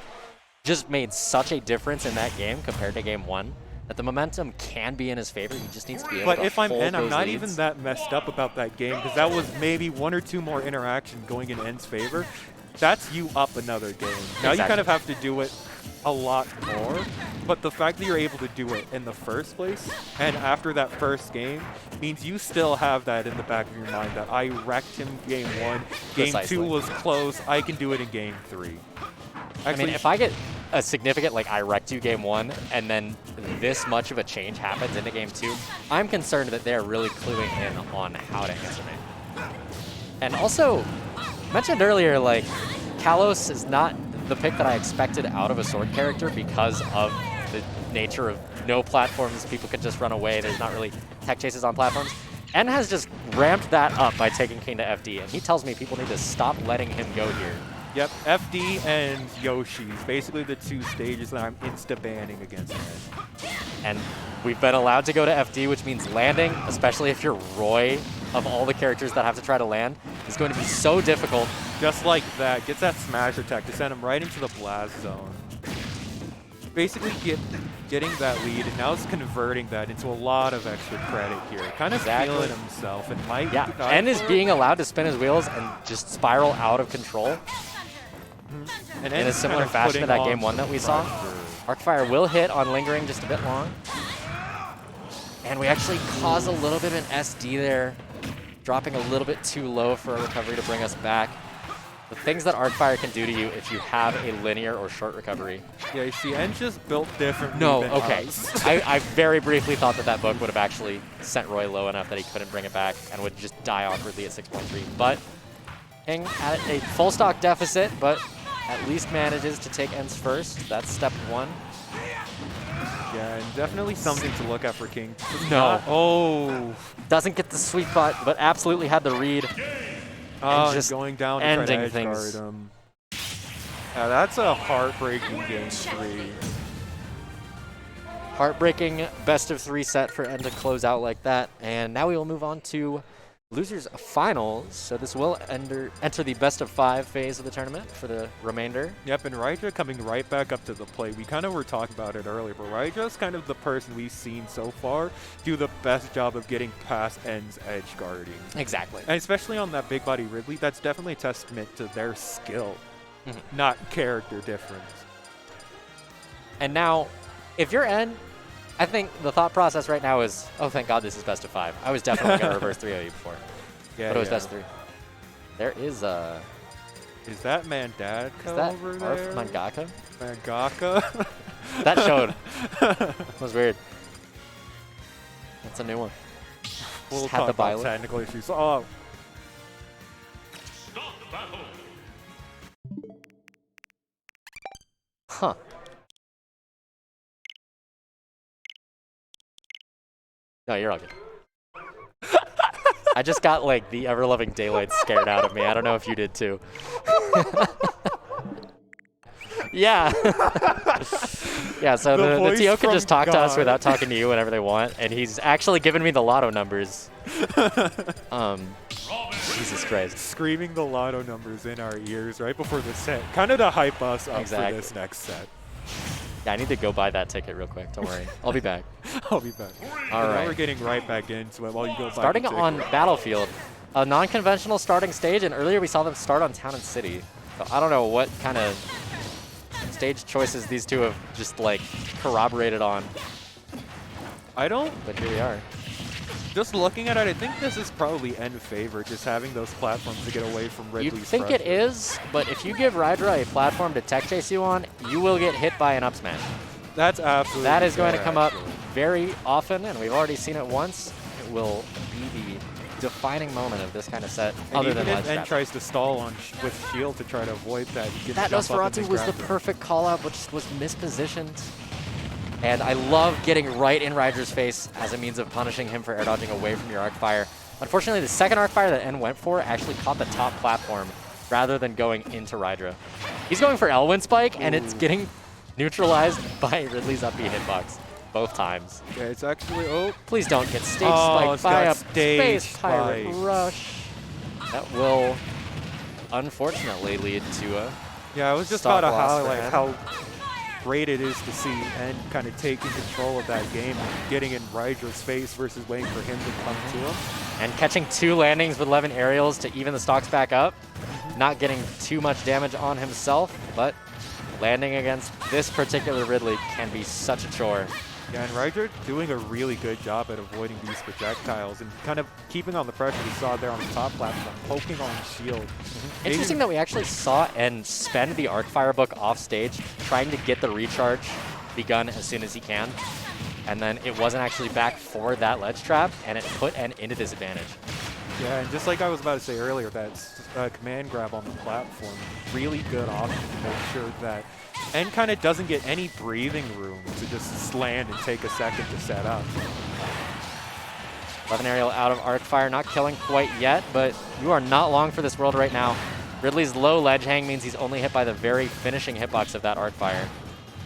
just made such a difference in that game compared to game 1. That the momentum can be in his favor. He just needs to be able to But if I'm hold N, I'm those not leads. even that messed up about that game, because that was maybe 1 or 2 more interactions going in N's favor. That's you up another game. Now you kind of have to do it a lot more, but the fact that you're able to do it in the first place and after that first game means you still have that in the back of your mind that I wrecked him game 1, game 2 was close, I can do it in game 3. Actually, I mean, if I get a significant, like, I wrecked you game 1, and then this much of a change happens into game 2, I'm concerned that they're really cluing in on how to answer me. And also, mentioned earlier, like, Kalos is not the pick that I expected out of a sword character because of the nature of no platforms, people can just run away, there's not really tech chases on platforms. N has just ramped that up by taking King to FD, and he tells me people need to stop letting him go here. Yep, FD and Yoshi's basically the 2 stages that I'm insta-banning against N. And we've been allowed to go to FD, which means landing, especially if you're Roy, of all the characters that have to try to land, is going to be so difficult. Just like that, gets that smash attack to send him right into the blast zone. Basically getting that lead, and now it's converting that into a lot of extra credit here. Kind of feeling himself, and might N is being allowed to spin his wheels and just spiral out of control. And in a similar fashion to that game 1 that we saw. Arcfire will hit on lingering just a bit long. And we actually cause a little bit of an SD there, dropping a little bit too low for a recovery to bring us back. The things that Arcfire can do to you if you have a linear or short recovery. Yeah, you see, N's just built differently No, than okay. us. I very briefly thought that that book would have actually sent Roy low enough that he couldn't bring it back and would just die awkwardly at 6.3. But King at a full stock deficit, but at least manages to take N's first. That's step 1. Yeah, and definitely something to look at for King. No. Doesn't get the sweet spot, but absolutely had the read. And just going down to try to edge guard him. Yeah, that's a heartbreaking game 3. Heartbreaking best of 3 set for N to close out like that. And now we will move on to losers finals. So this will enter the best of 5 phase of the tournament for the remainder. Yep, and Rydra coming right back up to the plate. We kind of were talking about it earlier, but Rydra's kind of the person we've seen so far do the best job of getting past N's edge guarding. Exactly. And especially on that big body Ridley, that's definitely a testament to their skill, not character difference. And now if you're N, I think the thought process right now is, oh, thank God this is best of 5. I was definitely going to reverse 3-0 you before. Yeah, but it was best of 3. There is Is that Mandadka is that over Arf there? Mangaka? Mangaka? That showed. That was weird. That's a new one. We'll Just had talk the about Byleth. technical issues. Oh, Huh. No, you're all good. I just got like the ever-loving daylight scared out of me. I don't know if you did too. Yeah. Yeah, so The the voice TO can from just talk to us God. without talking to you whenever they want, and he's actually given me the lotto numbers. Jesus Christ. screaming the lotto numbers in our ears right before the set, kind of to hype us up Exactly. for this next set. Yeah, I need to go buy that ticket real quick. Don't worry. I'll be back. I'll be back. All And now right. we're getting right back into it while you go buy Starting the on ticket. Battlefield, a non-conventional starting stage, and earlier we saw them start on Town and City. So I don't know what kind of stage choices these two have just like corroborated on, I don't, but here we are. just looking at it, I think this is probably end favor, just having those platforms to get away from Ridley's You'd think it pressure. is, but if you give Rydra a platform to tech chase you on, you will get hit by an up smash. That's absolutely That is going to fair, come up actually. very often, and we've already seen it once. It will be the defining moment of this kind of set, And other even than if ledge N trap. tries to stall on with shield to try to avoid that, he can That jump up and Nosferatu then was the grab him. perfect call-out, which was mispositioned. And I love getting right in Rydra's face as a means of punishing him for air dodging away from your arc fire. Unfortunately, the second arc fire that N went for actually caught the top platform rather than going into Rydra. He's going for Elwyn Spike, and it's getting neutralized by Ridley's up B hitbox both times. Yeah, it's actually, oh, Please don't get stage Oh, spiked it's by got a stage Space Pirate spiked. Rush. That will unfortunately lead to a yeah, I was just Stock about to loss for highlight N. how great it is to see N kind of taking control of that game and getting in Rydra's face versus waiting for him to come to him. and catching 2 landings with 11 aerials to even the stocks back up. Not getting too much damage on himself, but landing against this particular Ridley can be such a chore. Yeah, and Rydra doing a really good job at avoiding these projectiles and kind of keeping on the pressure we saw there on the top platform, poking on shield. Interesting that we actually saw and spend the arc fire book off stage, trying to get the recharge begun as soon as he can. And then it wasn't actually back for that ledge trap, and it put N into disadvantage. Yeah, and just like I was about to say earlier, that command grab on the platform, really good option to make sure that N kind of doesn't get any breathing room to just land and take a second to set up. 11 aerial out of arc fire, not killing quite yet, but you are not long for this world right now. Ridley's low ledge hang means he's only hit by the very finishing hitbox of that arc fire.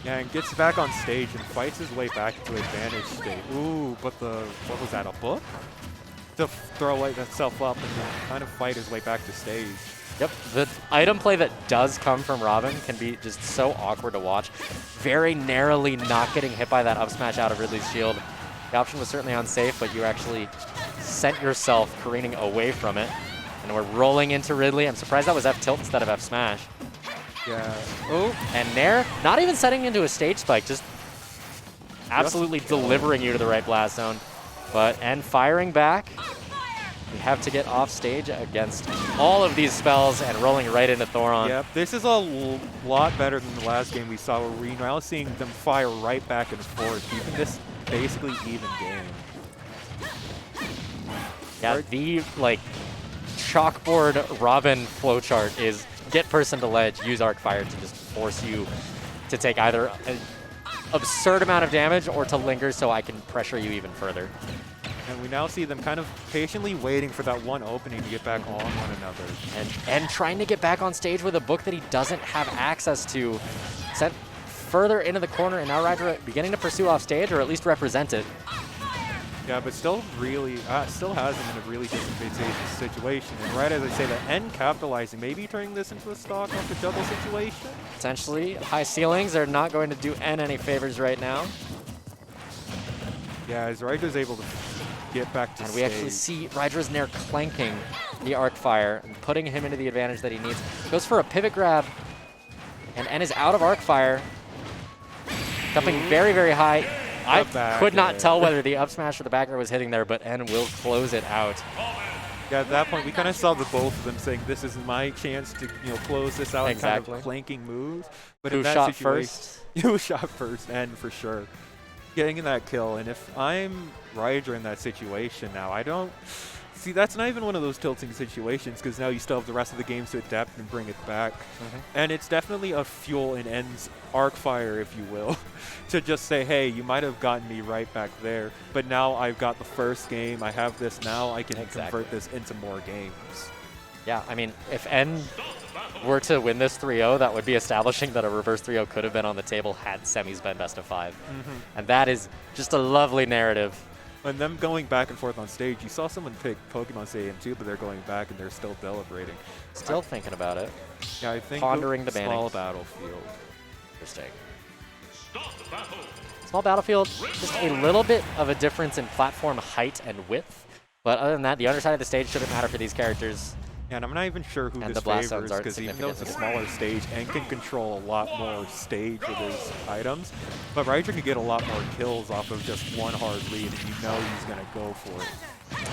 Yeah, and gets back on stage and fights his way back to advantage state. Ooh, but what was that, a book? To throw himself up and then kind of fight his way back to stage. Yep, the item play that does come from Robin can be just so awkward to watch. Very narrowly not getting hit by that up smash out of Ridley's shield. The option was certainly unsafe, but you actually sent yourself careening away from it. And we're rolling into Ridley. I'm surprised that was F tilt instead of F smash. Yeah. Oh, And Nair, not even setting into a stage spike, just absolutely delivering you to the right blast zone. But, and firing back. We have to get off stage against all of these spells and rolling right into Thoron. yep. This is a lot better than the last game we saw, where we're now seeing them fire right back and forth, keeping this basically even game. Yeah, the like chalkboard Robin flowchart is get person to ledge, use arc fire to just force you to take either an absurd amount of damage or to linger so I can pressure you even further. And we now see them kind of patiently waiting for that one opening to get back on one another. And trying to get back on stage with a book that he doesn't have access to. Sent further into the corner, and now Rydra beginning to pursue off stage, or at least represent it. Yeah, but still really, still has him in a really disadvantageous situation. And right as I say that, N capitalizing, maybe turning this into a stock off the juggle situation. Potentially, high ceilings are not going to do N any favors right now. Yeah, as Rydra's able to get back to And we actually see Rydra's Nair clanking the arc fire and putting him into the advantage that he needs. Goes for a pivot grab, and N is out of arc fire. Jumping very, very high. I back could not air. tell whether the up smash or the back air was hitting there, but N will close it out. Yeah, at that point, we kind of saw the both of them saying, "This is my chance to, close this out." Exactly. And kind of flanking moves. But Who in that shot situation, first? Who shot first? N for sure. Getting that kill, and if I'm Rydra in that situation now, I don't see. That's not even one of those tilting situations because now you still have the rest of the game to adapt and bring it back. And it's definitely a fuel in N's arc fire, if you will, to just say, hey, you might have gotten me right back there, but now I've got the first game, I have this now, I can convert this into more games. Yeah, I mean, if N were to win this 3-0, that would be establishing that a reverse 3-0 could have been on the table had semis been best of 5. And that is just a lovely narrative. And them going back and forth on stage, you saw someone pick Pokemon Stadium too, but they're going back and they're still deliberating. Still thinking about it. Yeah, I think Pondering the small bannings. battlefield. Interesting. Small battlefield, just a little bit of a difference in platform height and width. But other than that, the underside of the stage shouldn't matter for these characters. Yeah, and I'm not even sure who And this the blast favors zones aren't because even though it's a significantly smaller stage, N can control a lot more stage with his items, but Rydra can get a lot more kills off of just one hard lead, and you know he's going to go for it.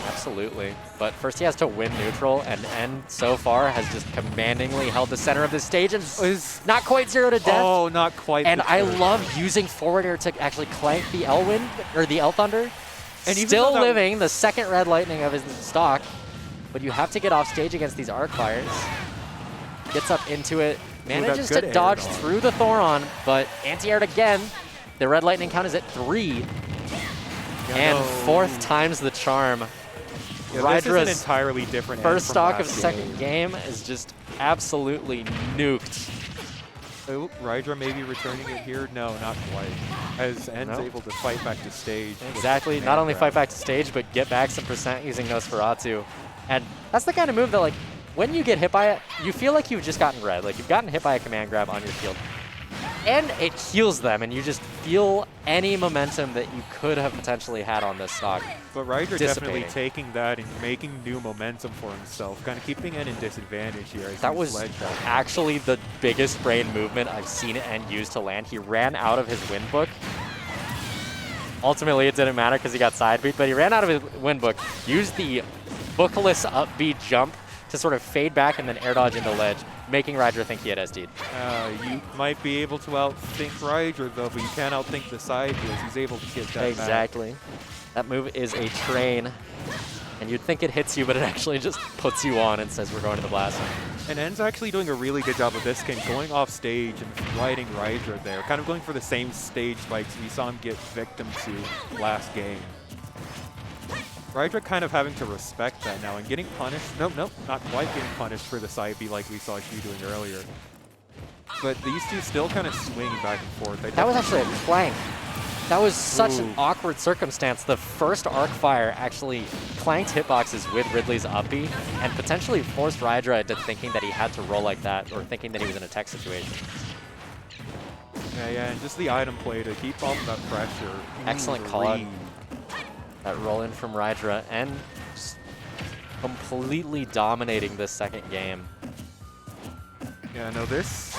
Absolutely. But first he has to win neutral, and N so far has just commandingly held the center of the stage and is not quite 0 to death. Oh, not quite. And the I turn. love using forward air to actually clank the L Wind, or the L Thunder. And even Still though that- living the second red lightning of his stock, but you have to get off stage against these arc fires. Gets up into it, manages good to air dodge dodge. through the Thoron, but anti-aired again. The red lightning count is at 3. And no. 4th times the charm. Yeah, this is an Rydra's entirely different N first from stock of last second game is just absolutely nuked. Oh, Rydra maybe returning it here? No, not quite. As N's Nope. able to fight back to stage. with Exactly. the Not only command fight grab. back to stage, but get back some percent using Nosferatu. And that's the kind of move that, like, when you get hit by it, you feel like you've just gotten red. Like, you've gotten hit by a command grab on your field. And it heals them, and you just feel any momentum that you could have potentially had on this stock. But Rydra definitely dissipating. taking that and making new momentum for himself, kind of keeping N in disadvantage here. As That he's was ledged out. actually the biggest brain movement I've seen N use to land. He ran out of his win book. Ultimately, it didn't matter because he got side beat, but he ran out of his win book, used the bookless up B jump to sort of fade back and then air dodge into ledge, making Rydra think he had SD'd. You might be able to outthink Rydra though, but you can't outthink the side deals. He's able to get that back. Exactly. That move is a train, and you'd think it hits you, but it actually just puts you on and says we're going to the blast zone. And N's actually doing a really good job of this game, going off stage and riding Rydra there, kind of going for the same stage spikes we saw him get victim to last game. Rydra kind of having to respect that now and getting punished. Nope, not quite getting punished for the side B like we saw Shu doing earlier. But these two still kind of swinging back and forth. That was actually a clank. That was such an awkward circumstance. The first arc fire actually clanked hitboxes with Ridley's up B and potentially forced Rydra into thinking that he had to roll like that or thinking that he was in a tech situation. Yeah, and just the item play to keep off that pressure. Excellent call out. That roll in from Rydra and just completely dominating this second game. Yeah, no, this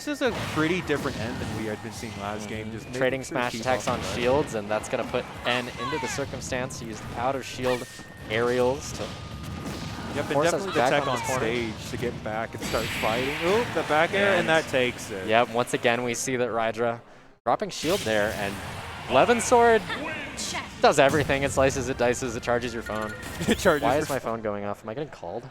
is a pretty different end than we had been seeing last game. Just making Trading sure to smash keep attacks off on that. shields, and that's going to put N into the circumstance. He used out of shield aerials to Yep, and force us definitely the back tech on on this corner. stage to get back and start fighting. Oop, the back air, and that takes it. Yep, once again we see that Rydra dropping shield there, and Levin Sword does everything. It slices, it dices, it charges your phone. It charges Why your is my phone going off? Am I getting called?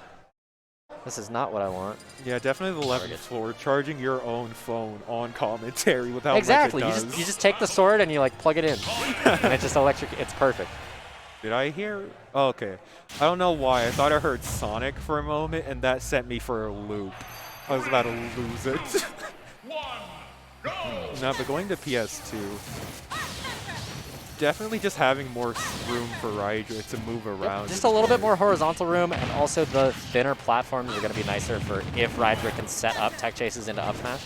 This is not what I want. Yeah, definitely the left forward, charging your own phone on commentary with how Exactly. much You it does. just take the sword and you like plug it in, and it just it's perfect. Did I hear? Oh, okay. I don't know why. I thought I heard Sonic for a moment, and that sent me for a loop. I was about to lose it. No, but going to PS2, definitely just having more room for Rydra to move around. Just a little bit more horizontal room, and also the thinner platforms are going to be nicer for if Rydra can set up tech chases into up smash.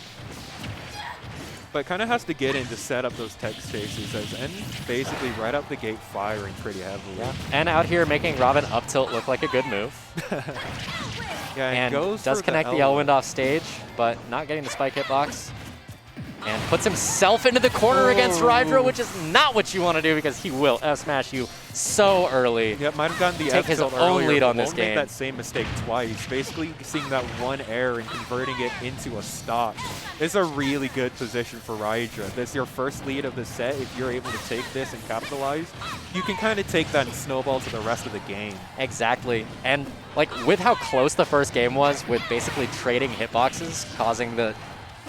But kind of has to get in to set up those tech chases, and basically right out the gate firing pretty heavily. Yeah. And out here making Robin up tilt look like a good move. Yeah, And goes does for connect the L-Wind off stage, but not getting the spike hitbox. And puts himself into the corner against Rydra, which is not what you want to do because he will F-smash you so early. Yep, might have gotten the Take his F-tilt own earlier, lead but on this won't make game. that same mistake twice. Basically seeing that one error and converting it into a stock is a really good position for Rydra. That's your first lead of the set. If you're able to take this and capitalize, you can kind of take that and snowball to the rest of the game. Exactly. And like with how close the first game was, with basically trading hitboxes, causing the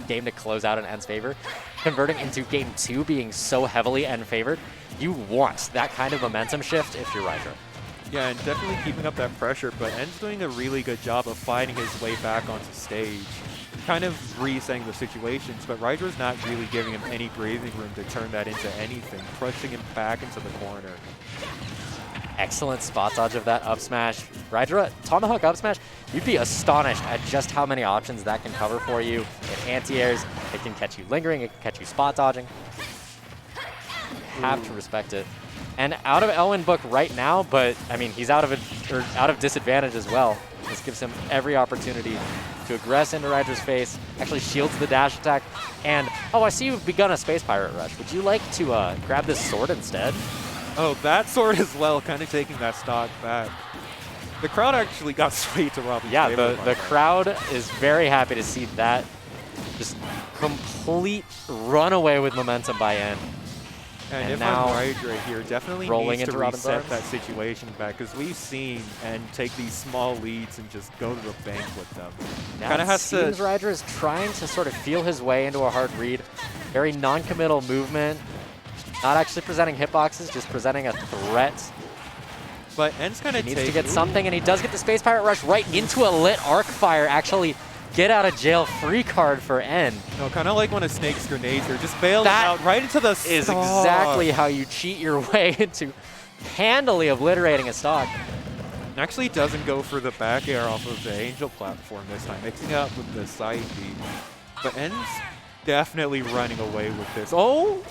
game to close out in N's favor, converting into game 2 being so heavily N favored, you want that kind of momentum shift if you're Rydra. Yeah, and definitely keeping up that pressure, but N's doing a really good job of fighting his way back onto stage. Kind of resetting the situations, but Rydra's not really giving him any breathing room to turn that into anything, pushing him back into the corner. Excellent spot dodge of that up smash. Rydra, Tomahawk up smash, you'd be astonished at just how many options that can cover for you. It anti-airs, it can catch you lingering, it can catch you spot dodging. Have to respect it. And out of Elwyn Book right now, but I mean, he's out of disadvantage as well. This gives him every opportunity to aggress into Rydra's face, actually shields the dash attack, and oh, I see you've begun a Space Pirate Rush. Would you like to grab this sword instead? Oh, that sword as well, kind of taking that stock back. The crowd actually got swayed to Robin's Yeah, favor the crowd is very happy to see that just complete runaway with momentum by N. And if now I'm Rydra here, definitely rolling needs to into Robin's reset arms. that situation back, because we've seen and take these small leads and just go to the bank with them. Now Kind it of has seems to. Rydra is trying to sort of feel his way into a hard read. Very non-committal movement. Not actually presenting hitboxes, just presenting a threat. But N's kind of He needs to get something, and he does get the Space Pirate Rush right into a lit arc fire. Actually, get out of jail free card for N. No, kind of like one of Snake's grenades here, just bailed That out right into the Is stock. exactly how you cheat your way into handily obliterating a stock. Actually doesn't go for the back air off of the Angel platform this time, mixing it up with the side beat. But N's definitely running away with this. Oh!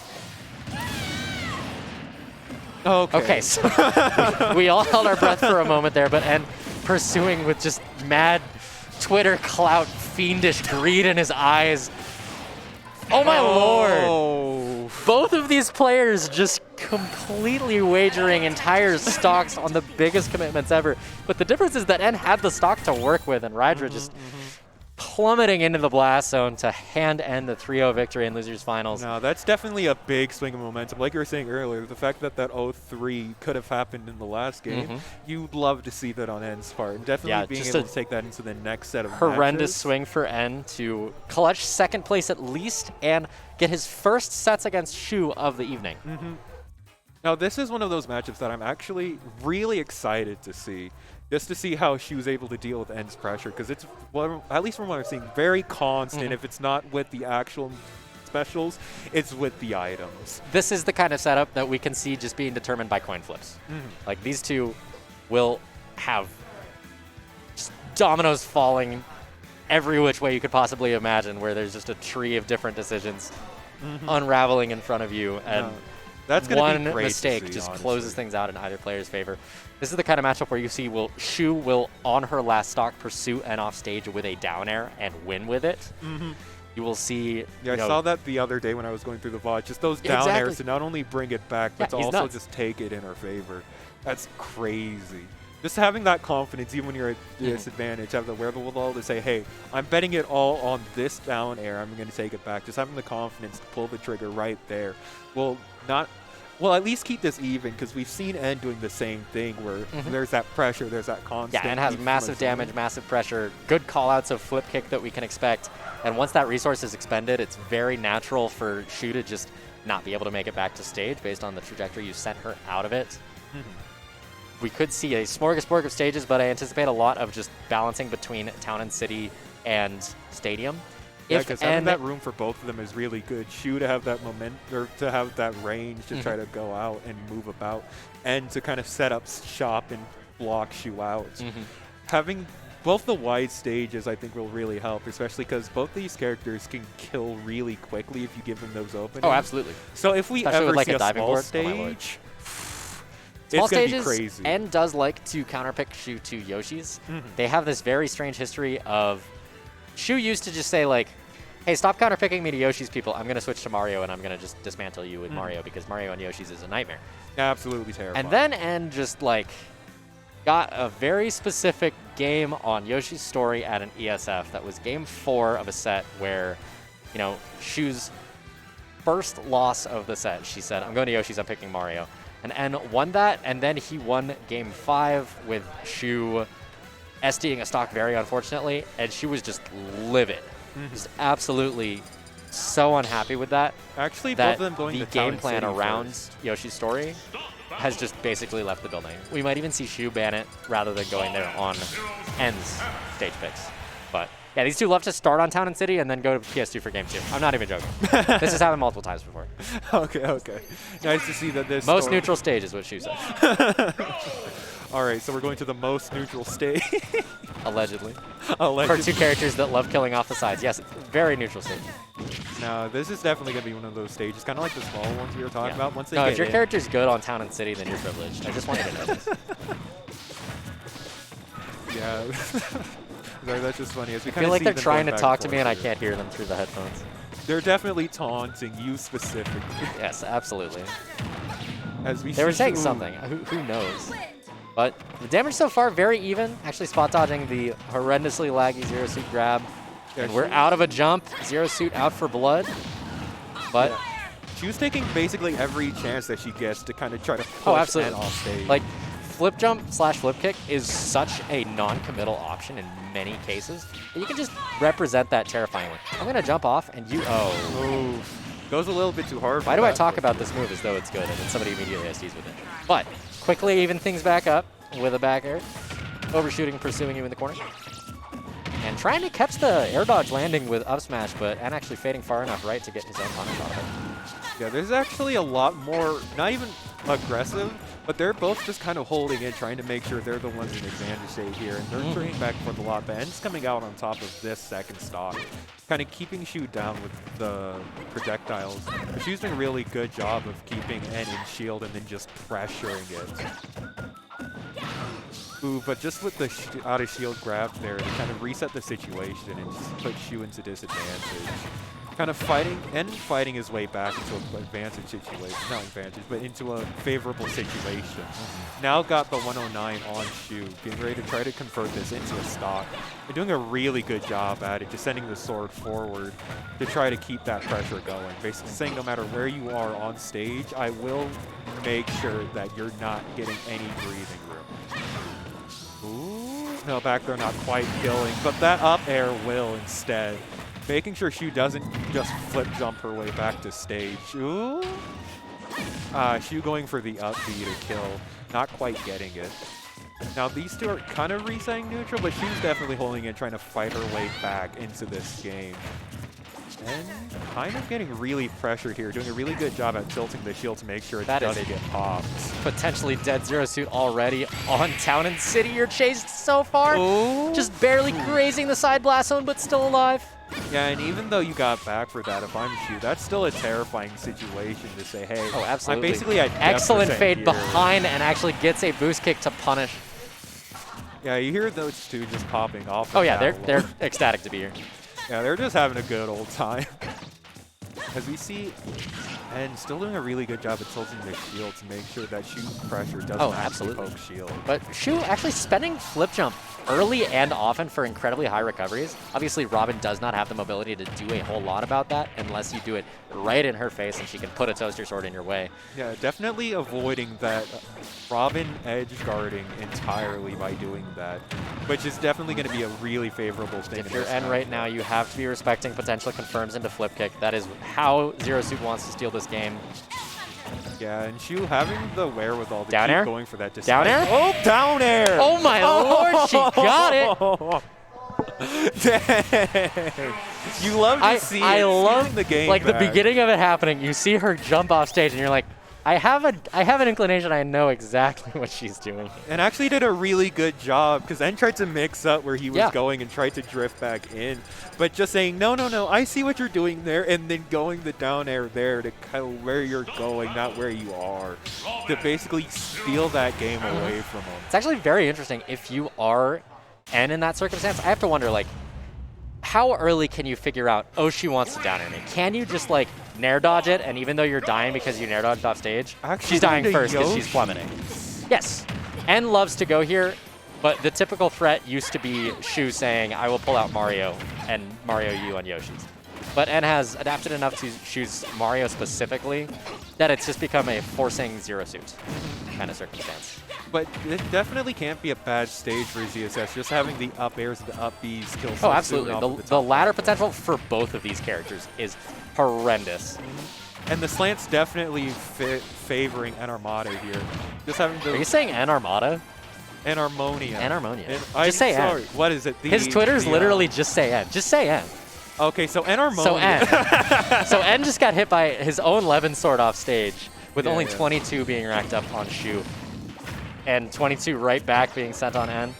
Okay. Okay, so we all held our breath for a moment there, but N pursuing with just mad Twitter clout, fiendish greed in his eyes. Oh my lord! Both of these players just completely wagering entire stocks on the biggest commitments ever. But the difference is that N had the stock to work with, and Rydra just plummeting into the blast zone to hand end the 3-0 victory in losers finals. No, that's definitely a big swing of momentum. Like you were saying earlier, the fact that that 0-3 could have happened in the last game, you'd love to see that on N's part. And definitely being able to take that into the next set of horrendous matches. swing for N to clutch second place at least and get his first sets against Shu of the evening. Now, this is one of those matchups that I'm actually really excited to see. Just to see how she was able to deal with N's pressure, because it's, well, at least from what I'm seeing, very constant. If it's not with the actual specials, it's with the items. This is the kind of setup that we can see just being determined by coin flips. Like, these two will have just dominoes falling every which way you could possibly imagine, where there's just a tree of different decisions unraveling in front of you, and that's gonna one be great mistake to see, just honestly. closes things out in either player's favor. This is the kind of matchup where you see Shu will, on her last stock, pursue N off stage with a down air and win with it. You will see. Yeah, I saw that the other day when I was going through the VOD. Just those down airs to not only bring it back, but to he's also nuts. just take it in her favor. That's crazy. Just having that confidence, even when you're at disadvantage, have the wherewithal to say, hey, I'm betting it all on this down air. I'm going to take it back. Just having the confidence to pull the trigger right there will not. Well, at least keep this even, because we've seen N doing the same thing where there's that pressure, there's that constant. Yeah, N has massive damage, massive pressure, good callouts of flip kick that we can expect. And once that resource is expended, it's very natural for Shu to just not be able to make it back to stage based on the trajectory you sent her out of it. We could see a smorgasbord of stages, but I anticipate a lot of just balancing between town and city and stadium. Yeah, because having that room for both of them is really good. Shu to have that moment, or to have that range to try to go out and move about, and to kind of set up shop and block Shu out. Having both the wide stages, I think, will really help, especially because both these characters can kill really quickly if you give them those openings. Oh, absolutely. So if we Especially ever with, like, see a a diving small board, oh my lord. stage, Small it's going to stages, be crazy. N does like to counterpick Shu to Yoshi's. They have this very strange history of Shu used to just say, like, hey, stop counterpicking me to Yoshi's people. I'm going to switch to Mario, and I'm going to just dismantle you with Mario, because Mario and Yoshi's is a nightmare. Absolutely terrifying. And then N just, like, got a very specific game on Yoshi's Story at an ESF. That was game 4 of a set where, you know, Shu's first loss of the set. She said, I'm going to Yoshi's, I'm picking Mario. And N won that, and then he won game 5 with Shu SDing a stock very unfortunately, and Shu was just livid. Just absolutely so unhappy with that. Actually, that both of them going the to Town game plan City around first. Yoshi's Story has just basically left the building. We might even see Shu ban it rather than going there on N's stage picks. But yeah, these two love to start on Town and City and then go to PS2 for game 2. I'm not even joking. This has happened multiple times before. Okay. Nice to see that this Most story- neutral stage is what Shu said. All right, so we're going to the most neutral stage. Allegedly. Allegedly. For two characters that love killing off the sides. Yes, very neutral stage. No, this is definitely going to be one of those stages, kind of like the small ones we were talking about. Once they No, get if your in. character's good on Town and City, then you're privileged. I just want you to know this. Yeah. Sorry, that's just funny. As we I feel like see they're them trying to going back talk to and me and I forth can't hear them through the headphones. here. They're definitely taunting you specifically. Yes, absolutely. As we They were see saying Shu- something. Who knows? But the damage so far, very even. Actually spot dodging the horrendously laggy Zero Suit grab. Yeah, And we're Shu- out of a jump. Zero Suit out for blood. But, She was taking basically every chance that she gets to kind of try to push oh, absolutely. N off stage. Like, flip jump / flip kick is such a non-committal option in many cases that you can just represent that terrifyingly. I'm going to jump off and you, Goes a little bit too hard. Why do I talk about this move as though it's good and then somebody immediately SDs with it? But quickly even things back up with a back air. Overshooting, pursuing you in the corner. And trying to catch the air dodge landing with up smash, but and actually fading far enough right to get his own punish out of it. Yeah, there's actually a lot more, not even aggressive, but they're both just kind of holding in, trying to make sure they're the ones in advantage state here, and they're turning back for the lot, but N's coming out on top of this second stock, kind of keeping Shu down with the projectiles. But Shu's doing a really good job of keeping N in shield and then just pressuring it. Ooh, but just with the out of shield grab there, to kind of reset the situation and just put Shu into disadvantage. Kind of fighting his way back into an advantage situation, not advantage, but into a favorable situation. Now got the 109 on Shu, getting ready to try to convert this into a stock. They're doing a really good job at it, just sending the sword forward to try to keep that pressure going. Basically saying no matter where you are on stage, I will make sure that you're not getting any breathing room. Ooh, no, back there not quite killing, but that up air will instead. Making sure Shu doesn't just flip jump her way back to stage. Ooh. Shu going for the up B to kill, not quite getting it. Now these two are kind of resetting neutral, but Shu's definitely holding it, trying to fight her way back into this game. And kind of getting really pressured here, doing a really good job at tilting the shield to make sure it doesn't get popped. Potentially dead Zero Suit already on Town and City. You're chased so far. Ooh. Just barely grazing the side blast zone, but still alive. Yeah, and even though you got back for that, if I'm Shu, that's still a terrifying situation to say, hey, Oh, absolutely. I'm basically at Excellent 10% fade here. behind and actually gets a boost kick to punish. Yeah, you hear those two just popping off. Oh the yeah, they're battle. ecstatic to be here. Yeah, they're just having a good old time. As we see, and still doing a really good job at tilting the shield to make sure that Shu pressure doesn't Oh, actually absolutely. poke shield. But Shu actually spending flip jump early and often for incredibly high recoveries. Obviously, Robin does not have the mobility to do a whole lot about that unless you do it right in her face and she can put a toaster sword in your way. Yeah, definitely avoiding that Robin edge guarding entirely by doing that, which is definitely going to be a really favorable thing. If you're N right now, you have to be respecting potential confirms into flip kick. That is how Zero Suit wants to steal this game. Yeah, and Shu having the wherewithal to Down keep air? going for that. Down air? Oh, down air! Oh my lord, she got it! Dang. You love to see I it, love stealing the game like the back. beginning of it happening. You see her jump off stage, and you're like, I have an inclination. I know exactly what she's doing. And actually did a really good job, because N tried to mix up where he was Yeah. going and tried to drift back in. But just saying, no, I see what you're doing there, and then going the down air there to kind of where you're going, not where you are, to basically steal that game away from him. It's actually very interesting. If you are N in that circumstance, I have to wonder, like, how early can you figure out, oh, she wants to down air me? Can you just like nair dodge it, and even though you're dying because you nair dodged off stage, Actually, she's dying going to first because she's Yoshi. plummeting. Yes, N loves to go here, but the typical threat used to be Shu saying, I will pull out Mario and Mario U on Yoshi's. But N has adapted enough to choose Mario specifically that it's just become a forcing zero suit kind of circumstance. But it definitely can't be a bad stage for ZSS, just having the up airs, the up Bs, kill Oh, absolutely. The top ladder platform. potential for both of these characters is horrendous. And the slant's definitely favoring Enarmonia here. Just having the Are you saying Enarmada? Enarmonia. Enarmonia. I'm Just say sorry. N. What is it? His Twitter's literally just say N. Just say N. Okay, so Enarmonia. So N. So N just got hit by his own Levin sword off stage with only 22 being racked up on Shu. And 22 right back being sent on N.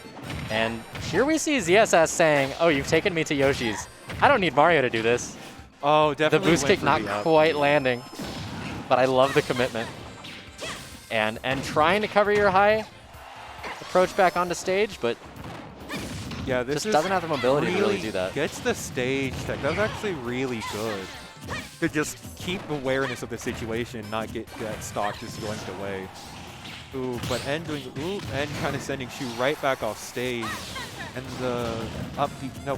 And here we see ZSS saying, oh, you've taken me to Yoshi's. I don't need Mario to do this. Oh, The definitely. boost went kick for not the up. quite landing, but I love the commitment. And trying to cover your high approach back onto stage, but Yeah, this just is doesn't have the mobility to really do that. Gets the stage tech. That's actually really good. To just keep awareness of the situation, not get that stock just going away. Ooh, but N doing N kind of sending Shu right back off stage, and the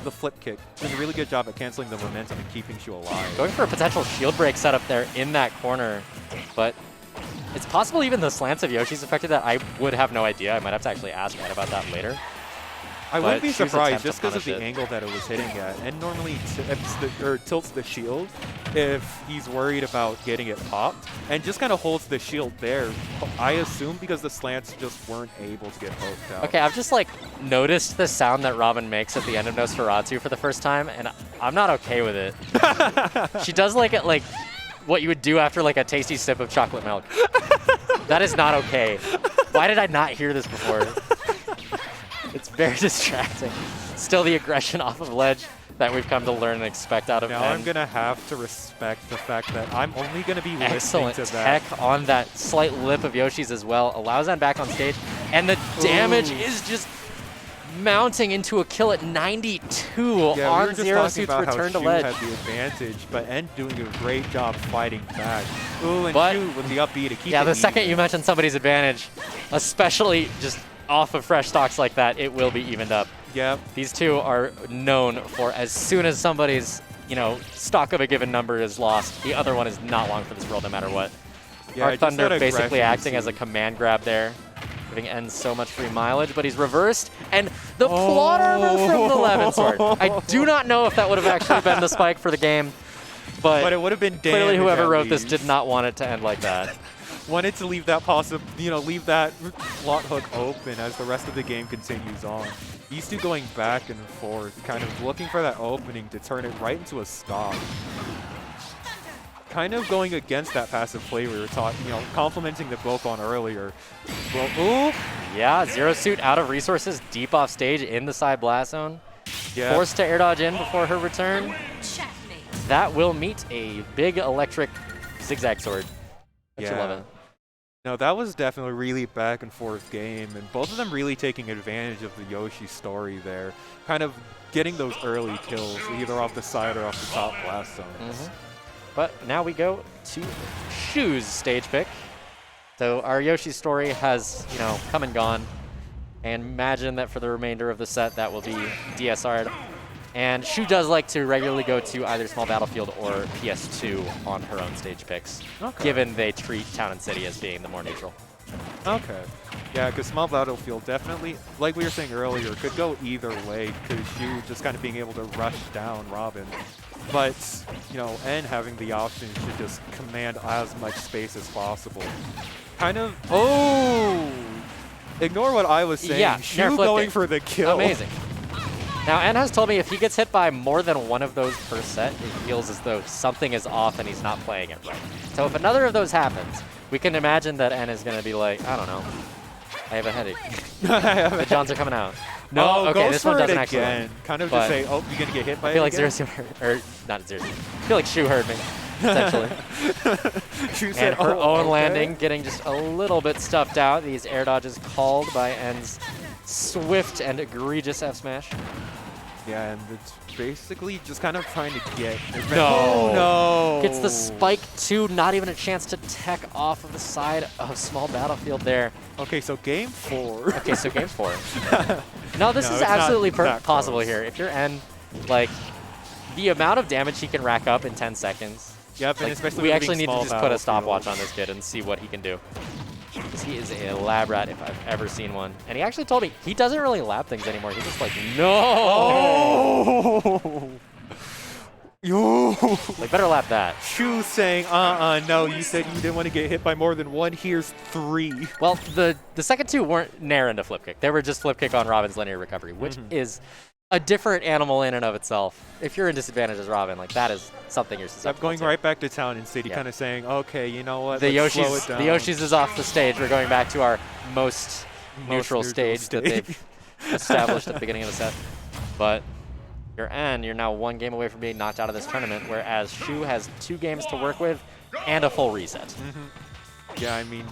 the flip kick doing a really good job at canceling the momentum and keeping Shu alive. Going for a potential shield break setup there in that corner, but it's possible even the slants of Yoshi's affected that. I would have no idea. I might have to actually ask Ed about that later. I wouldn't But be Shu's surprised attempt to just because of the punish it. angle that it was hitting at, and normally tilts the shield if he's worried about getting it popped, and just kind of holds the shield there. I assume because the slants just weren't able to get poked out. Okay, I've just like noticed the sound that Robin makes at the end of Nosferatu for the first time, and I'm not okay with it. She does like it like what you would do after like a tasty sip of chocolate milk. That is not okay. Why did I not hear this before? It's very distracting. Still the aggression off of ledge that we've come to learn and expect out of Now N. I'm gonna have to respect the fact that I'm only gonna be Excellent listening to that. tech on that slight lip of Yoshi's as well. Allows N back on stage. And the damage is just mounting into a kill at 92 Yeah, we on were just Zero talking Suit's about return how to Shu ledge. had the advantage, but N doing a great job fighting back. Ooh, and But- Shu with the up B to keep Yeah, it the second even. you mention somebody's advantage, especially just off of fresh stocks like that, it will be evened up. Yep. These two are known for as soon as somebody's, stock of a given number is lost, the other one is not long for this world no matter what. Yeah, Our just Thunder that basically aggression acting as a command grab there, giving N so much free mileage, but he's reversed, and the plot armor from the Levin sword. I do not know if that would have actually been the spike for the game, But it would have been damage clearly whoever at wrote this least. did not want it to end like that. Wanted to leave that leave that lot hook open as the rest of the game continues on. These two going back and forth, kind of looking for that opening to turn it right into a stop. Kind of going against that passive play we were taught, complimenting the both on earlier. Well, ooh, Yeah, Zero Suit out of resources, deep off stage in the side blast zone. yeah. Forced to air dodge in before her return. That will meet a big electric zigzag sword. Don't you love Yeah. it? No, that was definitely a really back and forth game, and both of them really taking advantage of the Yoshi story there. Kind of getting those early kills, either off the side or off the top blast zones. But now we go to Shu's stage pick. So our Yoshi story has, come and gone. And imagine that for the remainder of the set, that will be DSR'd. And Shu does like to regularly go to either Small Battlefield or PS2 on her own stage picks, given they treat Town and City as being the more neutral. Okay. Yeah, because Small Battlefield definitely, like we were saying earlier, could go either way, because Shu just kind of being able to rush down Robin. But, N having the option to just command as much space as possible. Kind of, ignore what I was saying. Yeah, Shu Nair flipped going it. for the kill. Amazing. Now, N has told me if he gets hit by more than one of those per set, it feels as though something is off and he's not playing it right. So if another of those happens, we can imagine that N is going to be like, I don't know, I have a headache. The Johns are coming out. No, okay, goes this for one it doesn't actually again. work. Kind of But just say, oh, you're going to get hit by I feel it like again? Zero Suit heard, or not Zero Suit. I feel like Shu heard me, essentially. Shu said, And her "Oh, own okay." landing getting just a little bit stuffed out. These air dodges called by N's swift and egregious F smash. Yeah, and it's basically just kind of trying to get. No. No. Gets the spike too, not even a chance to tech off of the side of small battlefield there. Okay, so game 4. Okay, so game 4. No, this No, is it's not absolutely that possible close. here. If you're N, like, the amount of damage he can rack up in 10 seconds. Yep, and Like, especially we with actually being need to small just put a stopwatch battlefield. on this kid and see what he can do. Because he is a lab rat if I've ever seen one. And he actually told me he doesn't really lab things anymore. He's just like, no! Oh! Yo! Like, better lap that. Shu saying, no, you said you didn't want to get hit by more than 1. Here's 3. Well, the second 2 weren't nair into flip kick. They were just flip kick on Robin's linear recovery, which is a different animal in and of itself. If you're in disadvantage as Robin, like, that is something you're susceptible I'm going to. right back to town and city, Yeah. kind of saying, okay, you know what? The let's slow Yoshi's, it down. the Yoshi's is off the stage. We're going back to our most neutral stage that they've established at the beginning of the set. But you're N, you're now 1 game away from being knocked out of this tournament, whereas Shu has 2 games to work with and a full reset. Yeah, I mean,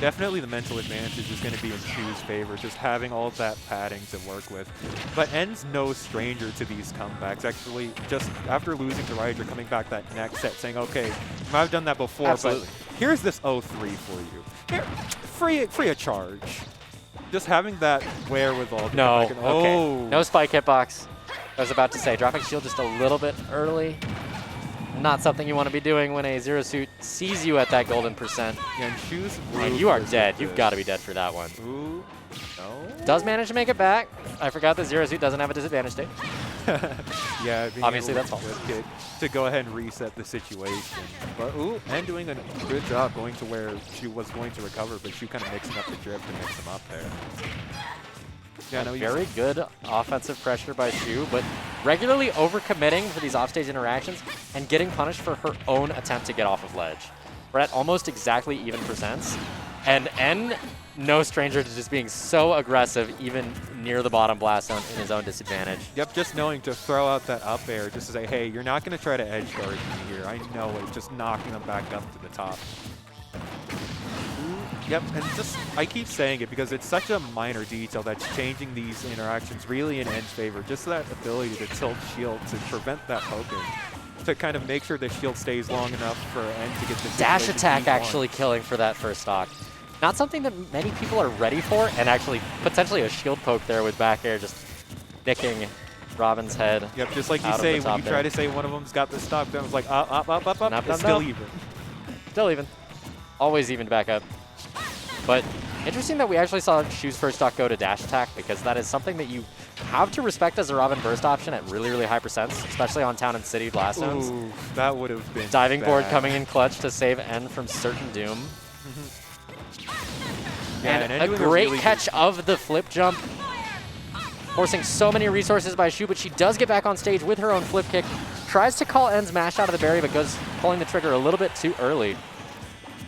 definitely the mental advantage is going to be in Shu's favor, just having all of that padding to work with. But N's no stranger to these comebacks. Actually, just after losing to Rydra, coming back that next set, saying, okay, I've done that before, Absolutely. but here's this 0-3 for you. Here, free of charge. Just having that wherewithal. to No, come back and, okay. oh. No spike hitbox. I was about to say, dropping shield just a little bit early. Not something you want to be doing when a Zero Suit sees you at that golden percent. Yeah, and Shu's And you are ruthless dead. with You've this. got to be dead for that one. Ooh, no. Does manage to make it back. I forgot that Zero Suit doesn't have a disadvantage state. Yeah, being Obviously able that's false. with it to go ahead and reset the situation. But ooh, and doing a good job going to where she was going to recover, but she kind of mixing up the drift to mix him up there. Yeah, no, he's- Very good offensive pressure by Shu, but regularly overcommitting for these offstage interactions and getting punished for her own attempt to get off of ledge. We're at almost exactly even percents. And N, no stranger to just being so aggressive, even near the bottom blast zone in his own disadvantage. Yep, just knowing to throw out that up air, just to say, hey, you're not going to try to edge guard me here. I know it, just knocking them back up to the top. Yep, and just, I keep saying it because it's such a minor detail that's changing these interactions really in N's favor. Just that ability to tilt shield to prevent that poking, to kind of make sure the shield stays long enough for N to get the Dash situation attack he wants. actually killing for that first stock. Not something that many people are ready for, and actually potentially a shield poke there with back air just nicking Robin's head. Yep, just like you out of say, the when top you try there. to say one of them's got the stock down, it's like up, Nope, it's nope, still nope. even. Still even. Always evened back up. But interesting that we actually saw Shu's first stock go to dash attack, because that is something that you have to respect as a Robin burst option at really, really high percents, especially on town and city blast zones. Ooh, that would have been Diving board bad. coming in clutch to save N from certain doom. Yeah, and N a doing great really catch good- of the flip jump. Forcing so many resources by Shu, but she does get back on stage with her own flip kick. Tries to call N's mash out of the berry, but goes pulling the trigger a little bit too early.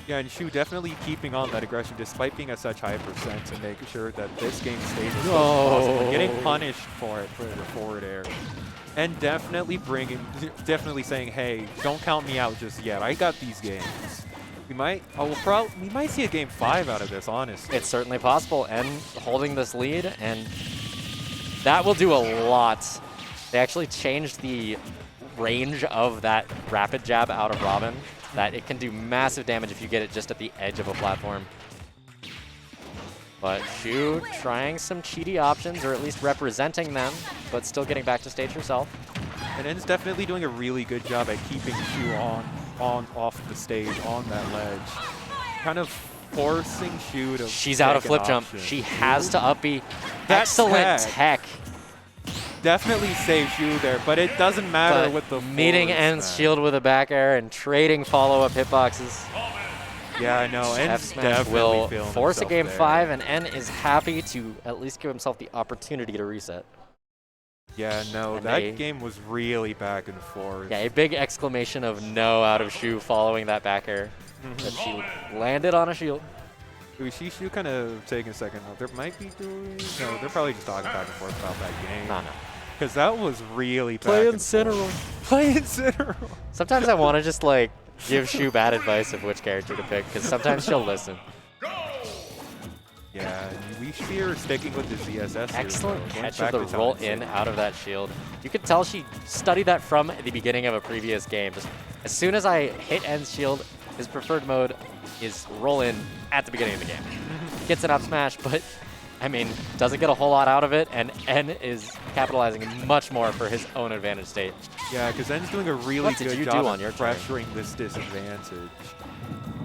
Yeah, and Shu definitely keeping on that aggression despite being at such high percent to make sure that this game stays as close as possible. No. Getting punished for it for the forward air. And definitely saying, hey, don't count me out just yet. I got these games. We might see a game 5 out of this, honestly. It's certainly possible, and holding this lead, and that will do a lot. They actually changed the range of that rapid jab out of Robin, that it can do massive damage if you get it just at the edge of a platform. But Shu trying some cheaty options, or at least representing them, but still getting back to stage herself. And N's definitely doing a really good job at keeping Shu off the stage, on that ledge. Kind of forcing Shu to She's out of take an flip jump. option. She has to up B. That Excellent tech. tech. Definitely save Shu there, but it doesn't matter But with the meeting forward N's smash. shield with a back air and trading follow-up hitboxes. Yeah, I know. F N's smash definitely will feeling force a himself game there. 5, and N is happy to at least give himself the opportunity to reset. Yeah, no, And that they- game was really back and forth. Yeah, a big exclamation of no out of Shu following that back air that she landed on a shield. Ooh, Shu kind of taking a second off. There might be doing... No, they're probably just talking back and forth about that game. No. Because that was really back Play and Incineroar. forth. Play Incineroar. Sometimes I want to just like give Shu bad advice of which character to pick, because sometimes she'll listen. Yeah, we see her sticking with the ZSS. Excellent here, catch going of the back to roll time in saving. out of that shield. You could tell she studied that from the beginning of a previous game. Just as soon as I hit N's shield, his preferred mode is roll in at the beginning of the game. Gets an up smash, but I mean, doesn't get a whole lot out of it, and N is capitalizing much more for his own advantage state. Yeah, because N's doing a really What did good you job do of on your turn? pressuring this disadvantage.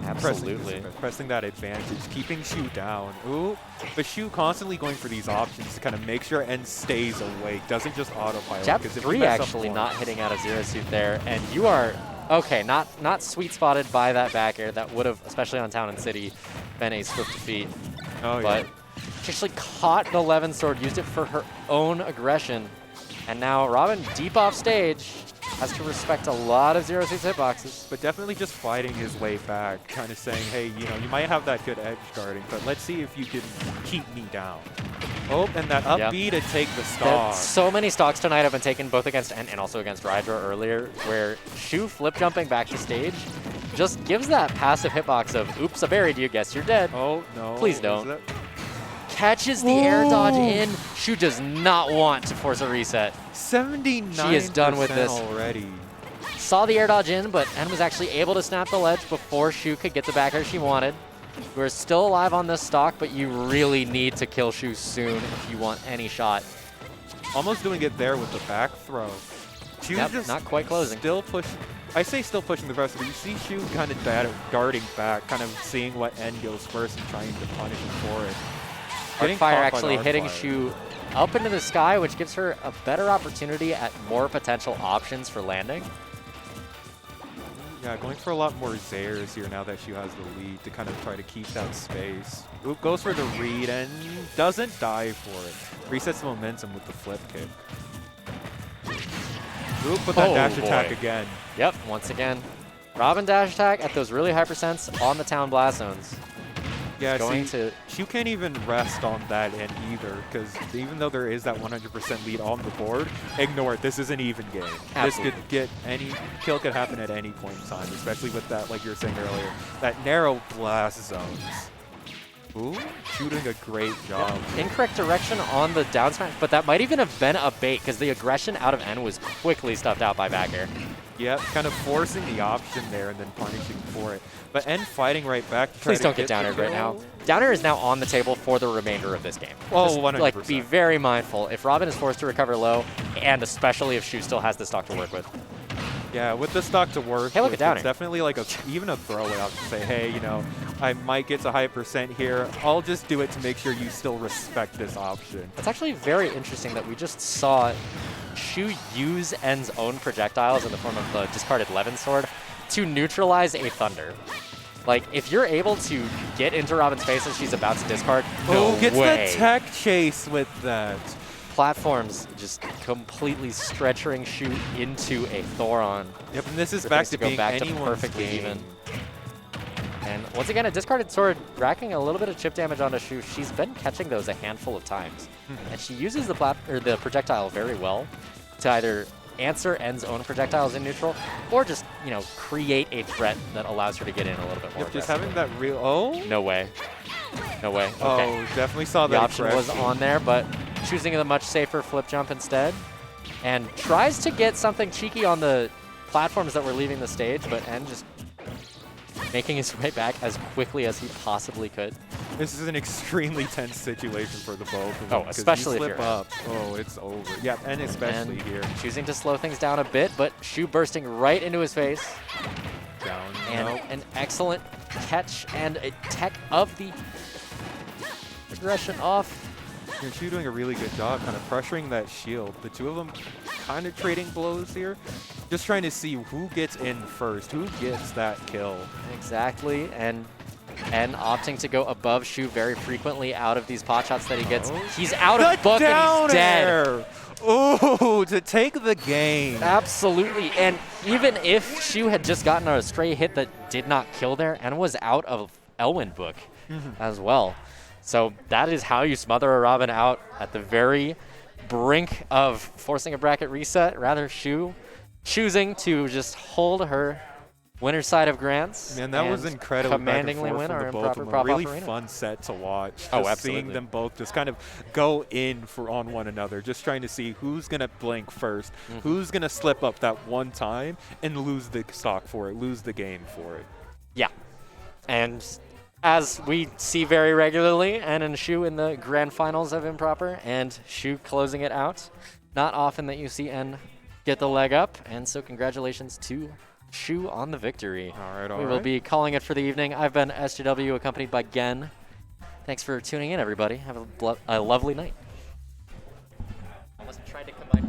Absolutely. Pressing that advantage, keeping Shu down. Ooh, but Shu constantly going for these options to kind of make sure N stays awake, doesn't just autopilot. Jab 'cause if 3 you mess up actually once- not hitting out of Zero Suit there, and you are, okay, not sweet spotted by that back air. That would have, especially on Town and City, been a swift defeat. Oh, yeah. But she actually caught the 11 sword, used it for her own aggression, and now Robin, deep off stage, has to respect a lot of Zero Suit's hitboxes. But definitely just fighting his way back, kind of saying, hey, you know, you might have that good edge guarding, but let's see if you can keep me down. Oh, and that up B to take the stock. So many stocks tonight have been taken both against N and also against Rydra earlier, where Shu flip jumping back to stage just gives that passive hitbox of, oops, I buried you, guess you're dead. Oh, no. Please don't. Catches the air dodge in. Shu does not want to force a reset. 79% She is done with this. already. Saw the air dodge in, but N was actually able to snap the ledge before Shu could get the back air she wanted. We're still alive on this stock, but you really need to kill Shu soon if you want any shot. Almost doing it there with the back throw. Shu Yep, just not quite closing. Still pushing. I say still pushing the rest, but you see Shu kind of bad at guarding back, kind of seeing what N goes first and trying to punish him for it. Getting Fire caught by the actually hitting Arcfire. Shu up into the sky, which gives her a better opportunity at more potential options for landing. Yeah, going for a lot more Zairs here now that Shu has the lead to kind of try to keep that space. Oop, goes for the read and doesn't die for it. Resets the momentum with the flip kick. Oop, put that dash attack again. Yep, once again. Robin dash attack at those really high percents on the town blast zones. Yeah, Going see, to Shu can't even rest on that end either, because even though there is that 100% lead on the board, ignore it. This is an even game. Absolutely. This could get any kill could happen at any point in time, especially with that, like you were saying earlier, that narrow blast zones. Ooh, Shu doing a great job. incorrect direction on the down smash, but that might even have been a bait because the aggression out of N was quickly stuffed out by back air. Yep, kind of forcing the option there and then punishing for it. But N fighting right back to try Please to don't get down air right now. Down air is now on the table for the remainder of this game. Oh, Just, 100%. like, be very mindful. If Robin is forced to recover low, and especially if Shu still has the stock to work with. Yeah, with the stock to work, Hey, look at down it's air. definitely like even a throwaway option to say, hey, you know, I might get to high percent here. I'll just do it to make sure you still respect this option. It's actually very interesting that we just saw Shu use N's own projectiles in the form of the discarded Levin sword to neutralize a Thunder. Like, if you're able to get into Robin's face as she's about to discard, no gets way. the tech chase with that. Platforms just completely stretching Shu into a Thoron. Yep, and this is For back things to to go being back to anyone's perfectly game. even. And once again, a discarded sword racking a little bit of chip damage onto Shu. She's been catching those a handful of times. And she uses the projectile very well to either answer N's own projectiles in neutral or just, you know, create a threat that allows her to get in a little bit more Yep, just aggressively. having that real. Oh, No way. No way. Okay. oh, definitely saw The that. option was aggression. on there, but choosing the much safer flip jump instead. And tries to get something cheeky on the platforms that were leaving the stage, but N just making his way back as quickly as he possibly could. This is an extremely tense situation for the both of them. Oh, 'cause especially you if slip you're up. Oh, it's over. Yeah, and especially And here. choosing to slow things down a bit, but Shu bursting right into his face. Down. And Nope. an excellent catch and a tech of the aggression off. You're Shu doing a really good job kind of pressuring that shield. The two of them kind of trading blows here. Just trying to see who gets in first, who gets that kill. Exactly, and opting to go above Shu very frequently out of these pot shots that he gets. He's out of book and he's dead. Ooh, to take the game. Absolutely, and even if Shu had just gotten a stray hit that did not kill there and was out of Elwyn book as well. So that is how you smother a Robin out at the very brink of forcing a bracket reset. Rather, Shu choosing to just hold her winner's side of Grants. Man, that was and incredible. Commandingly back win and our forth from the both Improper of them. Popoff Really Arena. fun set to watch. Just Oh, seeing absolutely. them both just kind of go in on one another, just trying to see who's going to blink first, who's going to slip up that one time and lose the stock for it, lose the game for it. Yeah. And as we see very regularly, N and Shu in the grand finals of Improper, and Shu closing it out. Not often that you see N get the leg up, and so congratulations to Shu on the victory. All right, We will be calling it for the evening. I've been SJW, accompanied by Gen. Thanks for tuning in, everybody. Have a lovely night. Almost tried to combine